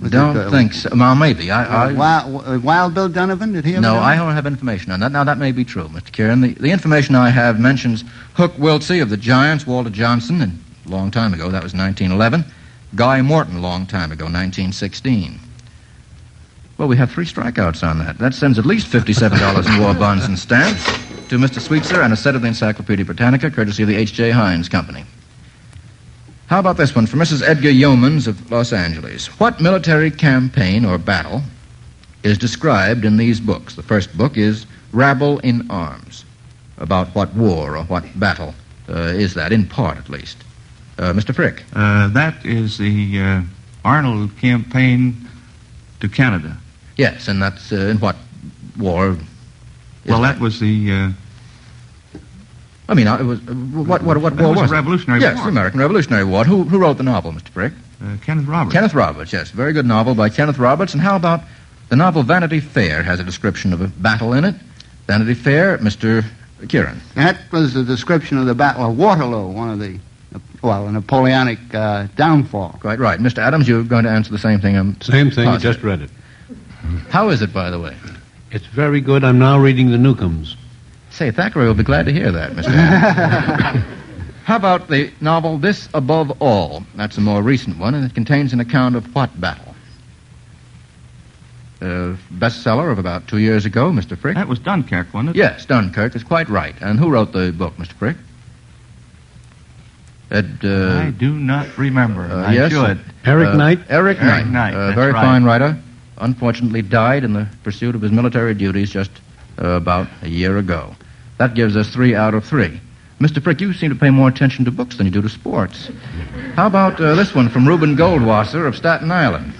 Don't think so. Well, maybe. Wild Bill Donovan? Did he ever No, do it? I don't have information on that. Now, that may be true, Mr. Kieran. The information I have mentions Hook Wiltsey of the Giants, Walter Johnson, a long time ago, that was 1911. Guy Morton, a long time ago, 1916. Well, we have 3 strikeouts on that. That sends at least $57 in war bonds and stamps to Mr. Sweetser and a set of the Encyclopedia Britannica, courtesy of the H.J. Heinz Company. How about this one from Mrs. Edgar Yeomans of Los Angeles? What military campaign or battle is described in these books? The first book is Rabble in Arms. About what war or what battle is that, in part at least? Mr. Frick. That is the Arnold campaign to Canada. Yes, and that's in what war? Well, that was the... I mean, it was what war was the it? Revolutionary War. Yes, War. the American Revolutionary War. Who wrote the novel, Mr. Frick? Kenneth Roberts. Kenneth Roberts, yes. Very good novel by Kenneth Roberts. And how about the novel Vanity Fair has a description of a battle in it? Vanity Fair, Mr. Kieran. That was a description of the Battle of Waterloo, one of the, a Napoleonic downfall. Quite right. Mr. Adams, you're going to answer the same thing. Same thing, I positive. just read it. How is it, by the way? It's very good. I'm now reading the Newcombs. Say, Thackeray will be glad to hear that, Mr. Adams. How about the novel This Above All? That's a more recent one, and it contains an account of what battle? Bestseller of about 2 years ago, Mr. Frick. That was Dunkirk, wasn't it? Yes, Dunkirk is quite right. And who wrote the book, Mr. Frick? I do not remember. I yes, should. Eric Knight? Eric Knight. That's very right. fine writer. Unfortunately died in the pursuit of his military duties just about a year ago. That gives us 3 out of 3. Mr. Frick, you seem to pay more attention to books than you do to sports. How about this one from Reuben Goldwasser of Staten Island?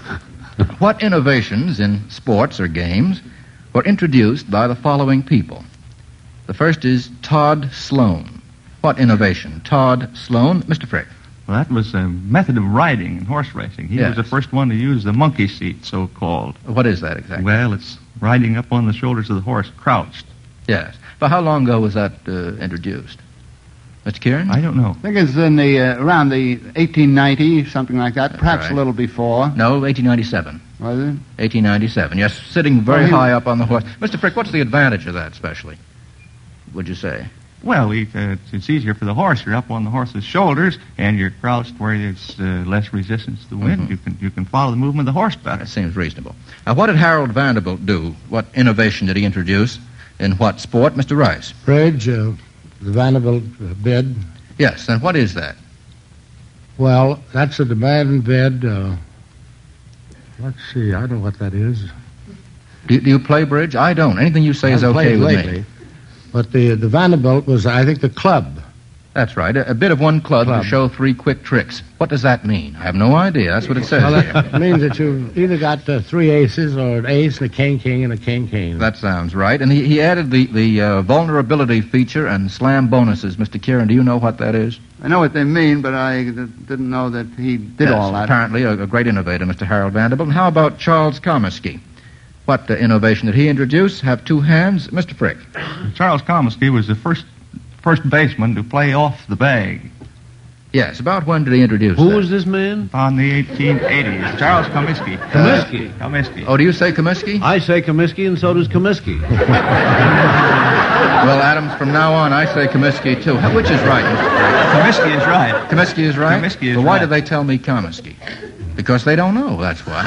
What innovations in sports or games were introduced by the following people? The first is Todd Sloan. What innovation? Todd Sloan. Mr. Frick. Well, that was a method of riding in horse racing. He was the first one to use the monkey seat, so-called. What is that exactly? Well, it's riding up on the shoulders of the horse, crouched. Yes. But how long ago was that introduced? Mr. Kieran? I don't know. I think it's in the around the 1890, something like that, perhaps right. a little before. No, 1897. Was it? 1897. Yes, sitting very high up on the horse. Mr. Frick, what's the advantage of that, especially, would you say? Well, it's easier for the horse. You're up on the horse's shoulders, and you're crouched where there's less resistance to the wind. Mm-hmm. You can follow the movement of the horse better. That seems reasonable. Now, what did Harold Vanderbilt do? What innovation did he introduce? In what sport, Mr. Rice? Bridge, the Vanderbilt bid. Yes, and what is that? Well, that's a demand bid. Let's see, I don't know what that is. Do you play bridge? I don't. Anything you say is okay with lately. me. But the Vanderbilt was, I think, the club. That's right. A bit of one club to show 3 quick tricks. What does that mean? I have no idea. That's what it says Well, here. that means that you've either got 3 aces or an ace and a king, and a king. That sounds right. And he added the vulnerability feature and slam bonuses. Mr. Kieran, do you know what that is? I know what they mean, but I didn't know that he did all that. Apparently a great innovator, Mr. Harold Vanderbilt. And how about Charles Comiskey? What innovation did he introduce? Have 2 hands? Mr. Frick. Charles Comiskey was the first baseman to play off the bag. Yes, about when did he introduce Who that? was this man? On the 1880s. Charles Comiskey. Comiskey. Oh, do you say Comiskey? I say Comiskey, and so does Comiskey. Well, Adams, from now on, I say Comiskey, too. Which is right, Mr. Frick? Comiskey is right. Comiskey is right? Comiskey is Well, why right. do they tell me Comiskey? Because they don't know, that's why.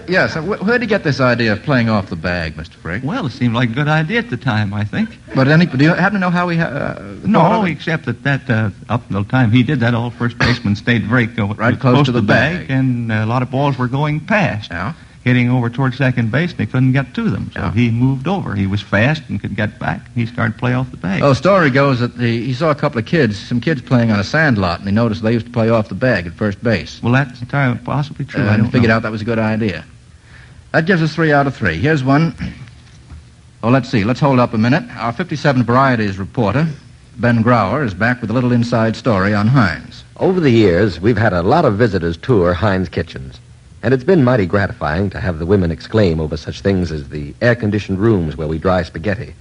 Yes, where did he get this idea of playing off the bag, Mr. Frick? Well, it seemed like a good idea at the time, I think. But do you happen to know how he... No, except that up until the time he did that, all first basemen stayed very close to the bag. And a lot of balls were going past. Yeah. Hitting over towards second base, and they couldn't get to them. So he moved over. He was fast and could get back. He started to play off the bag. Oh, story goes that he saw a couple of some kids playing on a sand lot, and he noticed they used to play off the bag at first base. Well, that's entirely possibly true. And figured out that was a good idea. That gives us 3 out of 3. Here's one. Oh, let's see. Let's hold up a minute. Our 57 Varieties reporter, Ben Grauer, is back with a little inside story on Heinz. Over the years, we've had a lot of visitors tour Heinz kitchens. And it's been mighty gratifying to have the women exclaim over such things as the air-conditioned rooms where we dry spaghetti.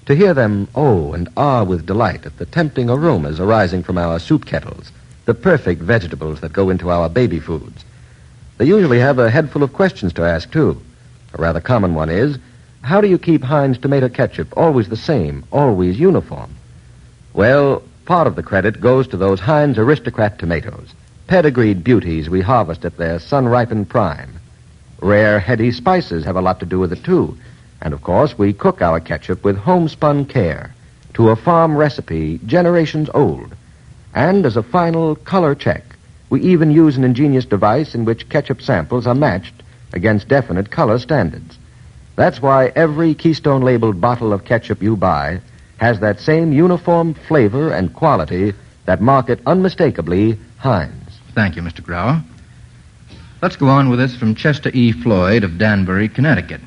To hear them oh and ah with delight at the tempting aromas arising from our soup kettles, the perfect vegetables that go into our baby foods. They usually have a head full of questions to ask, too. A rather common one is, how do you keep Heinz tomato ketchup always the same, always uniform? Well, part of the credit goes to those Heinz Aristocrat tomatoes. Pedigreed beauties we harvest at their sun-ripened prime. Rare, heady spices have a lot to do with it, too. And, of course, we cook our ketchup with homespun care to a farm recipe generations old. And as a final color check, we even use an ingenious device in which ketchup samples are matched against definite color standards. That's why every Keystone-labeled bottle of ketchup you buy has that same uniform flavor and quality that mark it unmistakably Heinz. Thank you, Mr. Grauer. Let's go on with this from Chester E. Floyd of Danbury, Connecticut.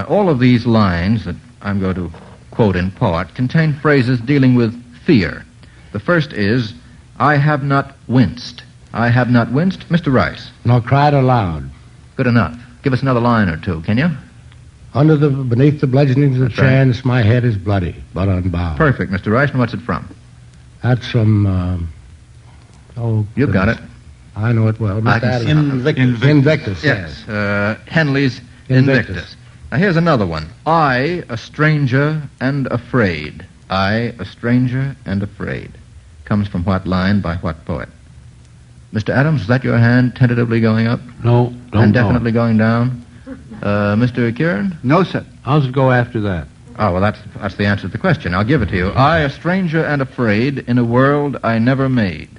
All of these lines that I'm going to quote in part contain phrases dealing with fear. The first is, I have not winced. I have not winced. Mr. Rice. Nor cried aloud. Good enough. Give us another line or two, can you? Beneath the bludgeonings of chance, my head is bloody, but unbowed. Perfect, Mr. Rice. And what's it from? That's from, You've got it. I know it well. Invictus. Yes. Henley's Invictus. Now, here's another one. I, a stranger and afraid. I, a stranger and afraid. Comes from what line by what poet? Mr. Adams, is that your hand tentatively going up? No, don't And definitely going down? Mr. Kieran? No, sir. How's it go after that? Oh, well, that's the answer to the question. I'll give it to you. I, a stranger and afraid, in a world I never made.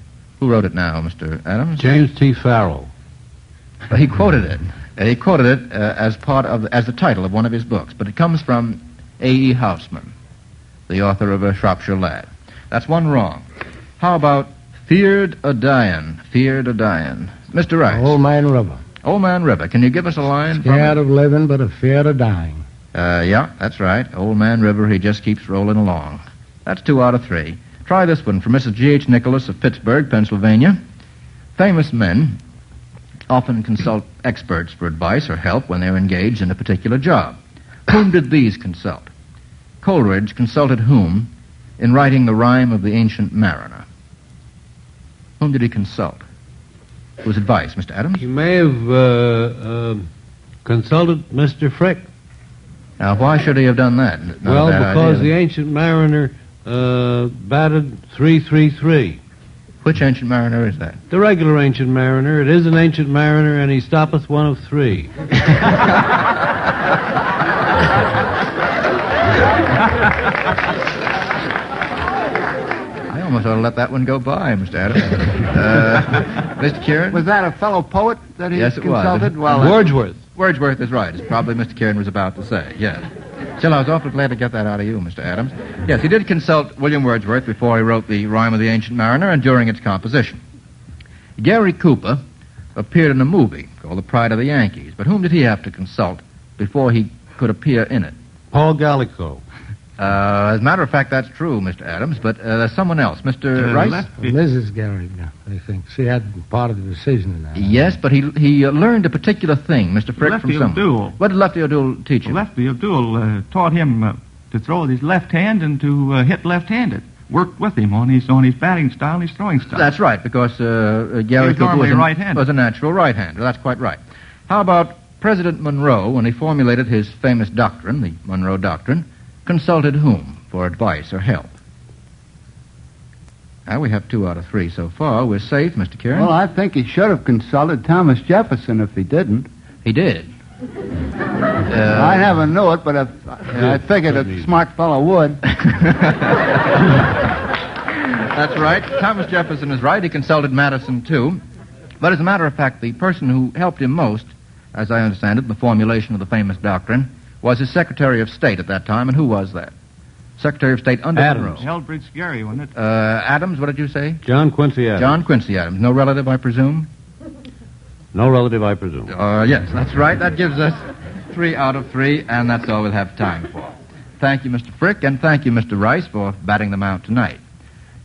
Who wrote it now, Mr. Adams? James T. Farrell. He quoted it. He quoted it as the title of one of his books, but it comes from A.E. Houseman, the author of A Shropshire Lad. That's one wrong. How about Feared a Dyin'? Feared a Dyin'. Mr. Rice. Old Man River. Old Man River. Can you give us a line? Scared of living, but afraid of dying. Yeah, that's right. Old Man River, he just keeps rolling along. That's 2 out of 3. Try this one from Mrs. G.H. Nicholas of Pittsburgh, Pennsylvania. Famous men often consult experts for advice or help when they're engaged in a particular job. Whom did these consult? Coleridge consulted whom in writing the rhyme of the Ancient Mariner? Whom did he consult? Whose advice, Mr. Adams? He may have consulted Mr. Frick. Now, why should he have done that? Well, because the Ancient Mariner batted 3-3-3. Which Ancient Mariner is that? The regular Ancient Mariner. It is an Ancient Mariner, and he stoppeth one of 3. I almost ought to let that one go by, Mr. Adams. Mr. Kieran? Was that a fellow poet that he consulted? Was. Well, Wordsworth. Wordsworth is right. It's probably Mr. Kieran was about to say, yes. Still, I was awfully glad to get that out of you, Mr. Adams. Yes, he did consult William Wordsworth before he wrote the Rhyme of the Ancient Mariner and during its composition. Gary Cooper appeared in a movie called The Pride of the Yankees, but whom did he have to consult before he could appear in it? Paul Gallico. As a matter of fact, that's true, Mr. Adams, but there's someone else. Mr. Rice? Mrs. Gary, I think. She had part of the decision in that. Yes, but he learned a particular thing, Mr. Frick, from someone. O'Doul. What did Lefty O'Doul teach him? Lefty O'Doul taught him to throw with his left hand and to hit left-handed. Worked with him on his batting style and his throwing style. That's right, because Gary Cooper was a natural right-hander. That's quite right. How about President Monroe, when he formulated his famous doctrine, the Monroe Doctrine, consulted whom for advice or help? Now, we have 2 out of 3 so far. We're safe, Mr. Kieran. Well, I think he should have consulted Thomas Jefferson if he didn't. He did. I never knew it, but I figured a smart fellow would. That's right. Thomas Jefferson is right. He consulted Madison, too. But as a matter of fact, the person who helped him most, as I understand it, in the formulation of the famous doctrine, was his Secretary of State at that time. And who was that? Secretary of State under Adams. Monroe. Elbridge Gerry, wasn't it? Adams, what did you say? John Quincy Adams. John Quincy Adams. No relative, I presume? No relative, I presume. Yes, that's right. That gives us 3 out of 3, and that's all we'll have time for. Thank you, Mr. Frick, and thank you, Mr. Rice, for batting them out tonight.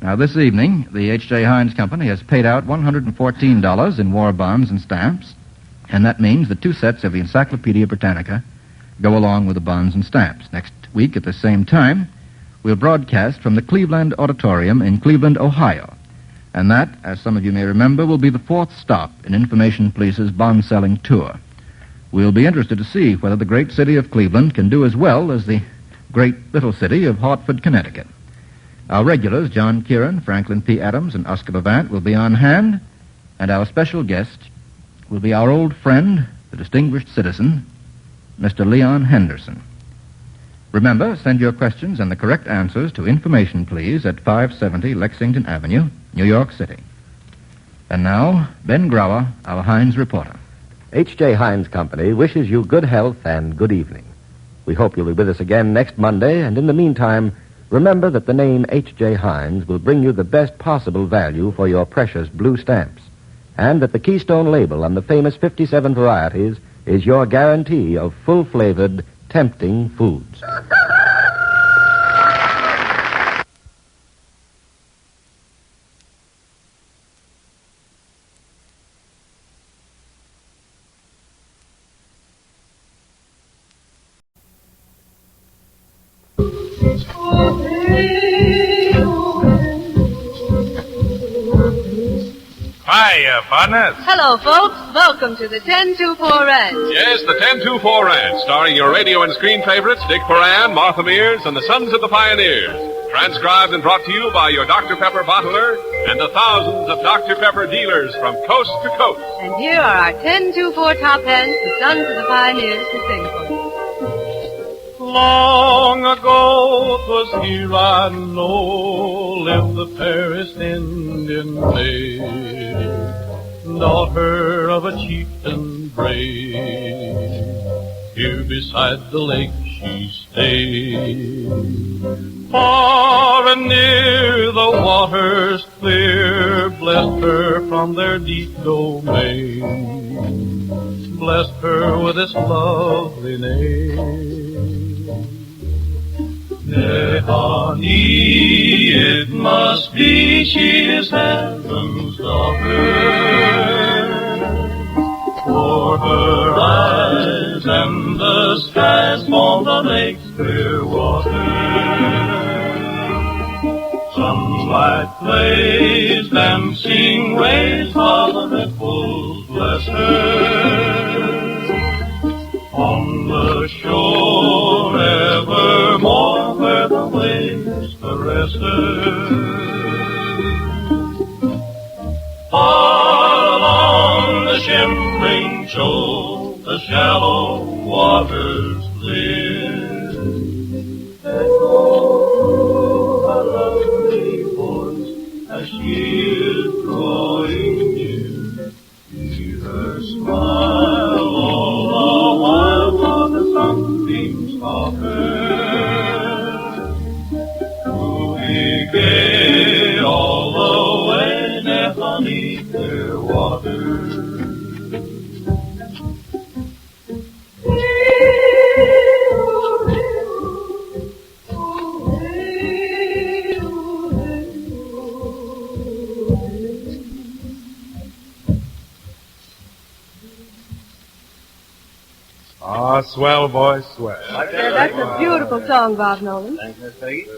Now, this evening, the H.J. Heinz Company has paid out $114 in war bonds and stamps, and that means that 2 sets of the Encyclopedia Britannica go along with the bonds and stamps. Next week at the same time, we'll broadcast from the Cleveland Auditorium in Cleveland, Ohio. And that, as some of you may remember, will be the 4th stop in Information Police's bond-selling tour. We'll be interested to see whether the great city of Cleveland can do as well as the great little city of Hartford, Connecticut. Our regulars, John Kieran, Franklin P. Adams, and Oscar Bavant, will be on hand, and our special guest will be our old friend, the distinguished citizen, Mr. Leon Henderson. Remember, send your questions and the correct answers to Information Please at 570 Lexington Avenue, New York City. And now, Ben Grauer, our Heinz reporter. H.J. Heinz Company wishes you good health and good evening. We hope you'll be with us again next Monday, and in the meantime, remember that the name H.J. Heinz will bring you the best possible value for your precious blue stamps, and that the Keystone label on the famous 57 varieties is your guarantee of full-flavored, tempting foods. Hiya, partners. Hello, folks. Welcome to the 1024 Ranch. Yes, the 1024 Ranch, starring your radio and screen favorites, Dick Moran, Martha Mears, and the Sons of the Pioneers. Transcribed and brought to you by your Dr. Pepper bottler and the thousands of Dr. Pepper dealers from coast to coast. And here are our 1024 top hens, the Sons of the Pioneers, to sing for you. Long ago 'twas here I know lived the fairest Indian maid, daughter of a chieftain brave. Here beside the lake she stayed. Far and near the waters clear blessed her from their deep domain, blessed her with this lovely name. Honey, it must be she is heaven's daughter, for her eyes and the skies form the lake's clear water. Sunlight plays, dancing rays, while the ripples bless her. On the shore evermore, where the waves caress her. Far along the shimmering shore, the shallow waters clear. Echo her lovely voice as she is drawing near. Hear her smile all the while, while the sunbeams of her. Gay all the way, beneath their waters. Ah, swell, boys, swell. That's a beautiful song, Bob Nolan.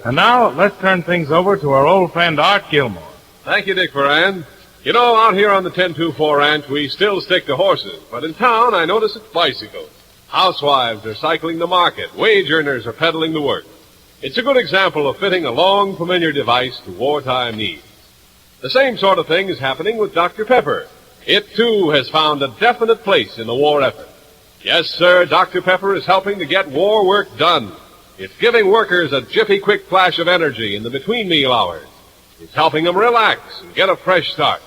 And now, let's turn things over to our old friend Art Gilmore. Thank you, Dick Moran. You know, out here on the 1024 Ranch, we still stick to horses. But in town, I notice it's bicycles. Housewives are cycling to market. Wage earners are pedaling to work. It's a good example of fitting a long, familiar device to wartime needs. The same sort of thing is happening with Dr. Pepper. It, too, has found a definite place in the war effort. Yes, sir, Dr. Pepper is helping to get war work done. It's giving workers a jiffy quick flash of energy in the between meal hours. It's helping them relax and get a fresh start,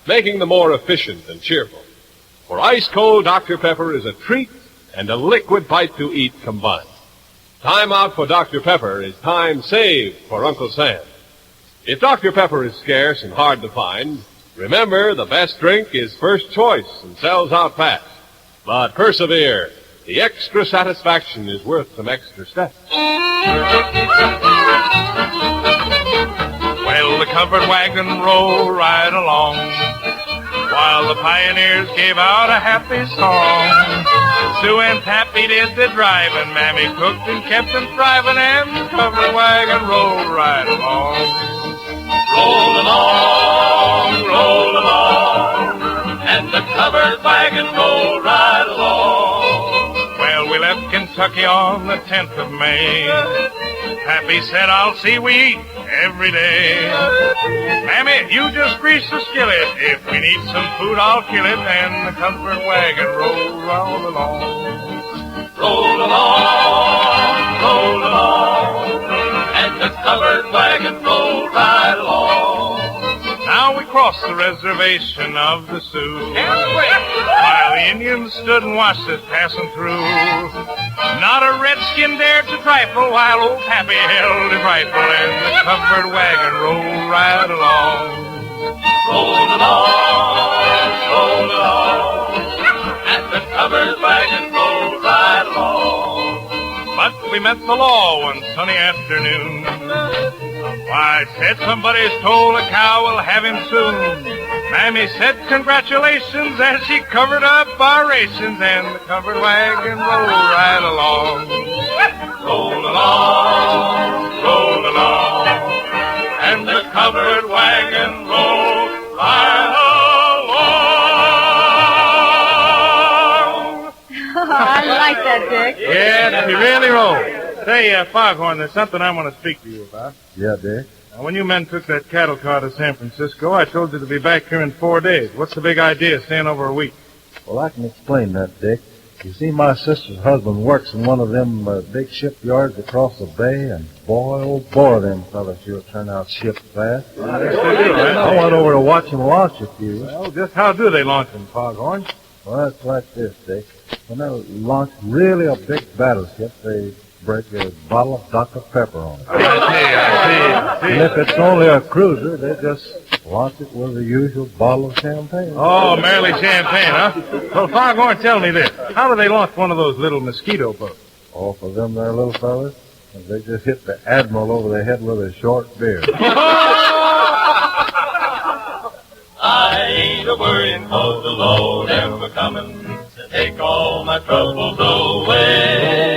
making them more efficient and cheerful. For ice-cold Dr. Pepper is a treat and a liquid bite to eat combined. Time out for Dr. Pepper is time saved for Uncle Sam. If Dr. Pepper is scarce and hard to find, remember the best drink is first choice and sells out fast. But persevere. The extra satisfaction is worth some extra steps. Well, the covered wagon rolled right along, while the pioneers gave out a happy song. Sue and Pappy did the driving, Mammy cooked and kept them thriving, and the covered wagon rolled right along. Roll along, and the covered wagon rolled right along. Well, we left Kentucky on the 10th of May. Pappy said, I'll see we eat every day. Mammy, you just grease the skillet. If we need some food, I'll kill it. And the covered wagon rolled right along. Roll along, and the covered wagon rolled right along. Now we crossed the reservation of the Sioux, while the Indians stood and watched us passing through. Not a redskin dared to trifle, while old Pappy held his rifle, and the covered wagon rolled right along. Roll along, and the covered wagon rolled right along. probably meant the law one sunny afternoon. Why, said somebody stole a cow, we'll have him soon. Mammy said congratulations as she covered up our rations, and the covered wagon rolled right along. Rolled along, and the covered wagon rolled right along. I like that, Dick. Yeah, he really rolled. Say, Foghorn, there's something I want to speak to you about. Yeah, Dick? Now, when you men took that cattle car to San Francisco, I told you to be back here in 4 days. What's the big idea of staying over a week? Well, I can explain that, Dick. You see, my sister's husband works in one of them big shipyards across the bay, and boy, oh boy, them fellas sure turn out ships fast. I went over to watch them launch a few. Well, just how do they launch them, Foghorn? Well, it's like this, Dick. When they launch really a big battleship, they break a bottle of Dr. Pepper on it. I see. And if it's only a cruiser, they just launch it with the usual bottle of champagne. Oh, merely champagne, huh? Well, Foghorn, tell me this. How do they launch one of those little mosquito boats? Oh, for them there little fellas, they just hit the Admiral over the head with a short beard. I ain't a-worryin' 'cause the Lord ever comin' to take all my troubles away.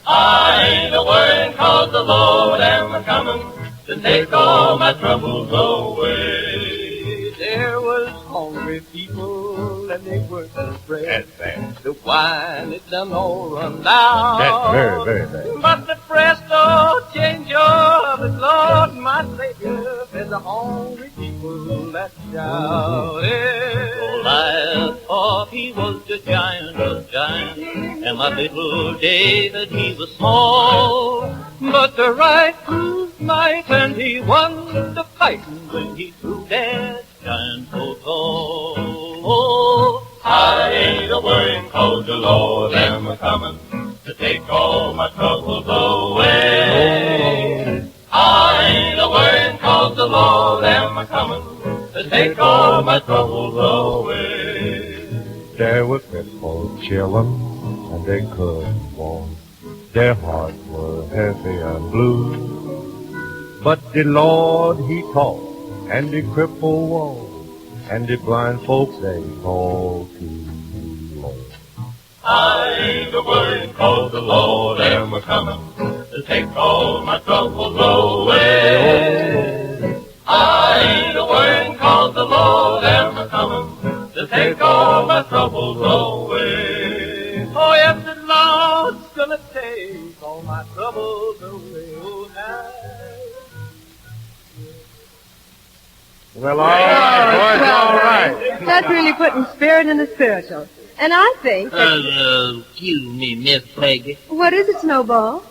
I ain't a-worryin' 'cause the Lord ever comin' to take all my troubles away. There was hungry people and they weren't afraid. The wine it done all run down. That's very, very bad. But the presto change of the Lord, my Savior, there's the hungry people that shouted. Goliath thought he was the giant of giants, and my little David, he was small. But the right proved might, and he won the fight when he threw that giant so tall. Oh, I ain't a-worryin' 'cause the Lord am a-comin' to take all my troubles away. I ain't a-worryin' 'cause the Lord am a-comin' to take all my troubles away. There were fitful children, and they couldn't walk. Their hearts were heavy and blue. But the Lord, He talked, and the crippled walked, and the blind folks, they called to Lord. I ain't a-worryin' 'cause the Lord am a-comin' to take all my troubles away. I ain't a-worryin' 'cause the Lord am a-comin' to take all my troubles away. Oh, yes, the Lord's gonna take all my troubles away. Oh, now. Well, all right, boys, all right. That's really putting spirit in the spiritual. And I think that... Excuse me, Miss Peggy. What is it, Snowball?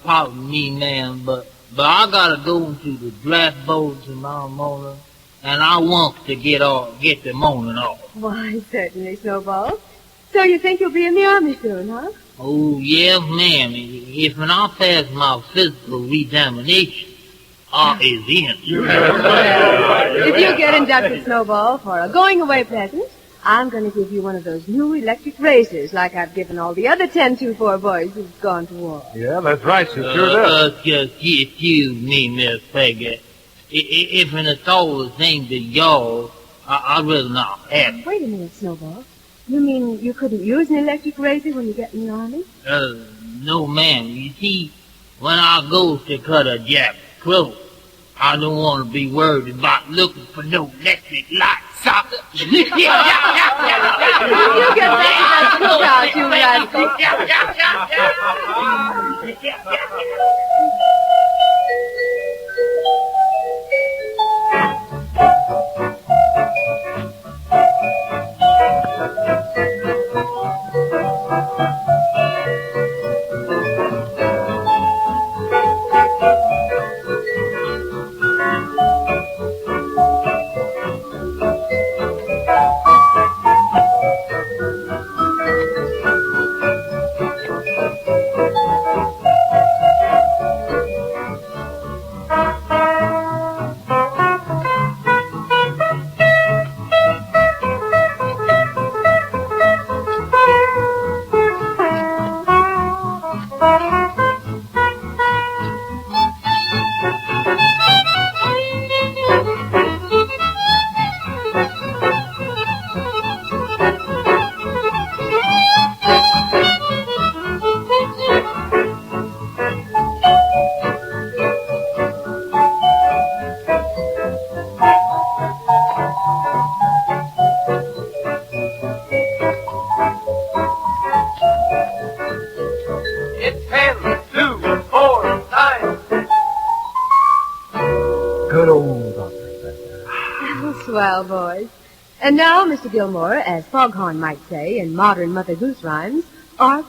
Pardon me, ma'am, but I gotta go into the draft board tomorrow morning, and I want to get the morning off. Why, certainly, Snowball. So you think you'll be in the Army soon, huh? Oh, yes, ma'am. If when I pass my physical examination, I is in. If you get inducted, Snowball, for a going-away present, I'm going to give you one of those new electric razors like I've given all the other 10-2-4 boys who've gone to war. Yeah, that's right. She sure does. Just excuse me, Miss Peggy. If it's all the same to y'all, I'd rather not have it. Wait a minute, Snowball. You mean you couldn't use an electric razor when you get in the Army? No, ma'am. You see, when I go to cut a Jap's throat, I don't want to be worried about looking for no electric light socket. You get back to that cookout, you rascal. Swell, boys. And now, Mr. Gilmore, as Foghorn might say in modern Mother Goose rhymes, art,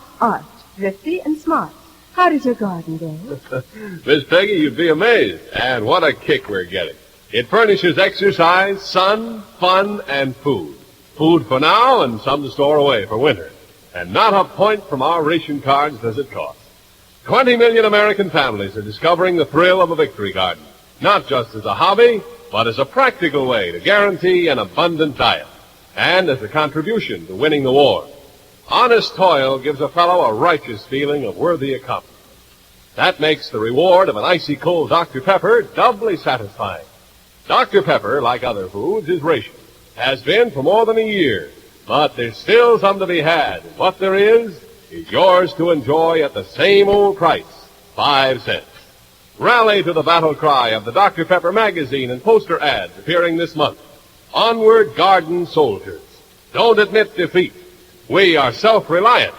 thrifty and smart. How does your garden go? Miss Peggy, you'd be amazed. And what a kick we're getting. It furnishes exercise, sun, fun, and food. Food for now and some to store away for winter. And not a point from our ration cards does it cost. 20 million American families are discovering the thrill of a victory garden. Not just as a hobby, but as a practical way to guarantee an abundant diet. And as a contribution to winning the war. Honest toil gives a fellow a righteous feeling of worthy accomplishment. That makes the reward of an icy cold Dr. Pepper doubly satisfying. Dr. Pepper, like other foods, is rationed. Has been for more than a year. But there's still some to be had. And what there is yours to enjoy at the same old price, 5 cents. Rally to the battle cry of the Dr. Pepper magazine and poster ads appearing this month. Onward, garden soldiers. Don't admit defeat. We are self-reliant.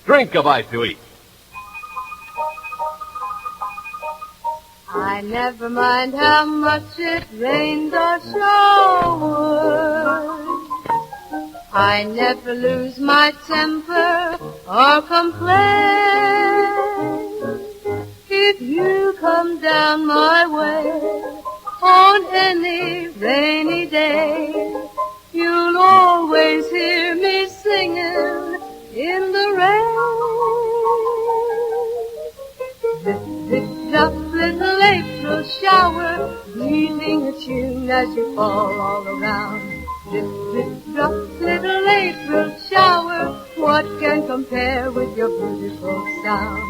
Drink a bite to eat. I never mind how much it rains or showers. I never lose my temper or complain. If you come down my way on any rainy day, you'll always hear me singing in the rain. Zip-zip-zop, little April shower, breathing a tune as you fall all around. Zip-zip-drop, little April shower, what can compare with your beautiful sound?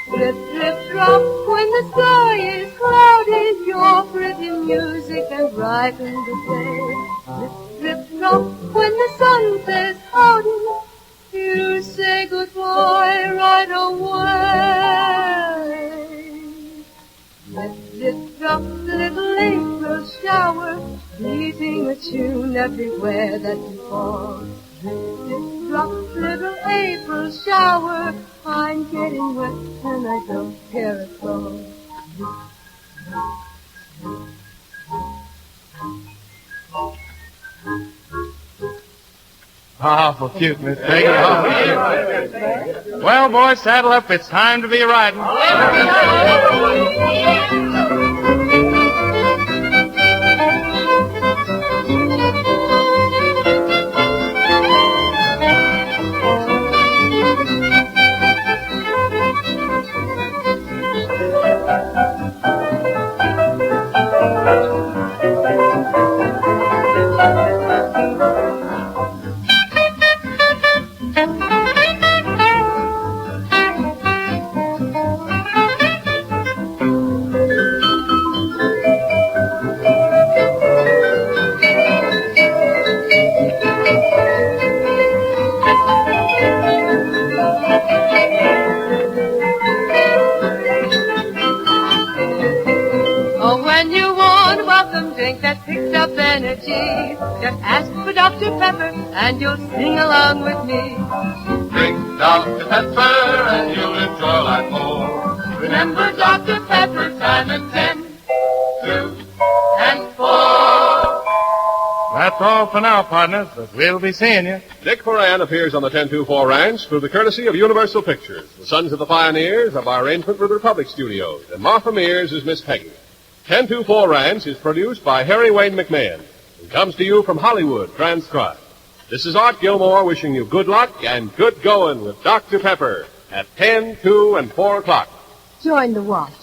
Drip, drip, drop, when the sky is cloudy, your pretty music can brighten the day. Drip, drip, drop, when the sun says howdy, you say goodbye right away. Drip, drip, drop, little April shower, beating a tune everywhere that you fall. Drip, drip, drop, little April shower, I'm getting wet and I don't care at all. Awful cute, Miss Peggy. Awful cute. Well, boys, saddle up. It's time to be riding. Just ask for Dr. Pepper and you'll sing along with me. Drink Dr. Pepper and you'll enjoy life more. Remember Dr. Pepper, time and 10, 2, and 4. That's all for now, partners, but we'll be seeing you. Dick Moran appears on the 1024 Ranch through the courtesy of Universal Pictures. The Sons of the Pioneers are by arrangement with the Republic Studios, and Martha Mears is Miss Peggy. 1024 Ranch is produced by Harry Wayne McMahon and comes to you from Hollywood, transcribed. This is Art Gilmore wishing you good luck and good going with Dr. Pepper at 10, 2, and 4 o'clock. Join the watch.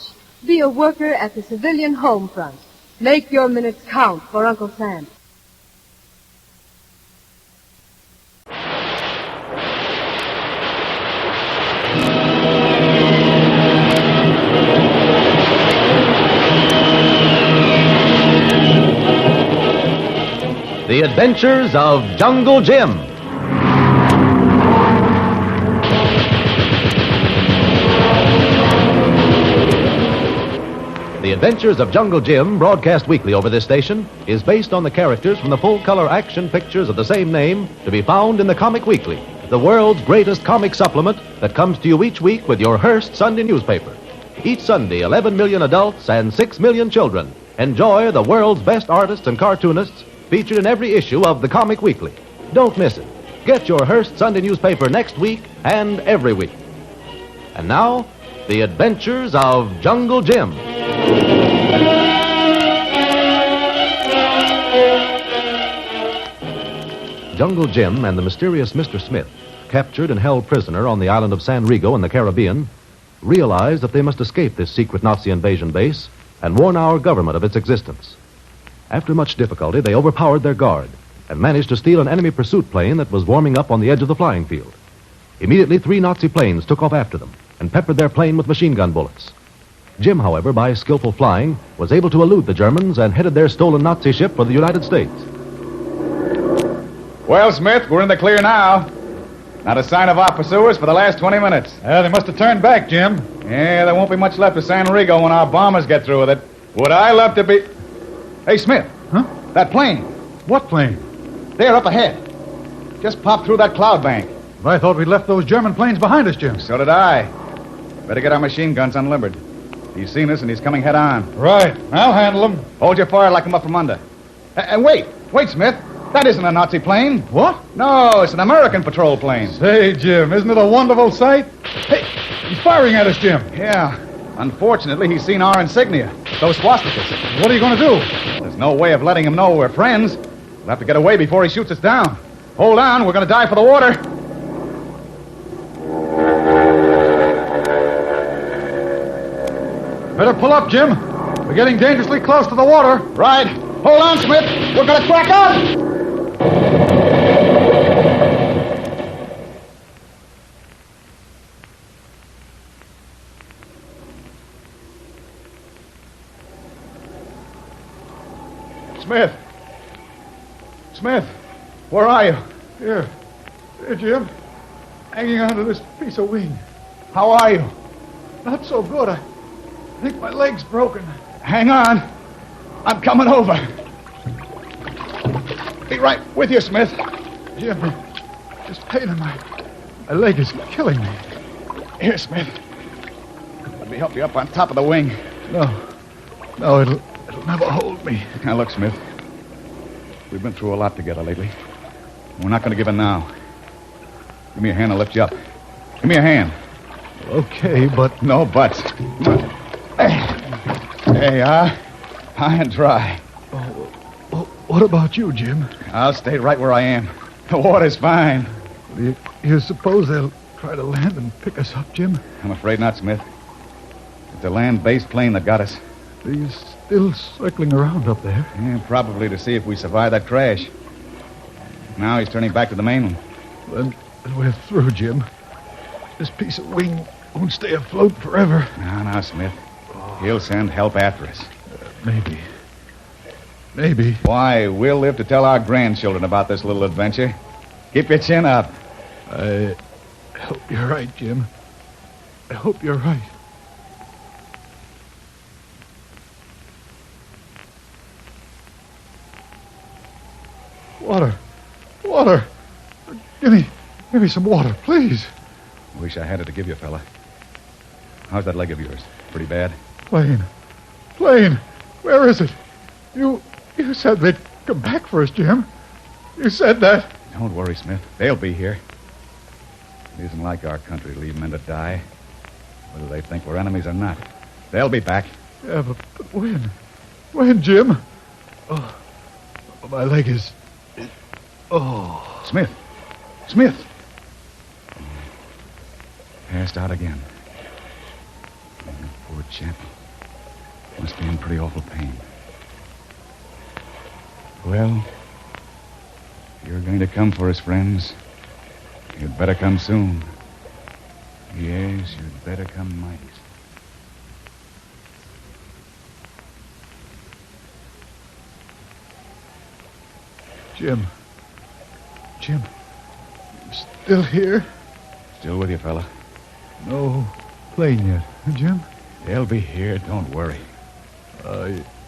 Be a worker at the civilian home front. Make your minutes count for Uncle Sam. The Adventures of Jungle Jim. The Adventures of Jungle Jim, broadcast weekly over this station, is based on the characters from the full-color action pictures of the same name to be found in the Comic Weekly, the world's greatest comic supplement that comes to you each week with your Hearst Sunday newspaper. Each Sunday, 11 million adults and 6 million children enjoy the world's best artists and cartoonists featured in every issue of the Comic Weekly. Don't miss it. Get your Hearst Sunday newspaper next week and every week. And now, the adventures of Jungle Jim. Jungle Jim and the mysterious Mr. Smith, captured and held prisoner on the island of San Rigo in the Caribbean, realized that they must escape this secret Nazi invasion base and warn our government of its existence. After much difficulty, they overpowered their guard and managed to steal an enemy pursuit plane that was warming up on the edge of the flying field. Immediately, 3 Nazi planes took off after them and peppered their plane with machine gun bullets. Jim, however, by skillful flying, was able to elude the Germans and headed their stolen Nazi ship for the United States. Well, Smith, we're in the clear now. Not a sign of our pursuers for the last 20 minutes. They must have turned back, Jim. Yeah, there won't be much left of San Rigo when our bombers get through with it. Would I love to be... Hey, Smith. Huh? That plane. What plane? There, up ahead. Just popped through that cloud bank. I thought we'd left those German planes behind us, Jim. So did I. Better get our machine guns unlimbered. He's seen us and he's coming head on. Right. I'll handle him. Hold your fire like him up from under. And wait. Wait, Smith. That isn't a Nazi plane. What? No, it's an American patrol plane. Say, Jim, isn't it a wonderful sight? Hey, he's firing at us, Jim. Yeah. Unfortunately, he's seen our insignia. Those swastikas. What are you going to do? There's no way of letting him know we're friends. We'll have to get away before he shoots us down. Hold on, we're going to dive for the water. Better pull up, Jim. We're getting dangerously close to the water. Right. Hold on, Smith. We're going to crack up. Smith. Smith, where are you? Here, Jim. Hanging onto this piece of wing. How are you? Not so good. I think my leg's broken. Hang on. I'm coming over. Be right with you, Smith. Jim, this pain in my leg is killing me. Here, Smith. Let me help you up on top of the wing. No, it'll never hold me. Now, look, Smith. We've been through a lot together lately. We're not going to give in now. Give me a hand, I'll lift you up. Give me a hand. Okay, but... No buts. There you are. High and dry. What about you, Jim? I'll stay right where I am. The water's fine. You suppose they'll try to land and pick us up, Jim? I'm afraid not, Smith. It's a land-based plane that got us. He's still circling around up there. Yeah, probably to see if we survive that crash. Now he's turning back to the mainland. Then we're through, Jim. This piece of wing won't stay afloat forever. No, Smith. He'll send help after us. Maybe. Why, we'll live to tell our grandchildren about this little adventure. Keep your chin up. I hope you're right, Jim. I hope you're right. Water. Give me some water, please. Wish I had it to give you, fella. How's that leg of yours? Pretty bad? Plane. Where is it? You said they'd come back for us, Jim. You said that. Don't worry, Smith. They'll be here. It isn't like our country to leave men to die, whether they think we're enemies or not. They'll be back. Yeah, but when? When, Jim? Oh, my leg is... Oh. Smith! Passed out again. Oh, poor chap. Must be in pretty awful pain. Well, if you're going to come for us, friends, you'd better come soon. Yes, you'd better come mighty soon. Jim, you still here? Still with you, fella. No plane yet, Jim? They'll be here, don't worry.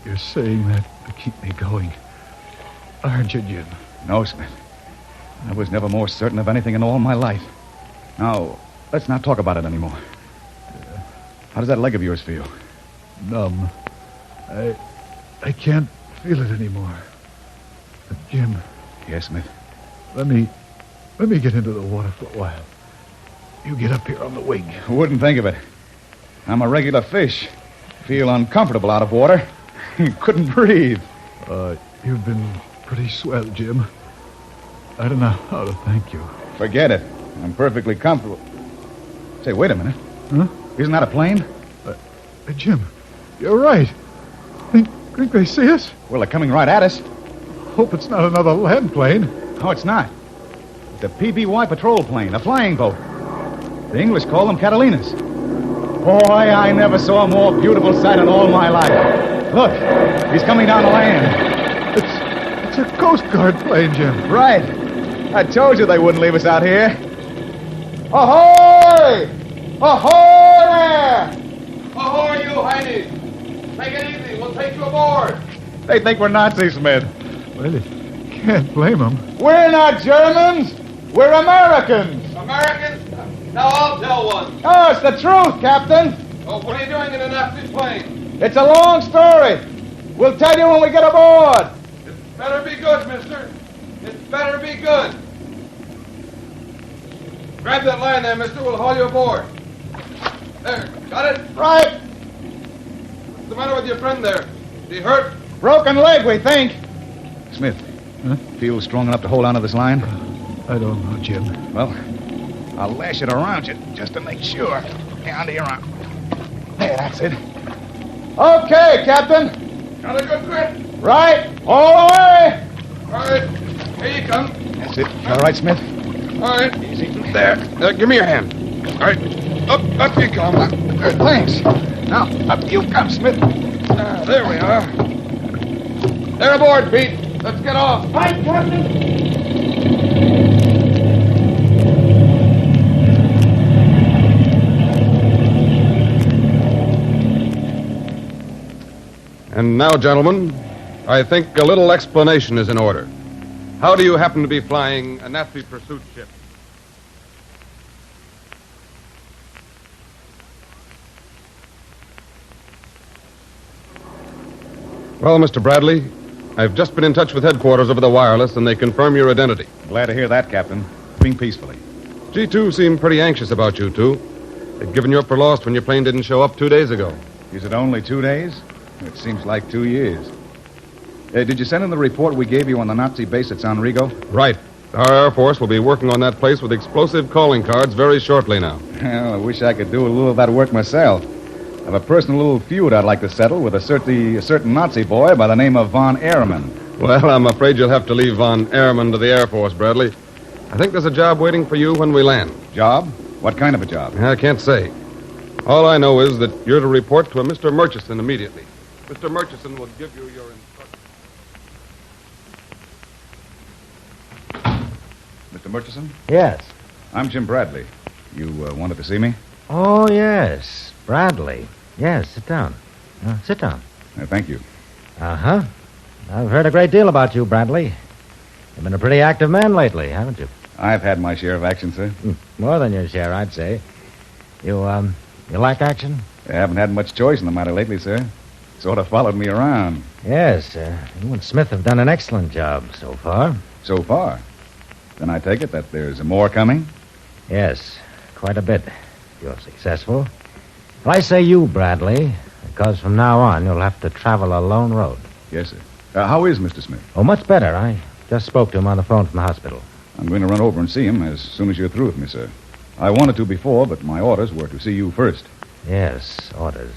You're saying that to keep me going, aren't you, Jim? No, Smith. I was never more certain of anything in all my life. Now, let's not talk about it anymore. How does that leg of yours feel? Numb. I can't feel it anymore. Jim. Yes, Smith. Let me get into the water for a while. You get up here on the wing. Wouldn't think of it. I'm a regular fish. Feel uncomfortable out of water. Couldn't breathe. You've been pretty swell, Jim. I don't know how to thank you. Forget it. I'm perfectly comfortable. Say, wait a minute. Huh? Isn't that a plane? Jim, you're right. Think they see us? Well, they're coming right at us. Hope it's not another land plane. Oh, it's not. It's a PBY patrol plane, a flying boat. The English call them Catalinas. Boy, I never saw a more beautiful sight in all my life. Look, he's coming down the land. It's a Coast Guard plane, Jim. Right. I told you they wouldn't leave us out here. Ahoy! Ahoy there! Ahoy, you heinies! Take it easy. We'll take you aboard. They think we're Nazis, Smith. Well, you can't blame them. We're not Germans. We're Americans. Americans? Now I'll tell one. Oh, it's the truth, Captain. Oh, what are you doing in a Nazi plane? It's a long story. We'll tell you when we get aboard. It better be good, mister. It better be good. Grab that line there, mister. We'll haul you aboard. There. Got it? Right. What's the matter with your friend there? Is he hurt? Broken leg, we think. Smith, feel strong enough to hold onto this line? I don't know, Jim. Well, I'll lash it around you just to make sure. Down to your arm. There, that's it. Okay, Captain. Got a good grip? Right. All the way. All right. Here you come. That's it. All right, Smith? All right. Easy. There. Give me your hand. All right. Up you come. Thanks. Now, up you come, Smith. There we are. They're aboard, Pete. Let's get off. Right, Captain. And now, gentlemen, I think a little explanation is in order. How do you happen to be flying a Nazi pursuit ship? Well, Mr. Bradley, I've just been in touch with headquarters over the wireless, and they confirm your identity. Glad to hear that, Captain. Moving peacefully. G2 seemed pretty anxious about you two. They'd given you up for lost when your plane didn't show up 2 days ago. Is it only 2 days? It seems like 2 years. Did you send in the report we gave you on the Nazi base at San Rigo? Right. Our Air Force will be working on that place with explosive calling cards very shortly now. Well, I wish I could do a little of that work myself. I have a personal little feud I'd like to settle with a certain Nazi boy by the name of von Ehrman. Well, I'm afraid you'll have to leave von Ehrman to the Air Force, Bradley. I think there's a job waiting for you when we land. Job? What kind of a job? I can't say. All I know is that you're to report to a Mr. Murchison immediately. Mr. Murchison will give you your instructions. Mr. Murchison? Yes. I'm Jim Bradley. You wanted to see me? Oh, yes. Bradley. Yes, sit down. Sit down. Thank you. Uh-huh. I've heard a great deal about you, Bradley. You've been a pretty active man lately, haven't you? I've had my share of action, sir. More than your share, I'd say. You like action? I haven't had much choice in the matter lately, sir. Sort of followed me around. Yes, you and Smith have done an excellent job so far. So far? Then I take it that there's more coming? Yes, quite a bit. If you're successful. Well, I say you, Bradley, because from now on you'll have to travel a lone road. Yes, sir. How is Mr. Smith? Oh, much better. I just spoke to him on the phone from the hospital. I'm going to run over and see him as soon as you're through with me, sir. I wanted to before, but my orders were to see you first. Yes, orders.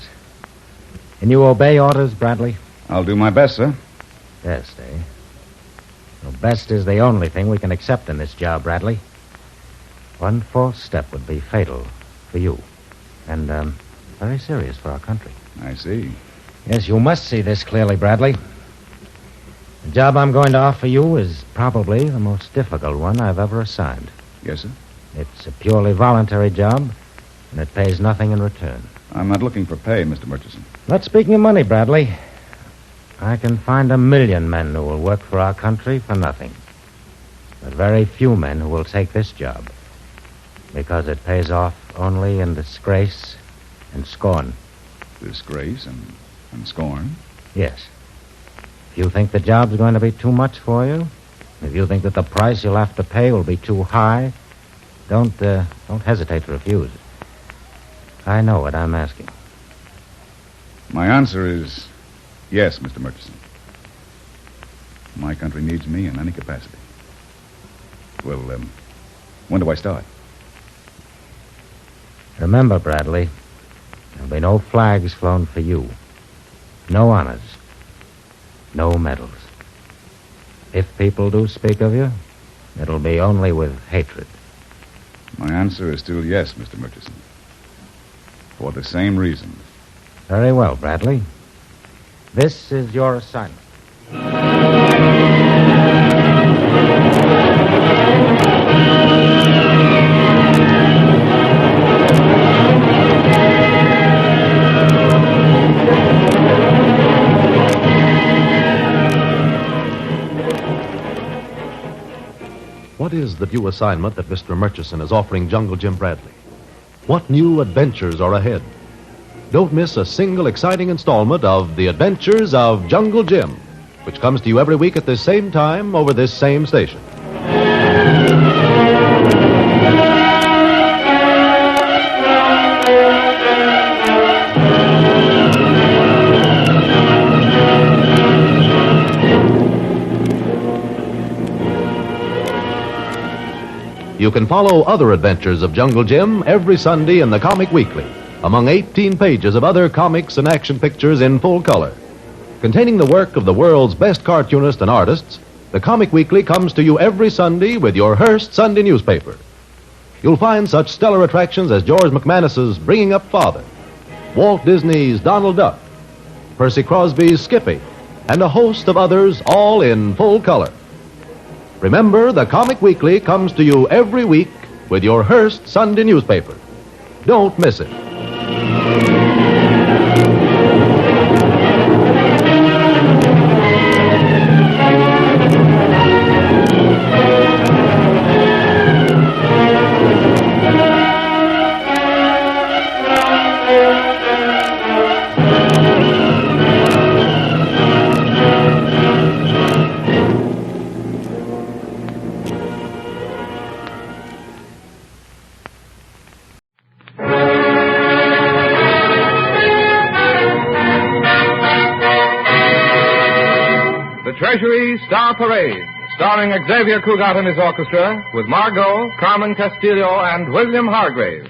Can you obey orders, Bradley? I'll do my best, sir. Best, eh? Well, best is the only thing we can accept in this job, Bradley. One false step would be fatal for you. And, very serious for our country. I see. Yes, you must see this clearly, Bradley. The job I'm going to offer you is probably the most difficult one I've ever assigned. Yes, sir? It's a purely voluntary job, and it pays nothing in return. I'm not looking for pay, Mr. Murchison. Not speaking of money, Bradley. I can find 1 million men who will work for our country for nothing. But very few men who will take this job, because it pays off only in disgrace and scorn. Disgrace and scorn? Yes. you think the job's going to be too much for you, if you think that the price you'll have to pay will be too high, don't hesitate to refuse. I know what I'm asking. My answer is yes, Mr. Murchison. My country needs me in any capacity. Well, when do I start? Remember, Bradley, there'll be no flags flown for you. No honors. No medals. If people do speak of you, it'll be only with hatred. My answer is still yes, Mr. Murchison. For the same reason. Very well, Bradley. This is your assignment. What is the new assignment that Mr. Murchison is offering Jungle Jim Bradley? What new adventures are ahead? Don't miss a single exciting installment of The Adventures of Jungle Jim, which comes to you every week at this same time over this same station. You can follow other adventures of Jungle Jim every Sunday in the Comic Weekly, among 18 pages of other comics and action pictures in full color. Containing the work of the world's best cartoonists and artists, the Comic Weekly comes to you every Sunday with your Hearst Sunday newspaper. You'll find such stellar attractions as George McManus's Bringing Up Father, Walt Disney's Donald Duck, Percy Crosby's Skippy, and a host of others, all in full color. Remember, the Comic Weekly comes to you every week with your Hearst Sunday newspaper. Don't miss it. Treasury Star Parade, starring Xavier Cugat and his orchestra, with Margot, Carmen Castillo, and William Hargrave.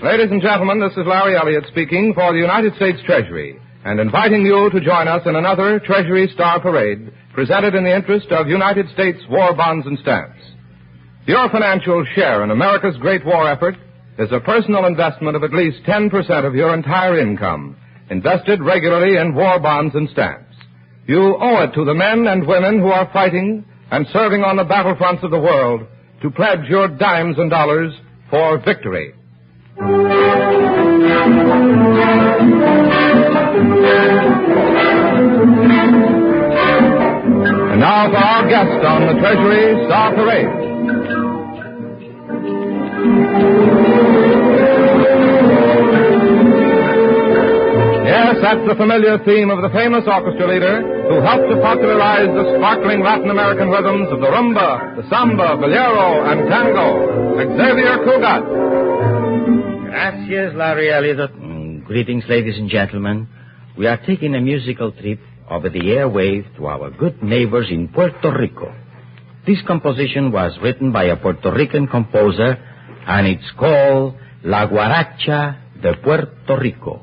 Ladies and gentlemen, this is Larry Elliott speaking for the United States Treasury, and inviting you to join us in another Treasury Star Parade presented in the interest of United States war bonds and stamps. Your financial share in America's great war effort is a personal investment of at least 10% of your entire income, invested regularly in war bonds and stamps. You owe it to the men and women who are fighting and serving on the battlefronts of the world to pledge your dimes and dollars for victory. And now for our guest on the Treasury Star Parade. Yes, that's the familiar theme of the famous orchestra leader who helped to popularize the sparkling Latin American rhythms of the rumba, the samba, bolero, and tango, Xavier Cugat. Gracias, Larry Elliott. Greetings, ladies and gentlemen. We are taking a musical trip over the airwave to our good neighbors in Puerto Rico. This composition was written by a Puerto Rican composer, and it's called La Guaracha de Puerto Rico.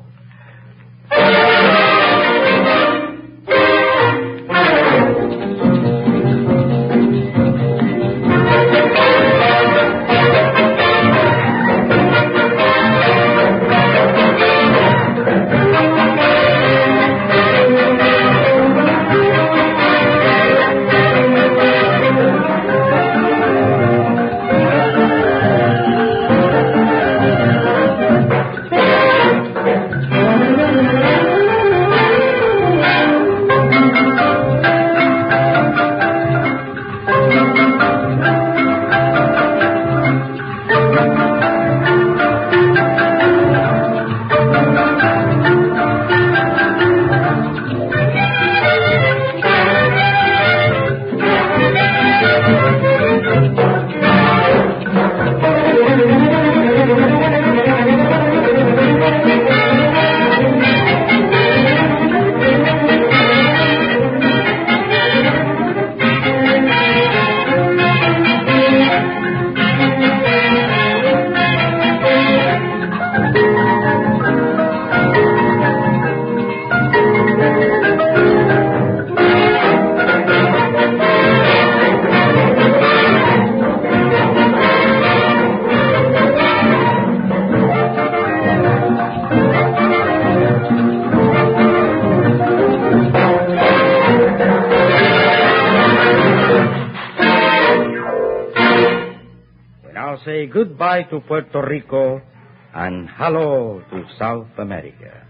now say goodbye to Puerto Rico and hello to South America.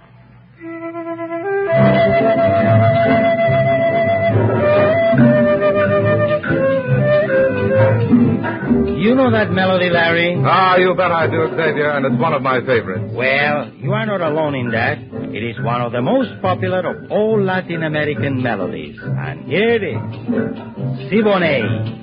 You know that melody, Larry? Ah, you bet I do, Xavier, and it's one of my favorites. Well, you are not alone in that. It is one of the most popular of all Latin American melodies. And here it is. Siboney.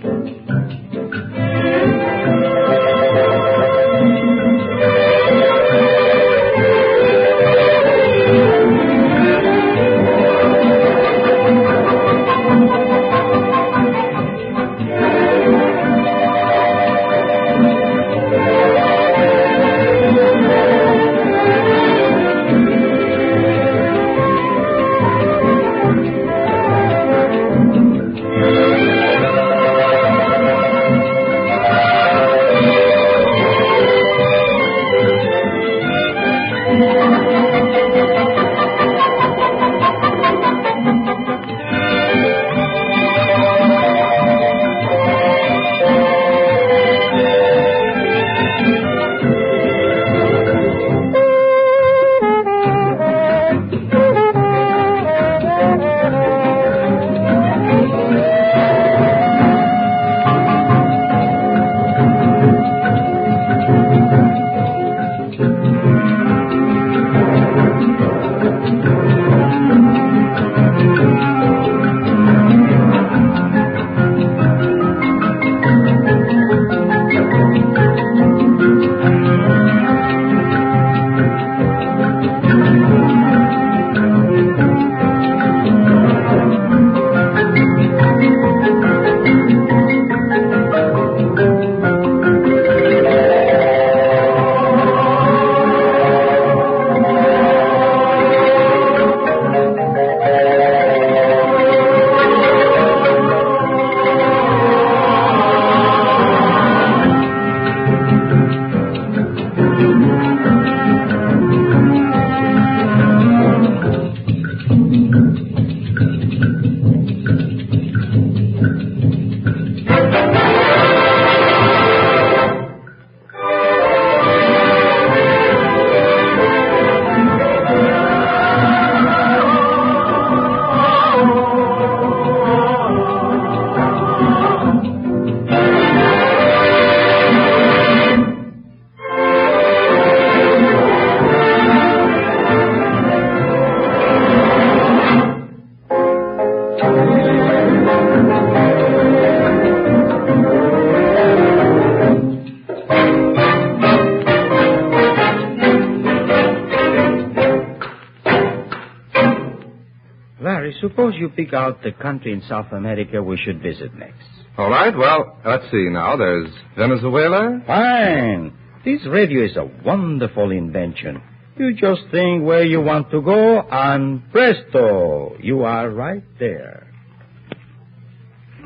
Suppose you pick out the country in South America we should visit next. All right, well, let's see now. There's Venezuela. Fine. This radio is a wonderful invention. You just think where you want to go, and presto, you are right there.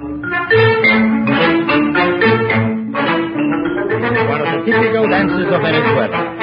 One of the typical dances of Venezuela.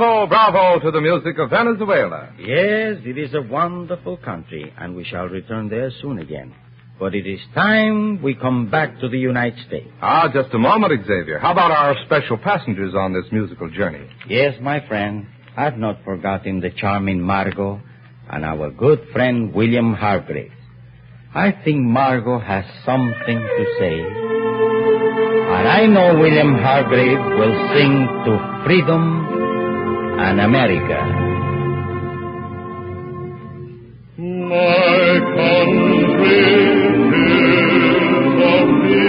Bravo, bravo to the music of Venezuela. Yes, it is a wonderful country, and we shall return there soon again. But it is time we come back to the United States. Just a moment, Xavier. How about our special passengers on this musical journey? Yes, my friend. I've not forgotten the charming Margot and our good friend William Hargrave. I think Margot has something to say. And I know William Hargrave will sing to freedom and America. My country is of me,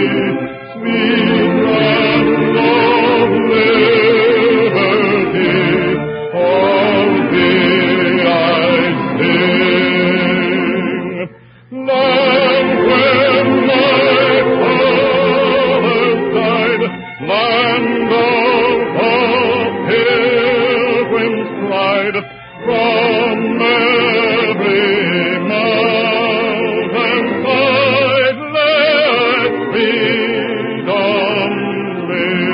sweet land of liberty, of thee I sing. Land where my fathers died, land of pilgrims pride, from every mountain side, let freedom ring.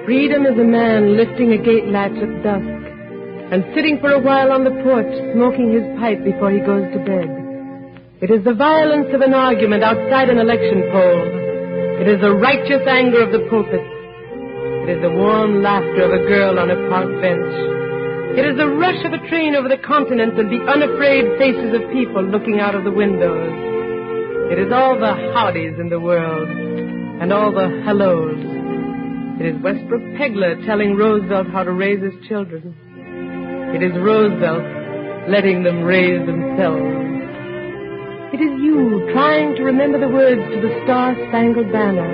Freedom is a man lifting a gate latch at dusk and sitting for a while on the porch smoking his pipe before he goes to bed. It is the violence of an argument outside an election poll. It is the righteous anger of the pulpit. It is the warm laughter of a girl on a park bench. It is the rush of a train over the continent and the unafraid faces of people looking out of the windows. It is all the howdies in the world and all the hellos. It is Westbrook Pegler telling Roosevelt how to raise his children. It is Roosevelt letting them raise themselves. It is you trying to remember the words to the Star-Spangled Banner.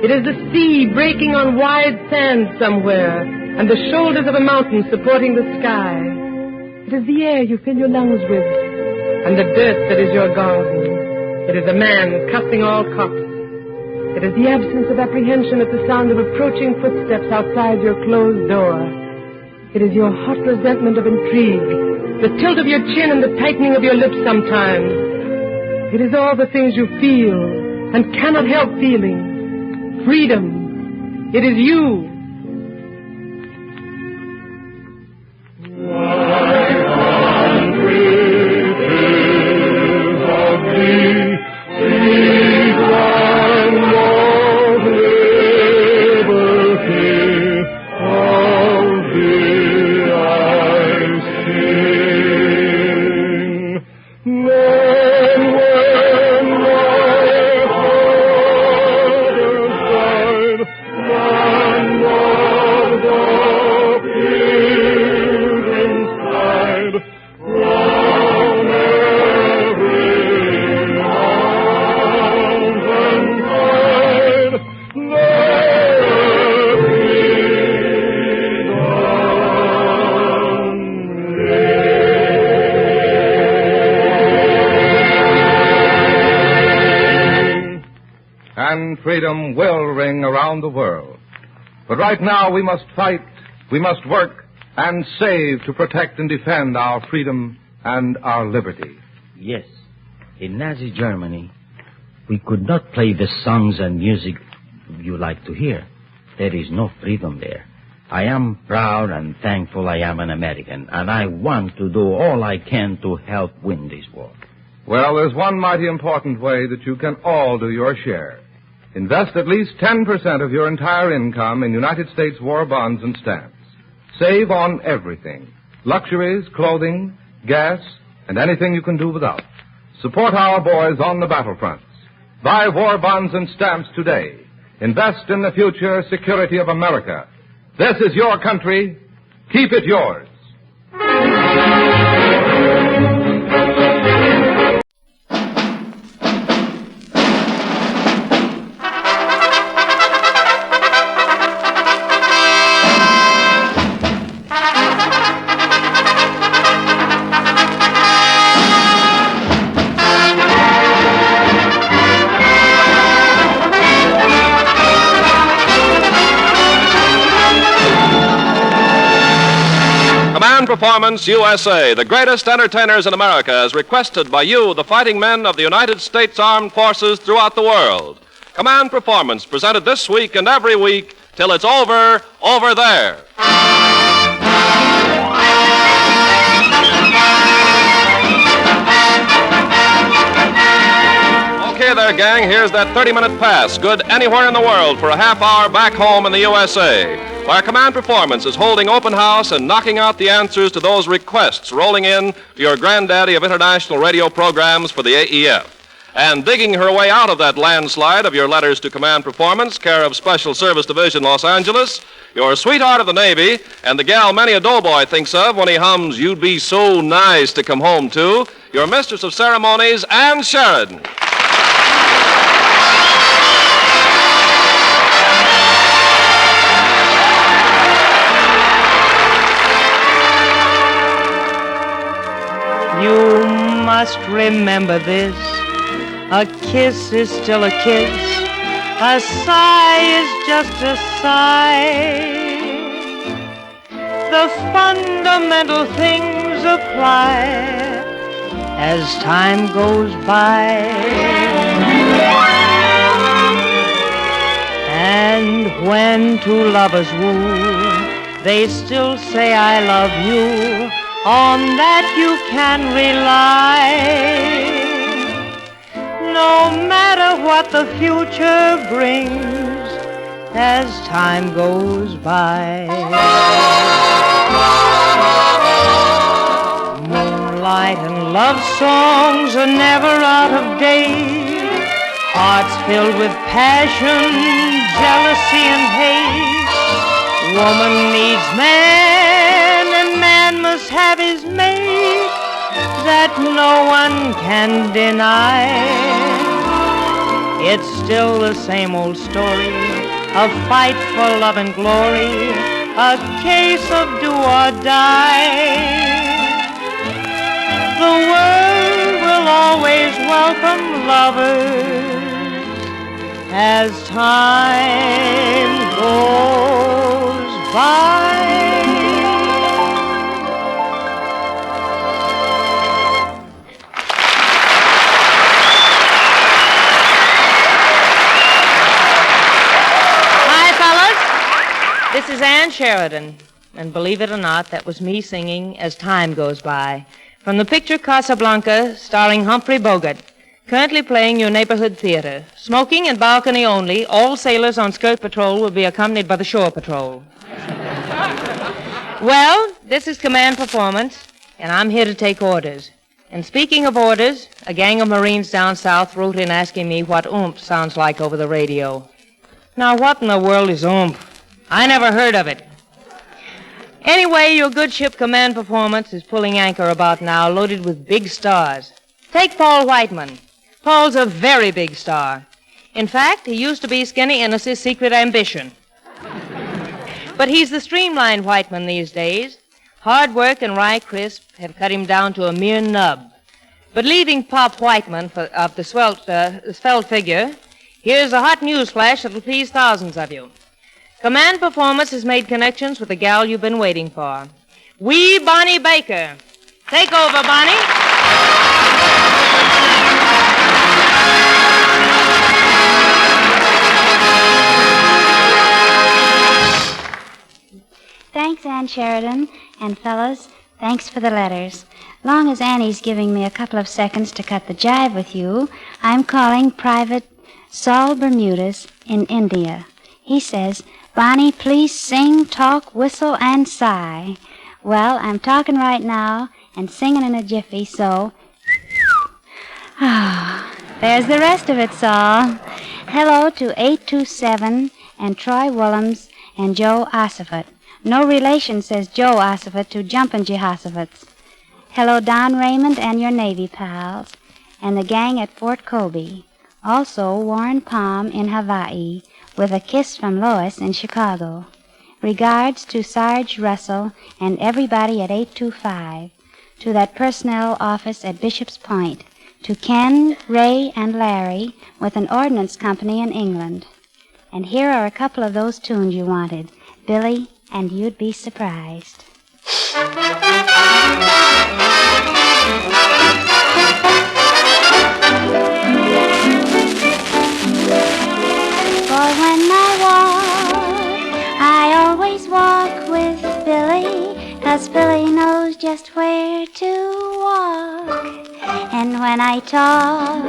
It is the sea breaking on wide sand somewhere and the shoulders of a mountain supporting the sky. It is the air you fill your lungs with and the dirt that is your garden. It is a man cussing all cops. It is the absence of apprehension at the sound of approaching footsteps outside your closed door. It is your hot resentment of intrigue, the tilt of your chin and the tightening of your lips sometimes. It is all the things you feel and cannot help feeling. Freedom. It is you. Freedom will ring around the world. But right now we must fight, we must work, and save to protect and defend our freedom and our liberty. Yes, in Nazi Germany, we could not play the songs and music you like to hear. There is no freedom there. I am proud and thankful I am an American, and I want to do all I can to help win this war. Well, there's one mighty important way that you can all do your share. Invest at least 10% of your entire income in United States war bonds and stamps. Save on everything. Luxuries, clothing, gas, and anything you can do without. Support our boys on the battlefronts. Buy war bonds and stamps today. Invest in the future security of America. This is your country. Keep it yours. Command Performance USA, the greatest entertainers in America, as requested by you, the fighting men of the United States Armed Forces throughout the world. Command Performance, presented this week and every week till it's over there. Okay there, gang, here's that 30-minute pass, good anywhere in the world for a half hour back home in the USA, where Command Performance is holding open house and knocking out the answers to those requests rolling in to your granddaddy of international radio programs for the AEF. And digging her way out of that landslide of your letters to Command Performance, care of Special Service Division, Los Angeles, your sweetheart of the Navy, and the gal many a doughboy thinks of when he hums, "You'd be so nice to come home to," your mistress of ceremonies, Ann Sheridan. You must remember this. A kiss is still a kiss. A sigh is just a sigh. The fundamental things apply as time goes by. And when two lovers woo, they still say I love you. On that you can rely. No matter what the future brings as time goes by. Moonlight and love songs are never out of date. Hearts filled with passion, jealousy and hate. Woman needs man and man must have his mate. That no one can deny. It's still the same old story, a fight for love and glory, a case of do or die. The world will always welcome lovers as time goes by. This is Ann Sheridan, and believe it or not, that was me singing As Time Goes By, from the picture Casablanca, starring Humphrey Bogart, currently playing your neighborhood theater. Smoking and balcony only, all sailors on skirt patrol will be accompanied by the shore patrol. Well, this is Command Performance, and I'm here to take orders. And speaking of orders, a gang of Marines down south wrote in asking me what oomph sounds like over the radio. Now, what in the world is oomph? I never heard of it. Anyway, your good ship Command Performance is pulling anchor about now, loaded with big stars. Take Paul Whiteman. Paul's a very big star. In fact, he used to be Skinny Innes' secret ambition. But he's the streamlined Whiteman these days. Hard work and Rye Crisp have cut him down to a mere nub. But leaving Pop Whiteman of the svelte figure, here's a hot news flash that'll please thousands of you. Command Performance has made connections with the gal you've been waiting for. Wee Bonnie Baker. Take over, Bonnie. Thanks, Ann Sheridan. And fellas, thanks for the letters. Long as Annie's giving me a couple of seconds to cut the jive with you, I'm calling Private Saul Bermudez in India. He says, Bonnie, please sing, talk, whistle, and sigh. Well, I'm talking right now and singing in a jiffy, so... there's the rest of it, Saul. Hello to 827 and Troy Willems and Joe Ossifat. No relation, says Joe Ossifat, to Jumpin' Jehoshaphat's. Hello, Don Raymond and your Navy pals and the gang at Fort Colby. Also, Warren Palm in Hawaii, with a kiss from Lois in Chicago. Regards to Sarge Russell and everybody at 825, to that personnel office at Bishop's Point, to Ken, Ray, and Larry with an ordnance company in England. And here are a couple of those tunes you wanted, Billy and You'd Be Surprised. For when I walk, I always walk with Billy, 'cause Billy knows just where to walk. And when I talk,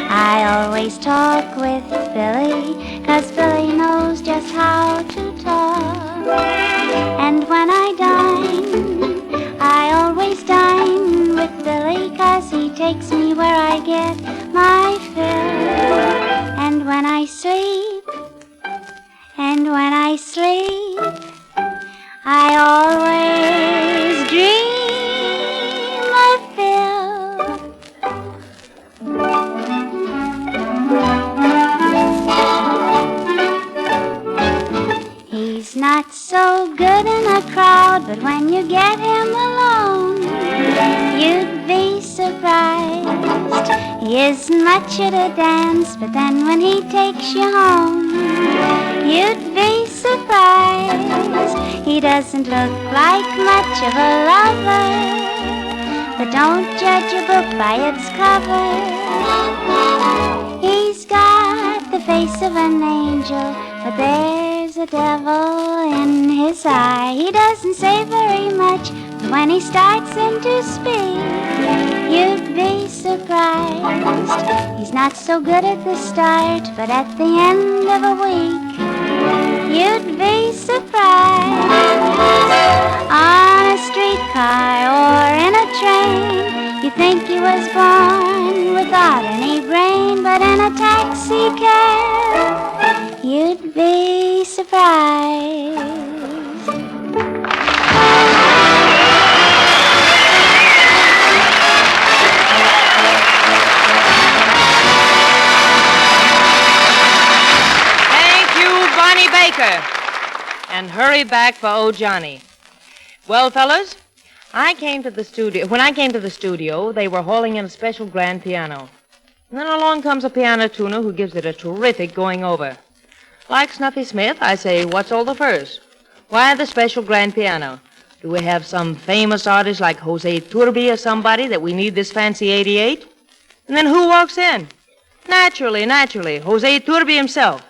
I always talk with Billy, 'cause Billy knows just how to talk. And when I dine, I always dine with Billy, 'cause he takes me where I get my fill. And when I sleep, I always dream of Phil. He's not so good in a crowd, but when you get him alone, you'd be surprised. He isn't much at a dance, but then when he takes you home, you'd be surprised. He doesn't look like much of a lover, but don't judge a book by its cover. He's got the face of an angel, but there's a devil in his eye. He doesn't say very much, but when he starts in to speak, you'd be surprised. He's not so good at the start, but at the end of a week, you'd be surprised. On a streetcar or in a train, you think he was born without any brain, but in a taxi cab, you'd be surprised. Baker. And hurry back for old Johnny. Well, fellas, when I came to the studio, they were hauling in a special grand piano. And then along comes a piano tuner who gives it a terrific going over. Like Snuffy Smith, I say, what's all the fuss? Why the special grand piano? Do we have some famous artist like Jose Turbi or somebody that we need this fancy 88? And then who walks in? Naturally, Jose Turbi himself.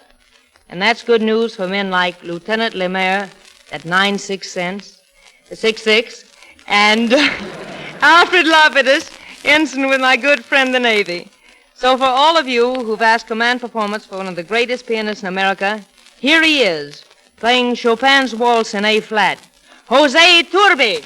And that's good news for men like Lieutenant Lemaire at 96 cents, 66, and Alfred Lapidus, ensign with my good friend the Navy. So for all of you who've asked command performance for one of the greatest pianists in America, here he is, playing Chopin's Waltz in A-flat, Jose Turbi.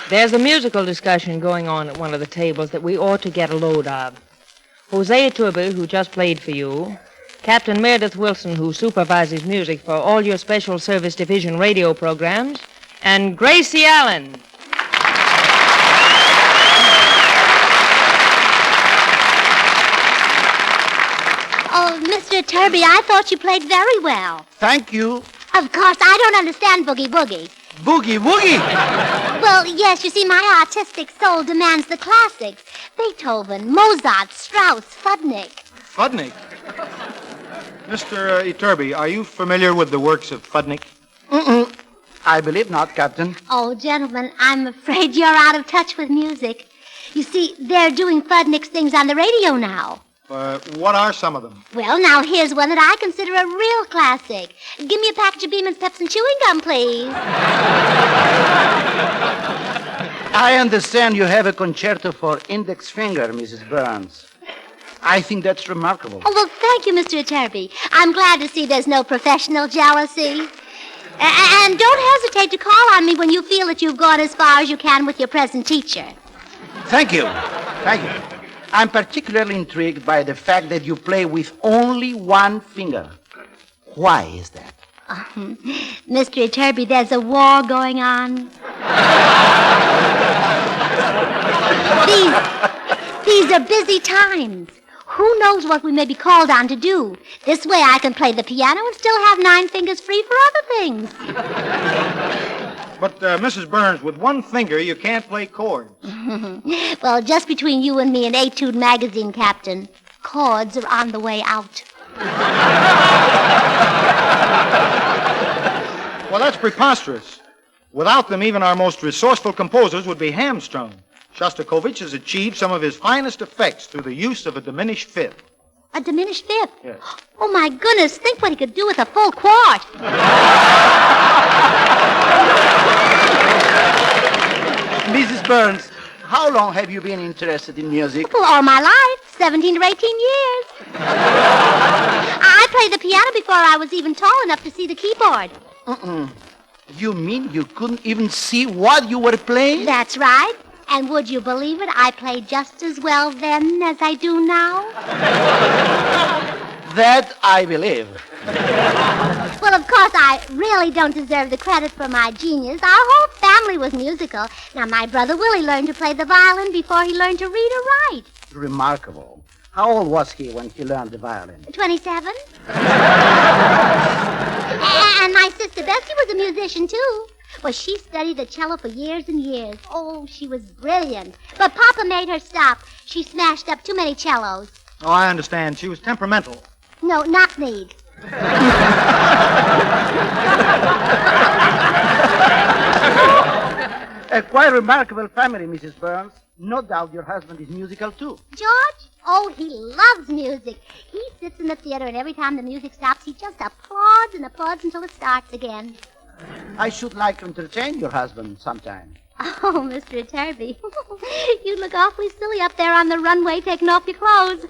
There's a musical discussion going on at one of the tables that we ought to get a load of. Hosea Turby, who just played for you, Captain Meredith Wilson, who supervises music for all your Special Service Division radio programs, and Gracie Allen. Oh, Mr. Turby, I thought you played very well. Thank you. Of course, I don't understand Boogie Woogie. Boogie Woogie? Well, yes, you see, my artistic soul demands the classics. Beethoven, Mozart, Strauss, Fudnik. Fudnik? Mr. Turby, are you familiar with the works of Fudnik? Mm-mm. I believe not, Captain. Oh, gentlemen, I'm afraid you're out of touch with music. You see, they're doing Fudnik's things on the radio now. What are some of them? Well, now here's one that I consider a real classic. Give me a package of Beeman's Peps and Chewing Gum, please. I understand you have a concerto for index finger, Mrs. Burns. I think that's remarkable. Oh, well, thank you, Mr. Turby. I'm glad to see there's no professional jealousy. And don't hesitate to call on me when you feel that you've gone as far as you can with your present teacher. Thank you. Thank you. I'm particularly intrigued by the fact that you play with only one finger. Why is that? Mr. Turby, there's a war going on. These are busy times. Who knows what we may be called on to do? This way I can play the piano and still have 9 fingers free for other things. But, Mrs. Burns, with one finger, you can't play chords. Well, just between you and me and Etude magazine, Captain, chords are on the way out. Well, that's preposterous. Without them, even our most resourceful composers would be hamstrung. Shostakovich has achieved some of his finest effects through the use of a diminished fifth. A diminished fifth? Yes. Oh, my goodness, think what he could do with a full quart. Mrs. Burns, how long have you been interested in music? Well, all my life, 17 to 18 years. I played the piano before I was even tall enough to see the keyboard. You mean you couldn't even see what you were playing? That's right. And would you believe it, I played just as well then as I do now. That I believe. Well, of course, I really don't deserve the credit for my genius. Our whole family was musical. Now, my brother Willie learned to play the violin before he learned to read or write. Remarkable. How old was he when he learned the violin? 27. And my sister Bessie was a musician, too. Well, she studied the cello for years and years. Oh, she was brilliant. But Papa made her stop. She smashed up too many cellos. Oh, I understand. She was temperamental. No, knock-kneed. A quite remarkable family, Mrs. Burns. No doubt your husband is musical, too. George? Oh, he loves music. He sits in the theater, and every time the music stops, he just applauds and applauds until it starts again. I should like to entertain your husband sometime. Oh, Mr. Turby, you look awfully silly up there on the runway taking off your clothes.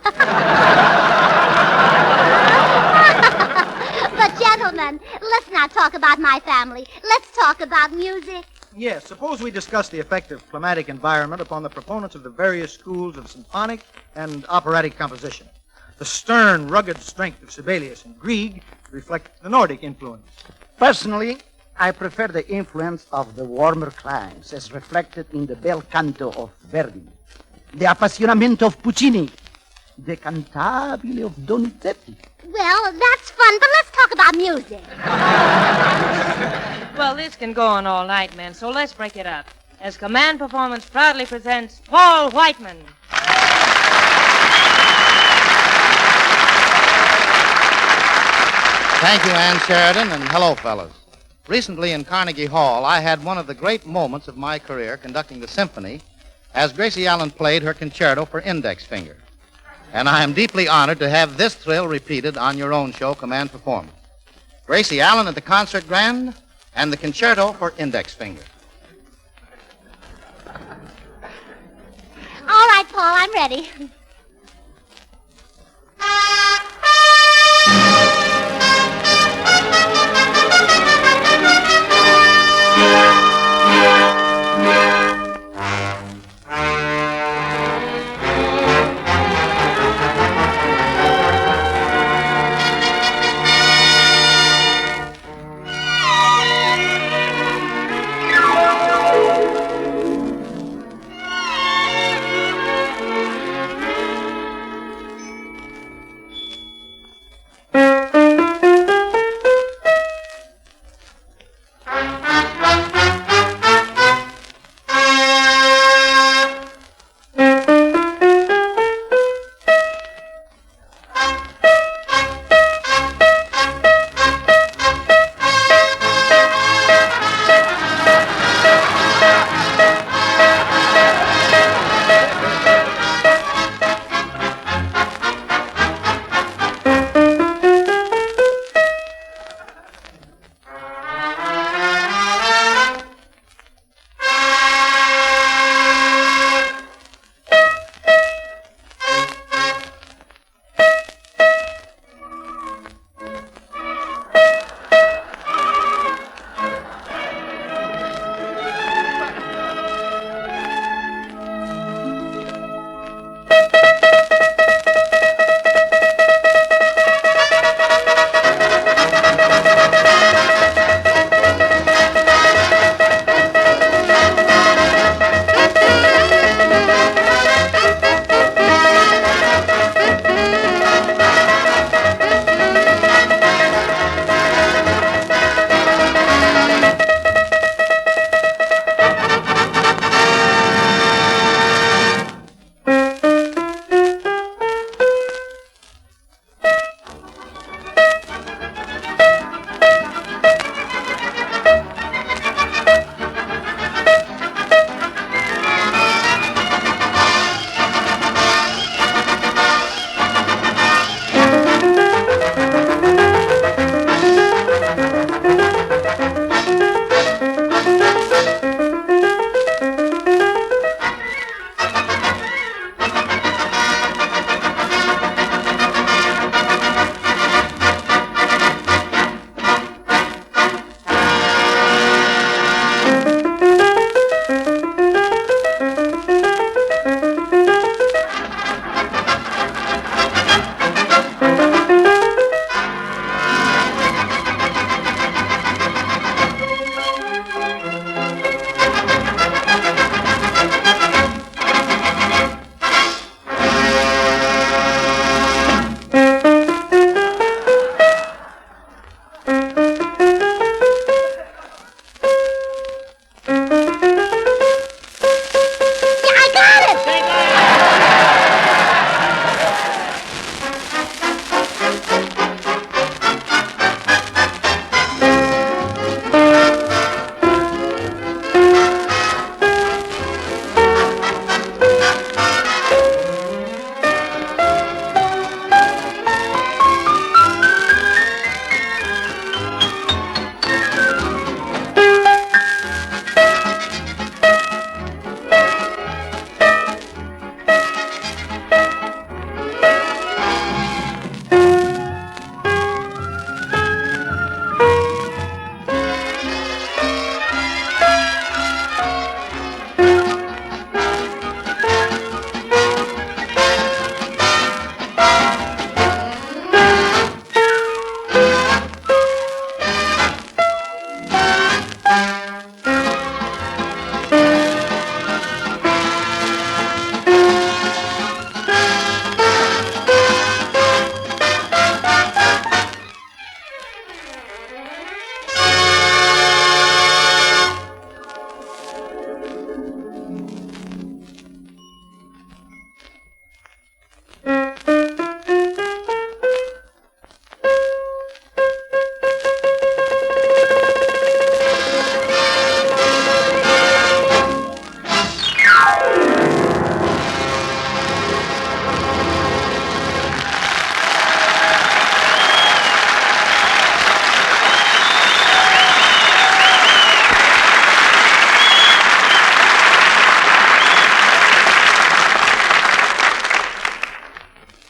But, gentlemen, let's not talk about my family. Let's talk about music. Yes, suppose we discuss the effect of climatic environment upon the proponents of the various schools of symphonic and operatic composition. The stern, rugged strength of Sibelius and Grieg reflect the Nordic influence. Personally, I prefer the influence of the warmer climes as reflected in the bel canto of Verdi, the appassionamento of Puccini, the cantabile of Donizetti. Well, that's fun, but let's talk about music. Well, this can go on all night, men, so let's break it up. As Command Performance proudly presents Paul Whiteman. Thank you, Ann Sheridan, and hello, fellas. Recently in Carnegie Hall, I had one of the great moments of my career conducting the symphony as Gracie Allen played her concerto for index finger. And I am deeply honored to have this thrill repeated on your own show, Command Performance. Gracie Allen at the Concert Grand, and the concerto for index finger. All right, Paul, I'm ready.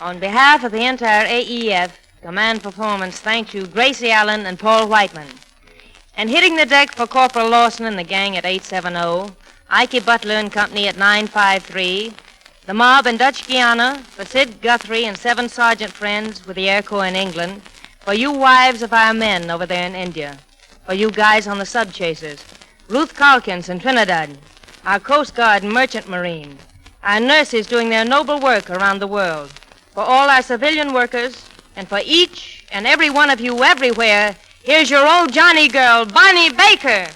On behalf of the entire AEF, Command Performance thanks you, Gracie Allen and Paul Whiteman. And hitting the deck for Corporal Lawson and the gang at 870, Ike Butler and Company at 953, the mob in Dutch Guiana, for Sid Guthrie and 7 sergeant friends with the Air Corps in England, for you wives of our men over there in India, for you guys on the sub-chasers, Ruth Calkins in Trinidad, our Coast Guard and Merchant Marine, our nurses doing their noble work around the world, for all our civilian workers, and for each and every one of you everywhere, here's your old Johnny girl, Bonnie Baker.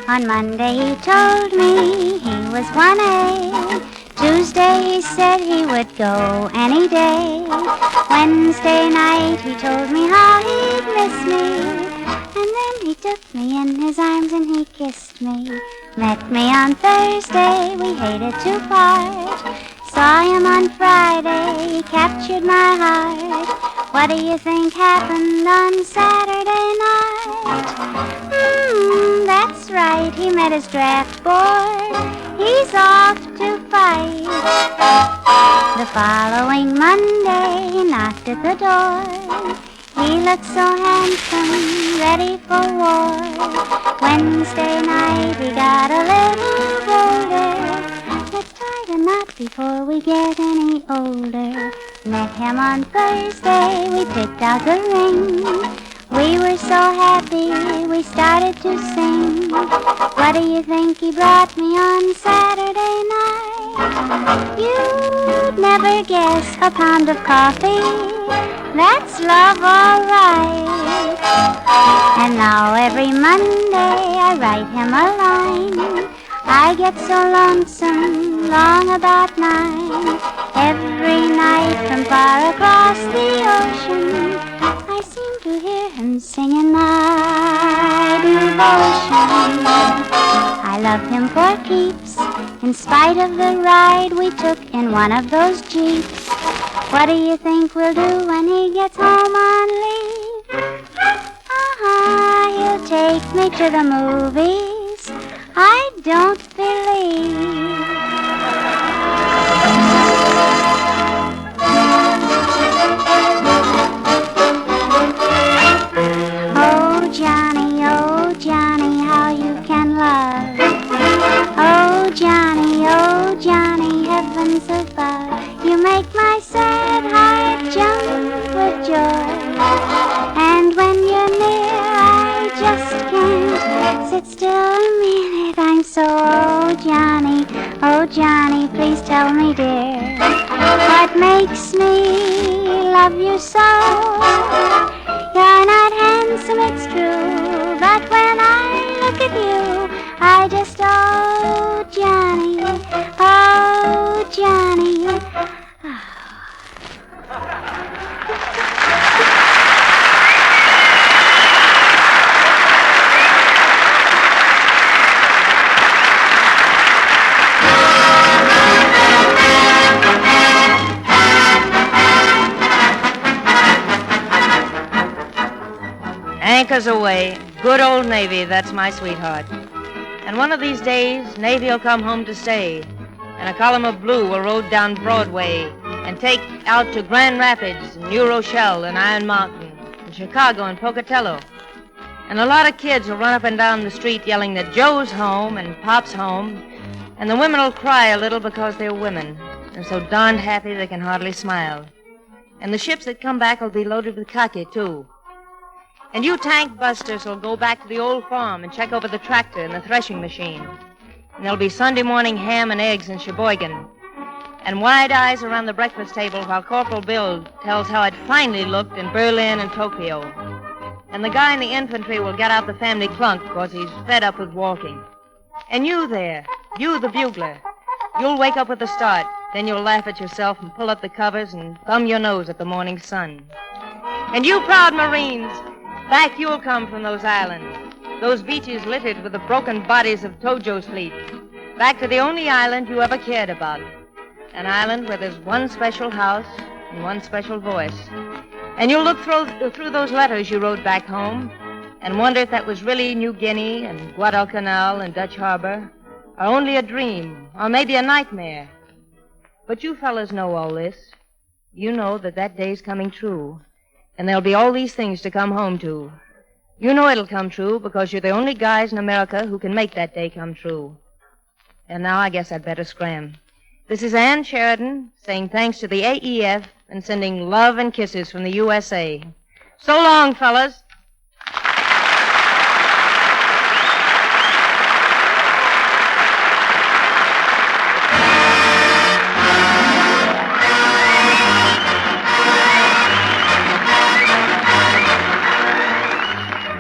On Monday he told me he was 1A. Tuesday he said he would go any day. Wednesday night he told me how he'd miss me. And then he took me in his arms and he kissed me. Met me on Thursday, we hated to part. Saw him on Friday, he captured my heart. What do you think happened on Saturday night? That's right, he met his draft board. He's off to fight. The following Monday, he knocked at the door. He looked so handsome, ready for war. Wednesday night, he got a little bolder. Let's tie the knot before we get any older. Met him on Thursday, we picked out the ring. We were so happy, we started to sing. What do you think he brought me on Saturday night? You'd never guess, a pound of coffee. That's love, all right. And now every Monday I write him a line. I get so lonesome, long about 9. Every night from far across the ocean, I seem to hear him singing my devotion. I love him for keeps, in spite of the ride we took in one of those Jeeps. What do you think we'll do when he gets home on leave? He'll take me to the movies, I don't believe. Oh, Johnny, how you can love. Oh, Johnny, heavens above. You make my sad heart jump with joy. And when you're near, I just can't sit still a minute. I'm so, oh, Johnny, please tell me, dear, what makes me love you so? You're not handsome, it's true, but when I look at you, I just, oh, Johnny. Anchors away. Good old Navy, that's my sweetheart. And one of these days, Navy'll come home to stay, and a column of blue will road down Broadway and take out to Grand Rapids, and New Rochelle, and Iron Mountain, and Chicago, and Pocatello. And a lot of kids will run up and down the street yelling that Joe's home and Pop's home, and the women will cry a little because they're women, and so darned happy they can hardly smile. And the ships that come back will be loaded with khaki, too. And you tank busters will go back to the old farm and check over the tractor and the threshing machine. And there'll be Sunday morning ham and eggs in Sheboygan. And wide eyes around the breakfast table while Corporal Bill tells how it finally looked in Berlin and Tokyo. And the guy in the infantry will get out the family clunk because he's fed up with walking. And you there, you the bugler, you'll wake up with a start. Then you'll laugh at yourself and pull up the covers and thumb your nose at the morning sun. And you proud Marines, back you'll come from those islands, those beaches littered with the broken bodies of Tojo's fleet, back to the only island you ever cared about, an island where there's one special house and one special voice. And you'll look through those letters you wrote back home and wonder if that was really New Guinea and Guadalcanal and Dutch Harbor, or only a dream, or maybe a nightmare. But you fellas know all this. You know that day's coming true, and there'll be all these things to come home to. You know it'll come true because you're the only guys in America who can make that day come true. And now I guess I'd better scram. This is Ann Sheridan saying thanks to the AEF and sending love and kisses from the USA. So long, fellas.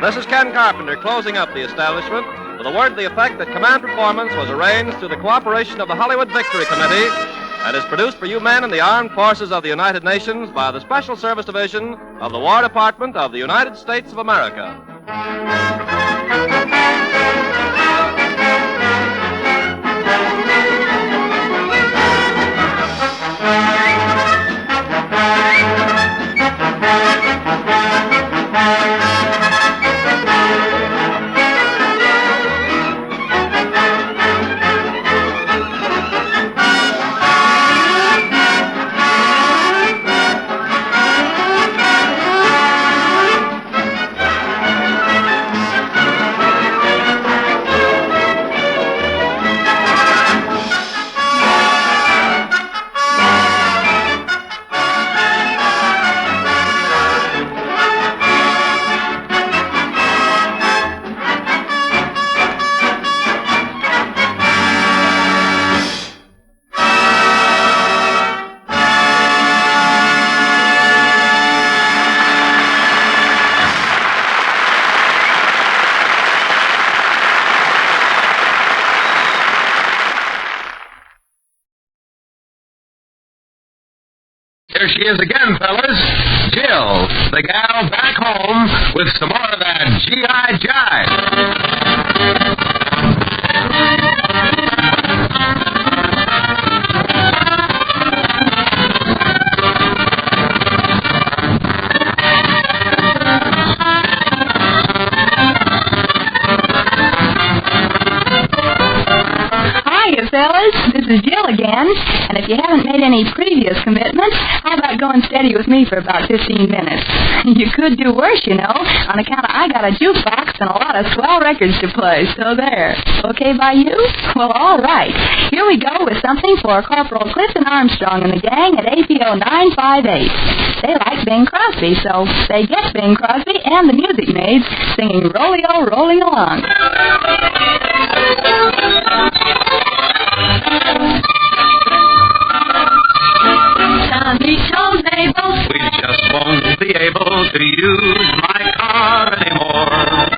This is Ken Carpenter closing up the establishment with a word to the effect that command performance was arranged through the cooperation of the Hollywood Victory Committee and is produced for you men in the armed forces of the United Nations by the Special Service Division of the War Department of the United States of America. Here she is again, fellas. Jill, the gal back home with some more of that G.I. Jive. Fellas, this is Jill again, and if you haven't made any previous commitments, how about going steady with me for about 15 minutes? You could do worse, you know, on account of I got a jukebox and a lot of swell records to play, so there. Okay by you? Well, all right. Here we go with something for Corporal Clifton Armstrong and the gang at APO 958. They like Bing Crosby, so they get Bing Crosby and the Music Maids singing Rollio Rolling Along. We just won't be able to use my car anymore.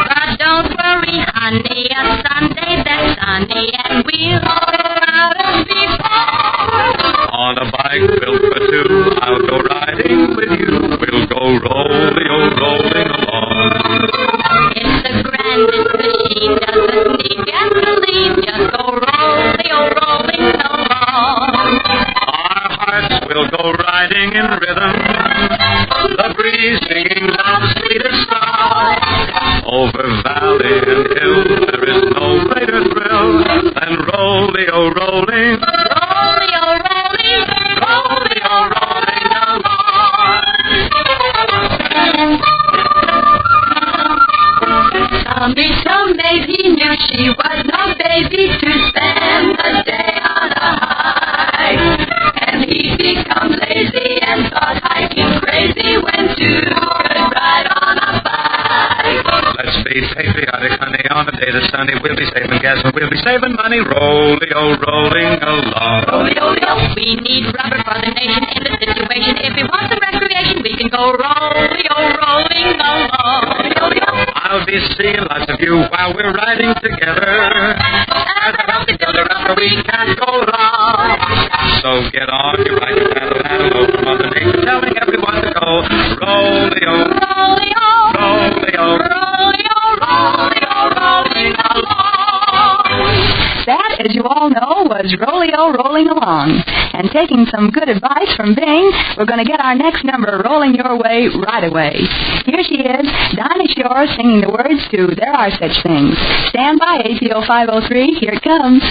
But don't worry, honey, on Sunday that's sunny and we'll go out and be fun. On a bike built for two, I'll go riding with you. We'll go rolling along. It's the grandest machine, doesn't need gasoline. Just go rolling along. We'll go riding in rhythm, the breeze singing love's sweetest song. Over valley and hill, there is no greater thrill than rollio rolling. Rollio rolling along. Some baby knew she was no baby to spend the day on a hike. He become lazy and thought hiking crazy when two could ride on a bike. Let's be patriotic, honey, on a day that's sunny. We'll be saving gas and we'll be saving money. Rollio rolling along. Rollio, we need rubber for the nation in this situation. If we want some recreation, we can go rollio rolling along. I'll be seeing lots of you while we're riding together. As I help you build a rubber, we can't go wrong. So get on your bike and paddle over Mother Nature, telling everyone to go rollio, rolling along. That, as you all know, was rollio rolling along. And taking some good advice from Bing, we're going to get our next number rolling your way right away. Here she is, Dinah Shore, singing the words to There Are Such Things. Stand by, APO 503. Here it comes.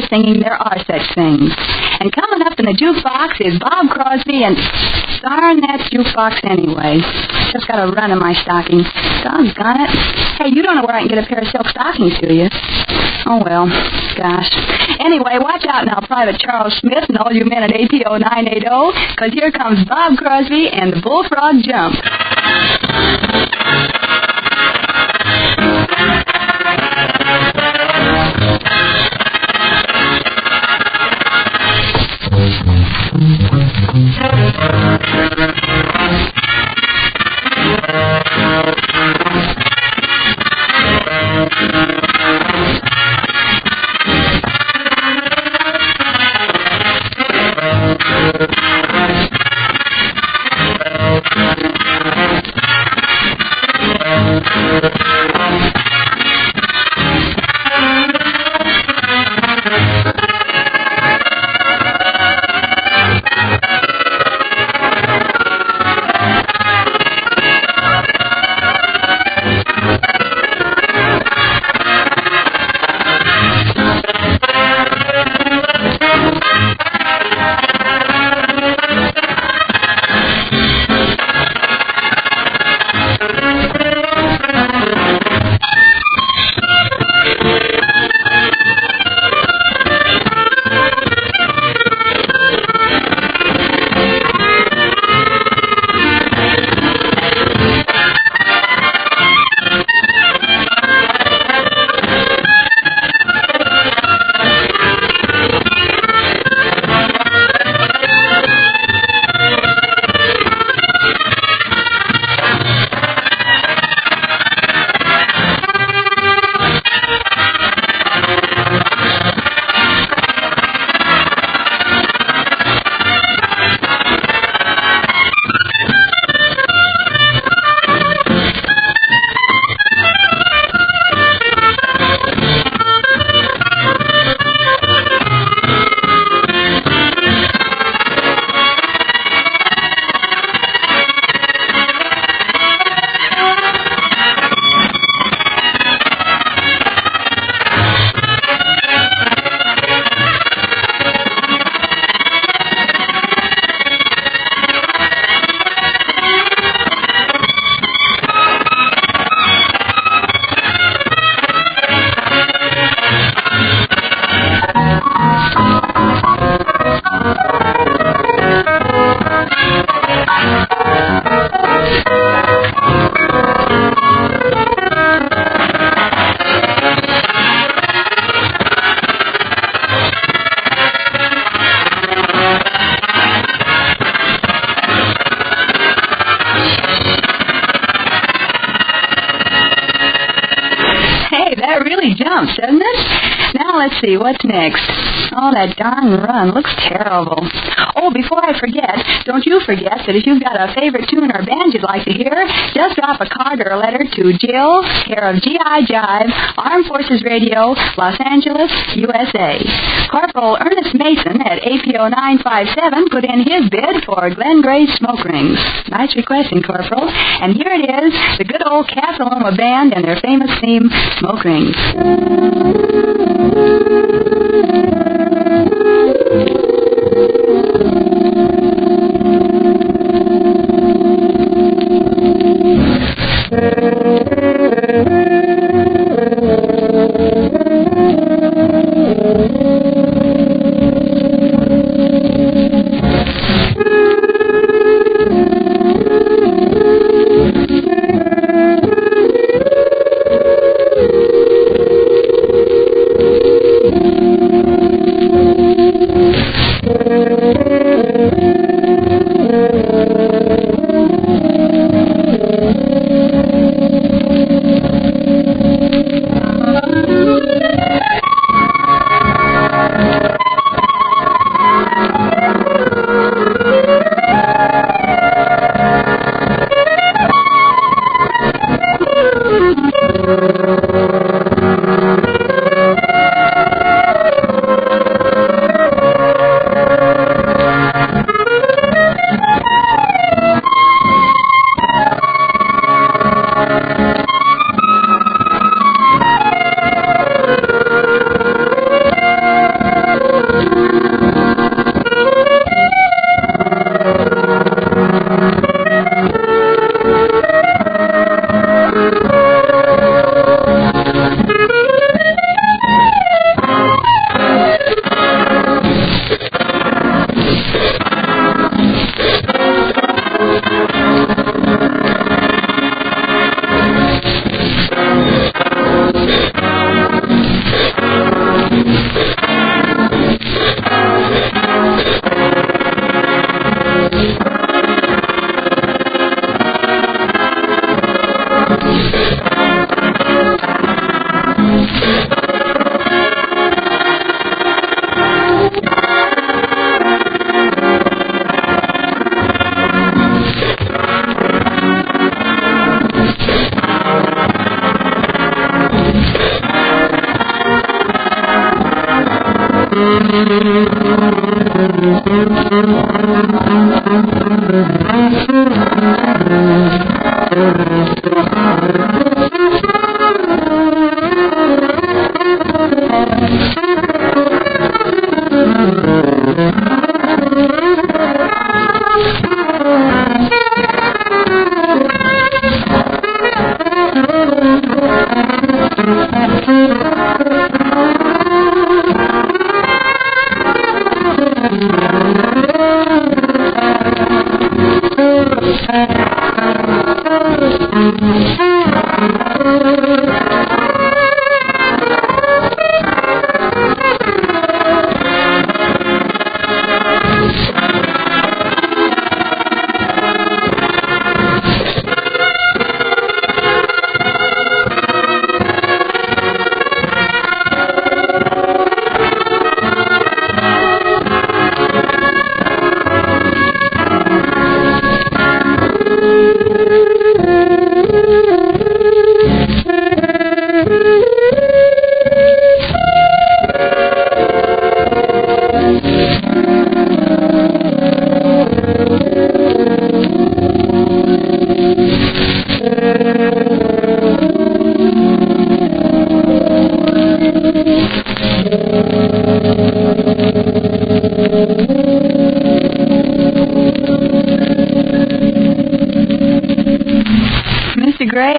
Singing There Are Such Things. And coming up in the jukebox is Bob Crosby and darn that jukebox anyway. Just got a run in my stocking. Doggone it. Hey, you don't know where I can get a pair of silk stockings, do you? Oh, well, gosh. Anyway, watch out now, Private Charles Smith and all you men at APO 980, because here comes Bob Crosby and the Bullfrog Jump. that really jumps, doesn't it? Now, let's see, what's next? Oh, that darn run looks terrible. Oh, before I forget, don't you forget that if you've got a favorite tune or band you'd like to hear, just drop a card or a letter to Jill, care of G.I. Jive, Armed Forces Radio, Los Angeles, USA. Corporal Ernest Mason at APO 957 put in his bid for Glenn Gray's Smoke Rings. Nice requesting, Corporal. And here it is, the good old Casaloma Band and their famous theme, Smoke Rings.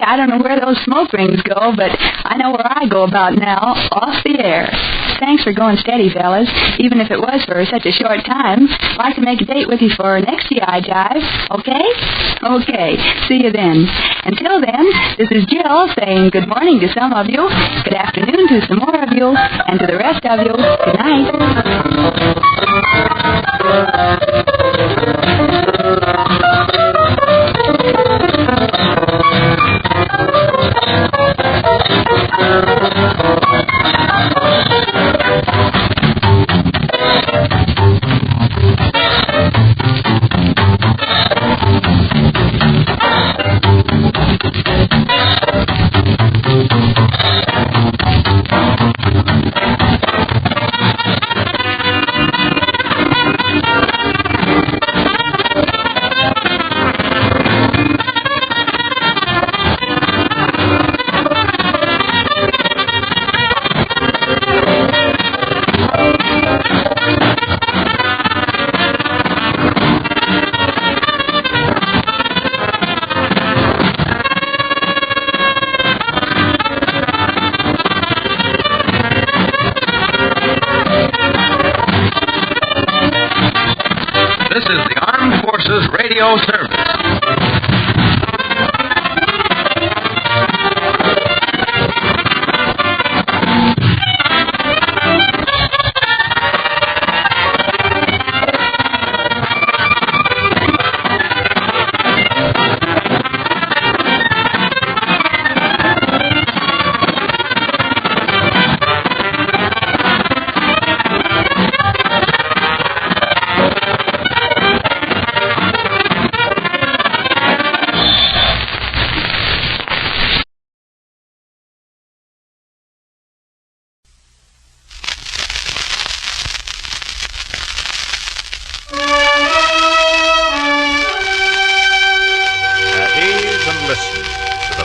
I don't know where those smoke rings go, but I know where I go about now, off the air. Thanks for going steady, fellas. Even if it was for such a short time, I'd like to make a date with you for next G.I. Jive, okay? Okay, see you then. Until then, this is Jill saying good morning to some of you, good afternoon to some more of you, and to the rest of you, good night. radio service.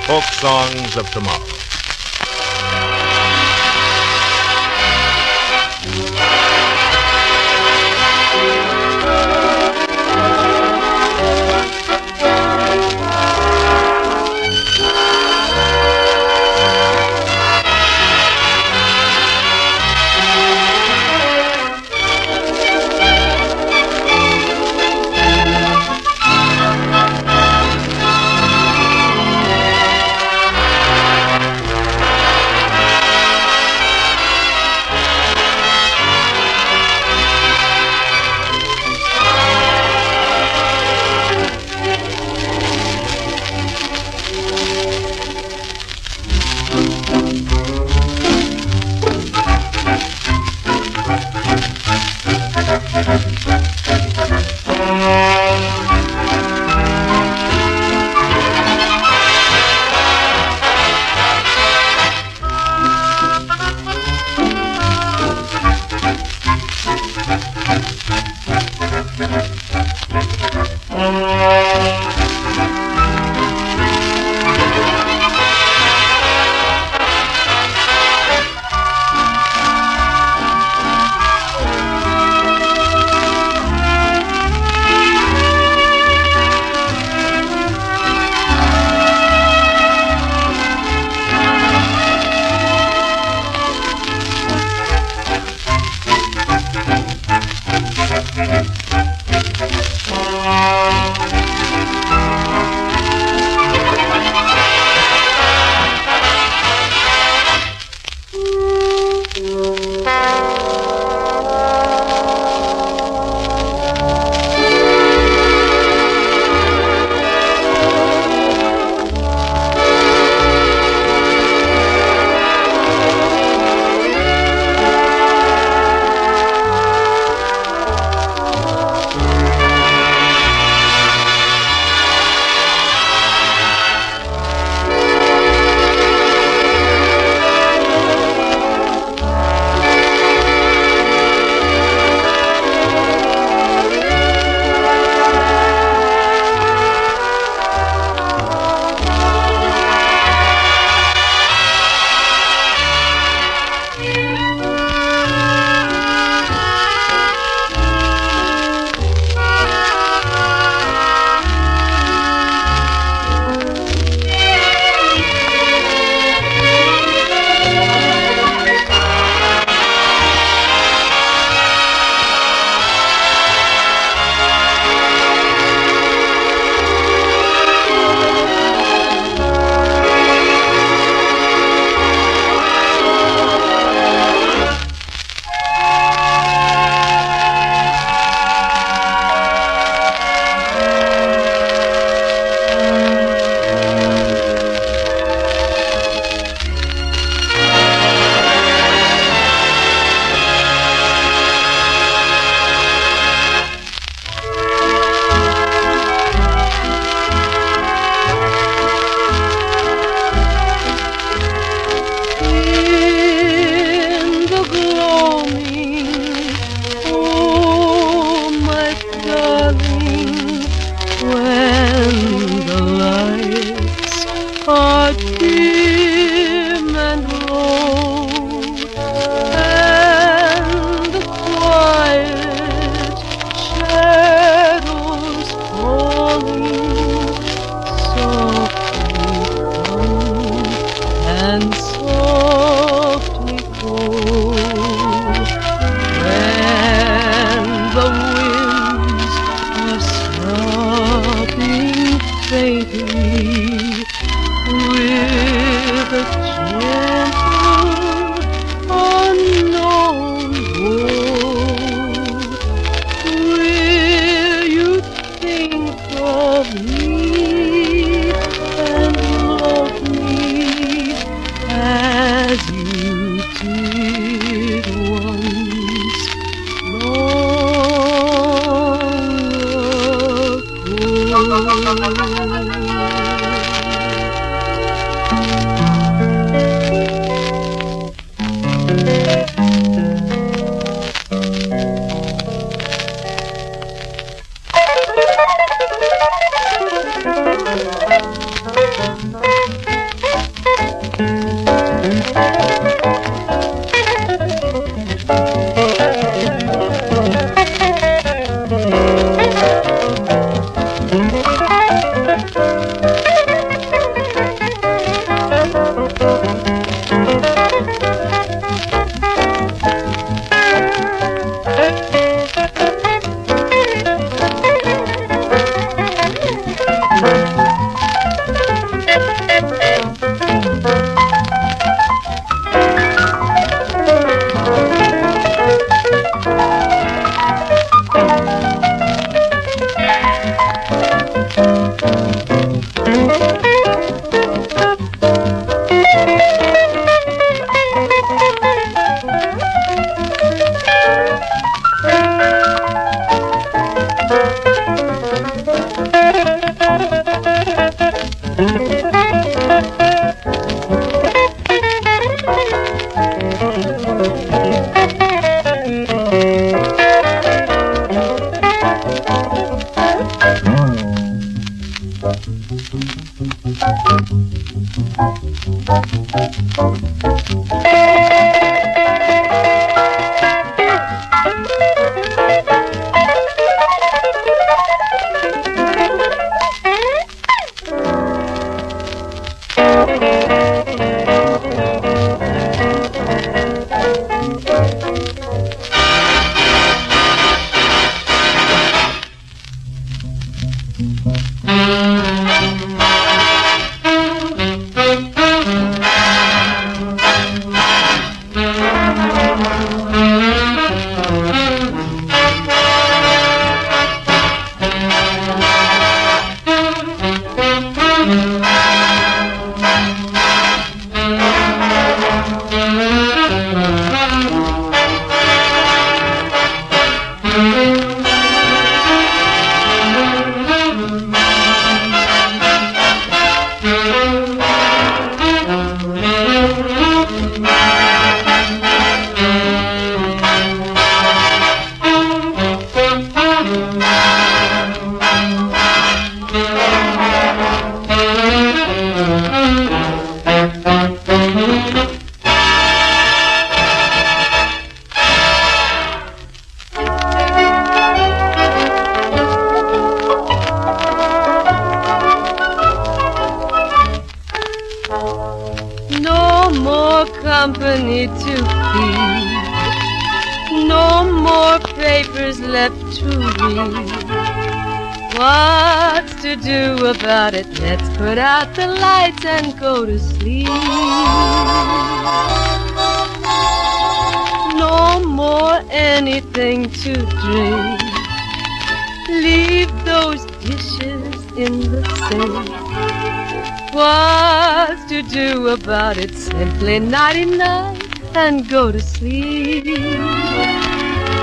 Folk songs of tomorrow. No more company to keep. No more papers left to read. What's to do about it? Let's put out the lights and go to sleep. No more anything to drink. Leave those dishes in the sink. What's to do about it? Simply nighty-night and go to sleep.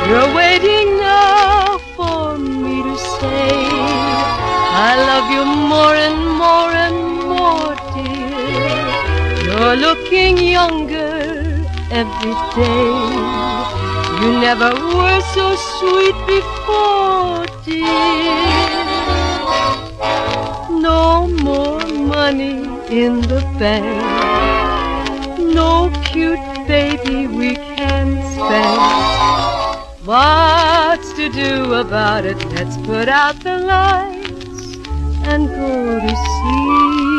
You're waiting now for me to say I love you more and more and more, dear. You're looking younger every day. You never were so sweet before, dear. No more money in the bank. No cute baby we can spend. What's to do about it? Let's put out the lights and go to sleep.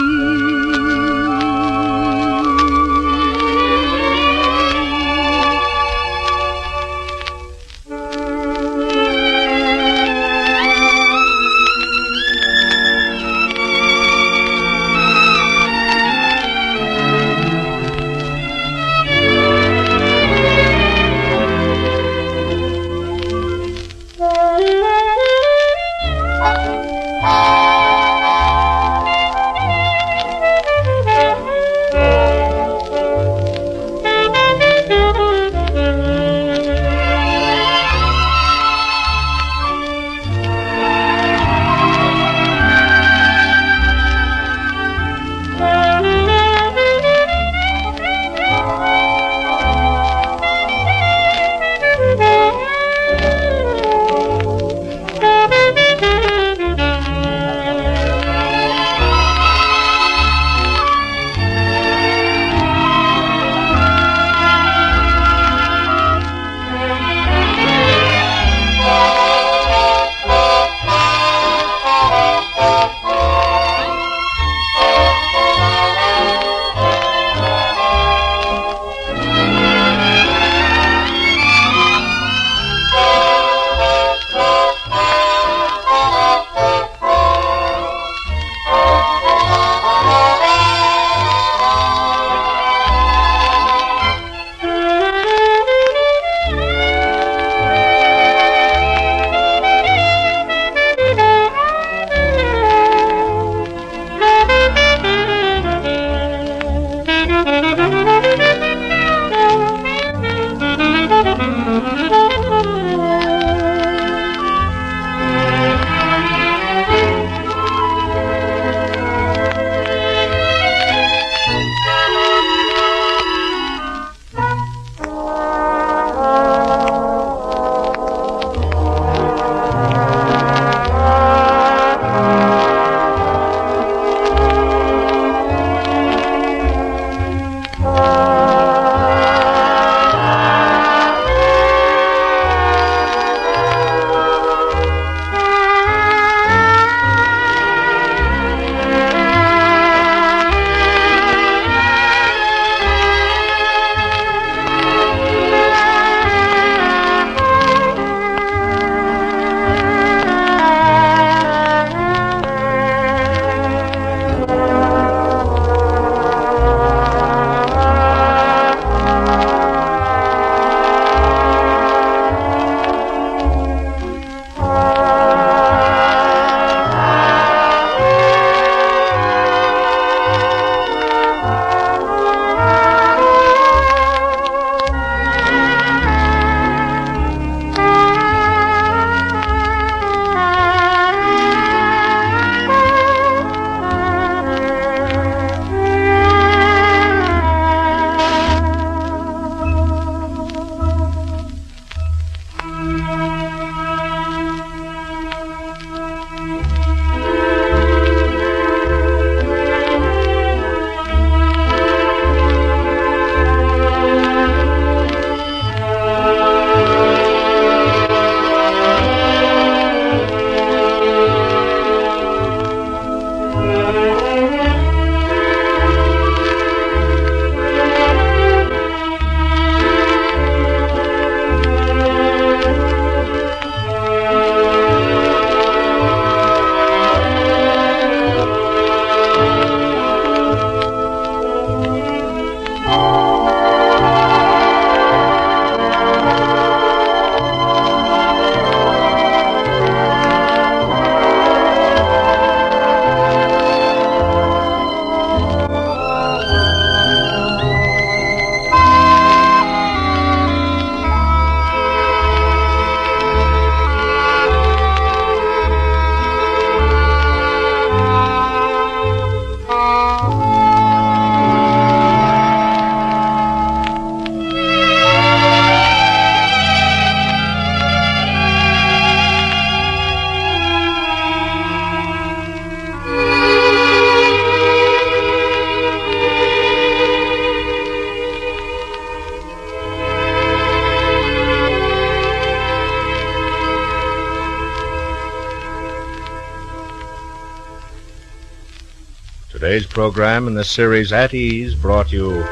Today's program in the series At Ease brought you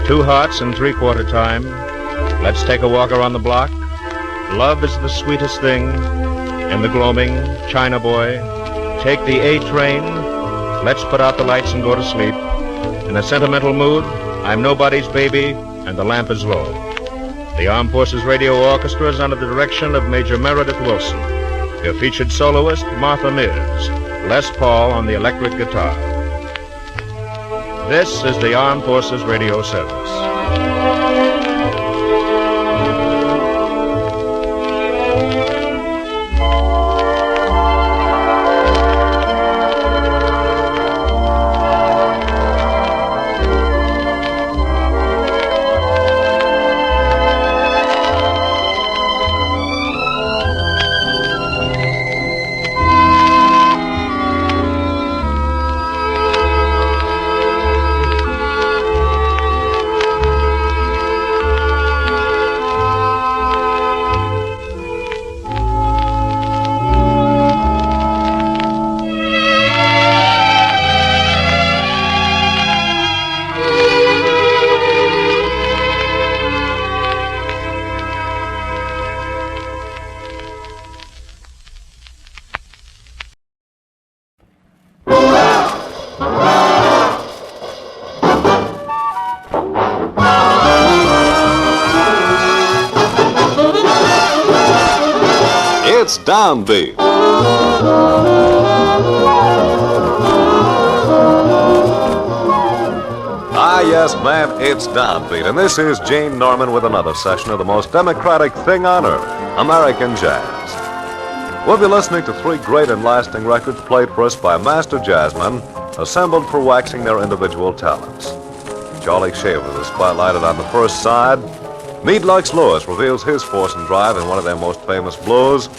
2 Hearts in 3/4 Time, Let's Take a Walk Around the Block, Love is the Sweetest Thing, In the Gloaming, China Boy, Take the A Train, Let's Put Out the Lights and Go to Sleep, In a Sentimental Mood, I'm Nobody's Baby, and The Lamp is Low. The Armed Forces Radio Orchestra is under the direction of Major Meredith Wilson. Their featured soloist, Martha Mears, Les Paul on the electric guitar. This is the Armed Forces Radio Service. It's Downbeat. Ah, yes, man, it's Downbeat. And this is Gene Norman with another session of the most democratic thing on earth, American jazz. We'll be listening to 3 great and lasting records played for us by master jazzmen assembled for waxing their individual talents. Charlie Shaver is spotlighted on the first side. Meade Lux Lewis reveals his force and drive in one of their most famous blues.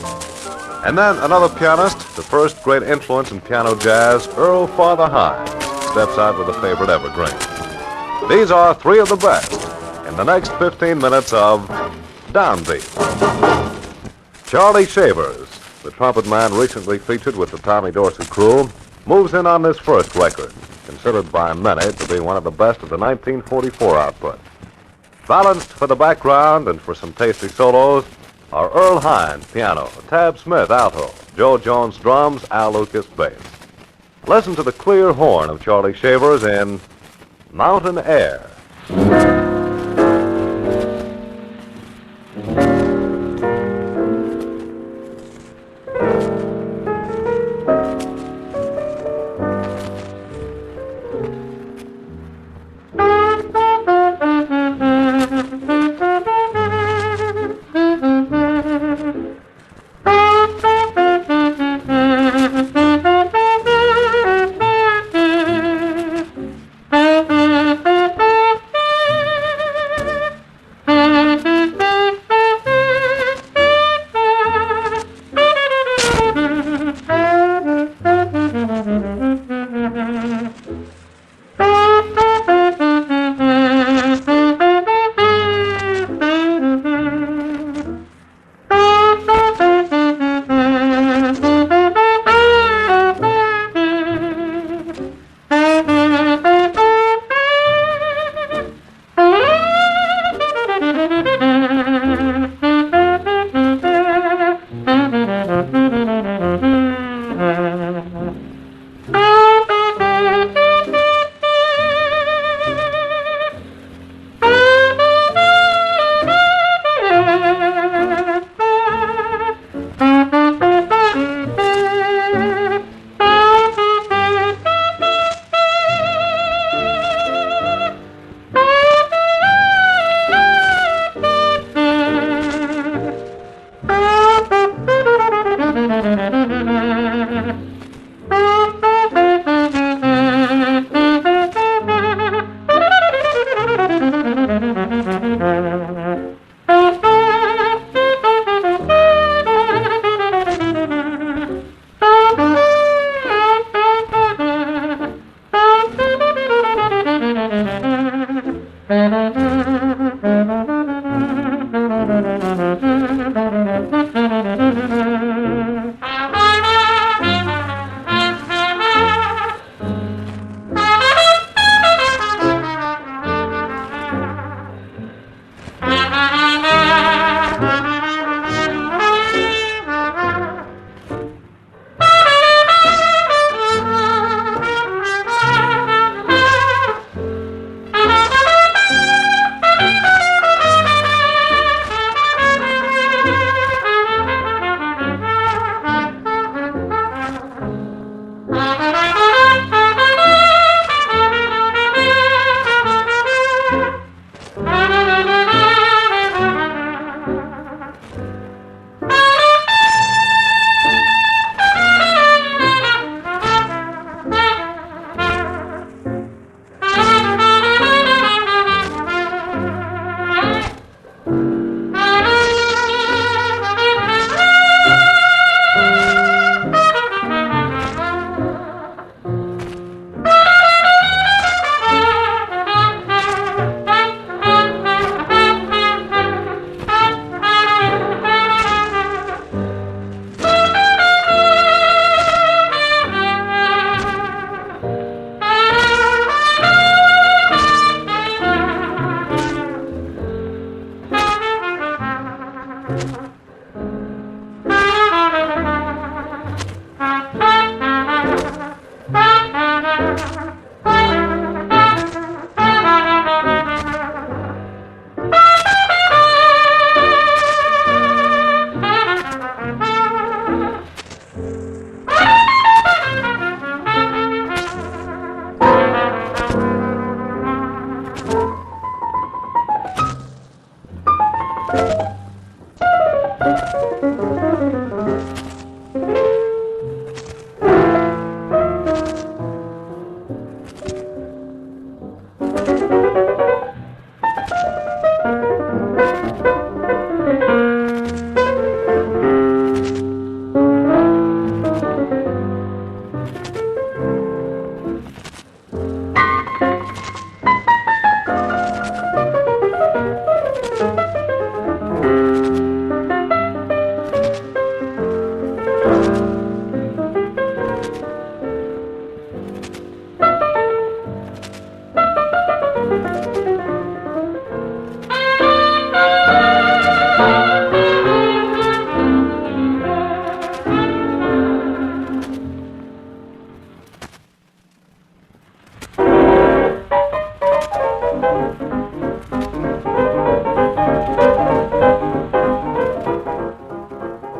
And then another pianist, the first great influence in piano jazz, Earl Father Hines, steps out with a favorite evergreen. These are 3 of the best in the next 15 minutes of Downbeat. Charlie Shavers, the trumpet man recently featured with the Tommy Dorsey Crew, moves in on this first record, considered by many to be one of the best of the 1944 output. Balanced for the background and for some tasty solos are Earl Hines, piano, Tab Smith, alto, Joe Jones, drums, Al Lucas, bass. Listen to the clear horn of Charlie Shavers in Mountain Air.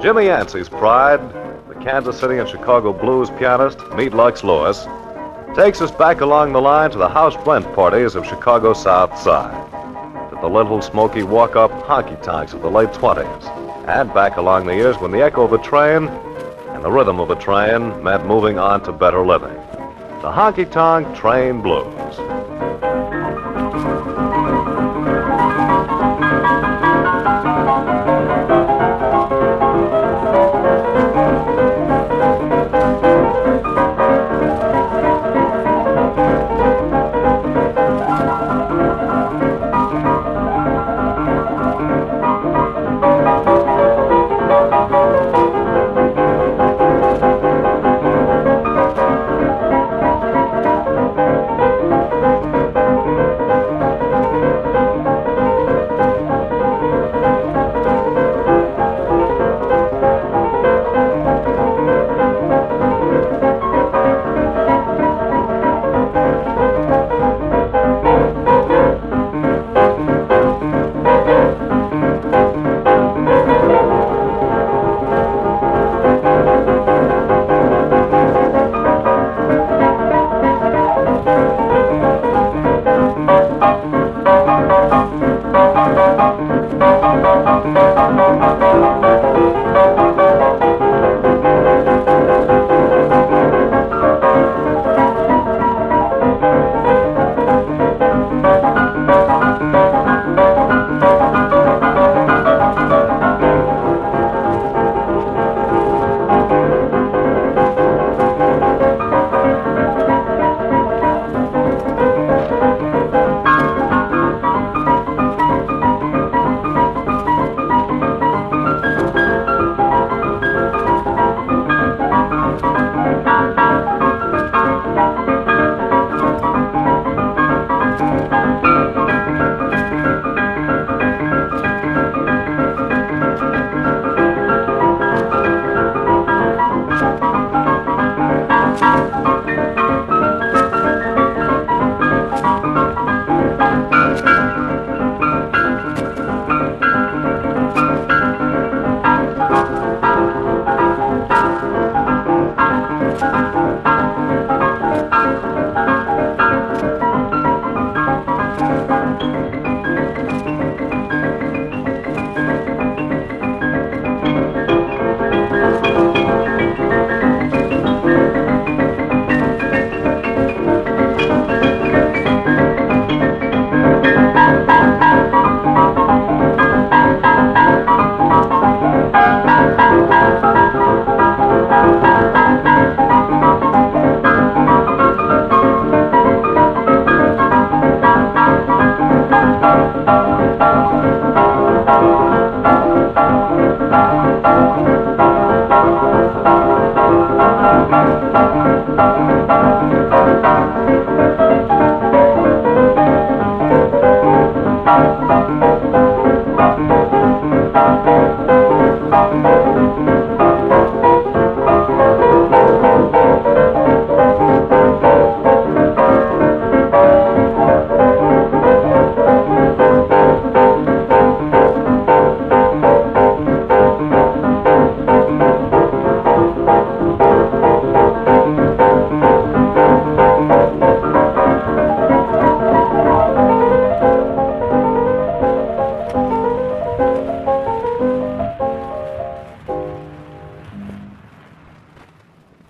Jimmy Yancey's pride, the Kansas City and Chicago blues pianist, meet Lux Lewis, takes us back along the line to the house rent parties of Chicago's South Side, to the little smoky walk-up honky-tonks of the late 20s, and back along the years when the echo of a train and the rhythm of a train meant moving on to better living. The honky-tonk train blues.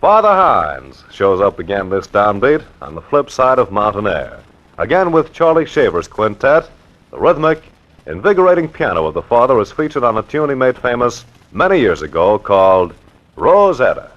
Father Hines shows up again this downbeat on the flip side of Mountain Air. Again with Charlie Shaver's quintet, the rhythmic, invigorating piano of the father is featured on a tune he made famous many years ago called Rosetta.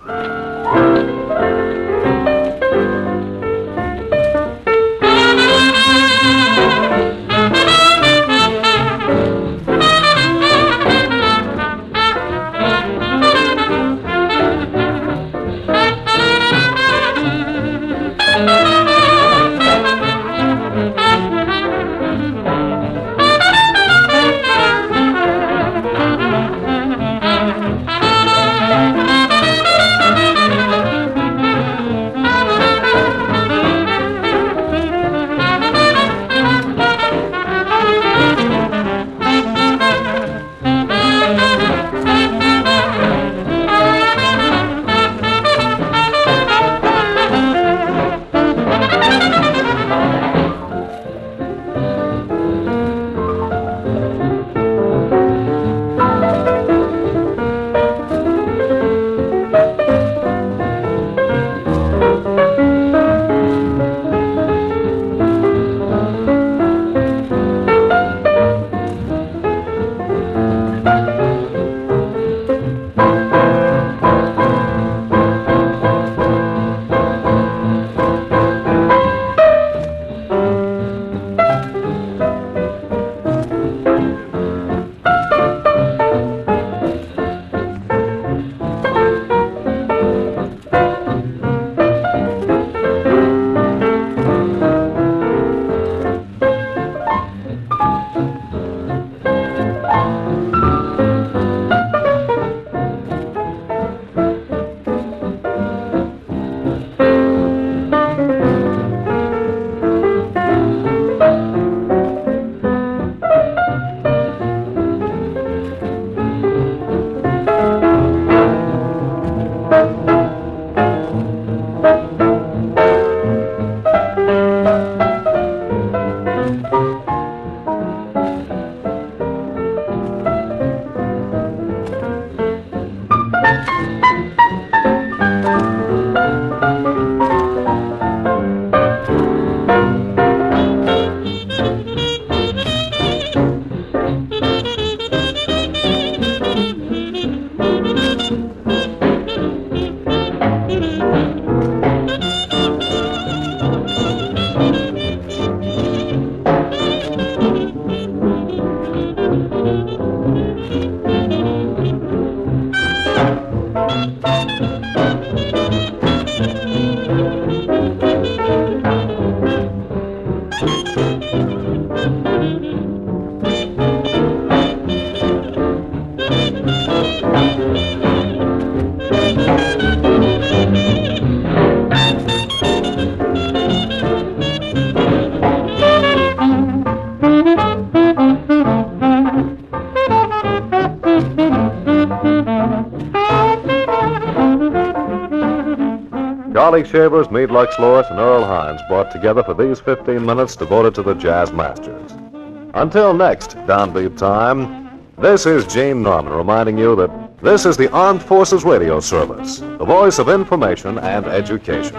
Wally Shavers, Meade Lux Lewis, and Earl Hines brought together for these 15 minutes devoted to the jazz masters. Until next Downbeat time, this is Gene Norman reminding you that this is the Armed Forces Radio Service, the voice of information and education.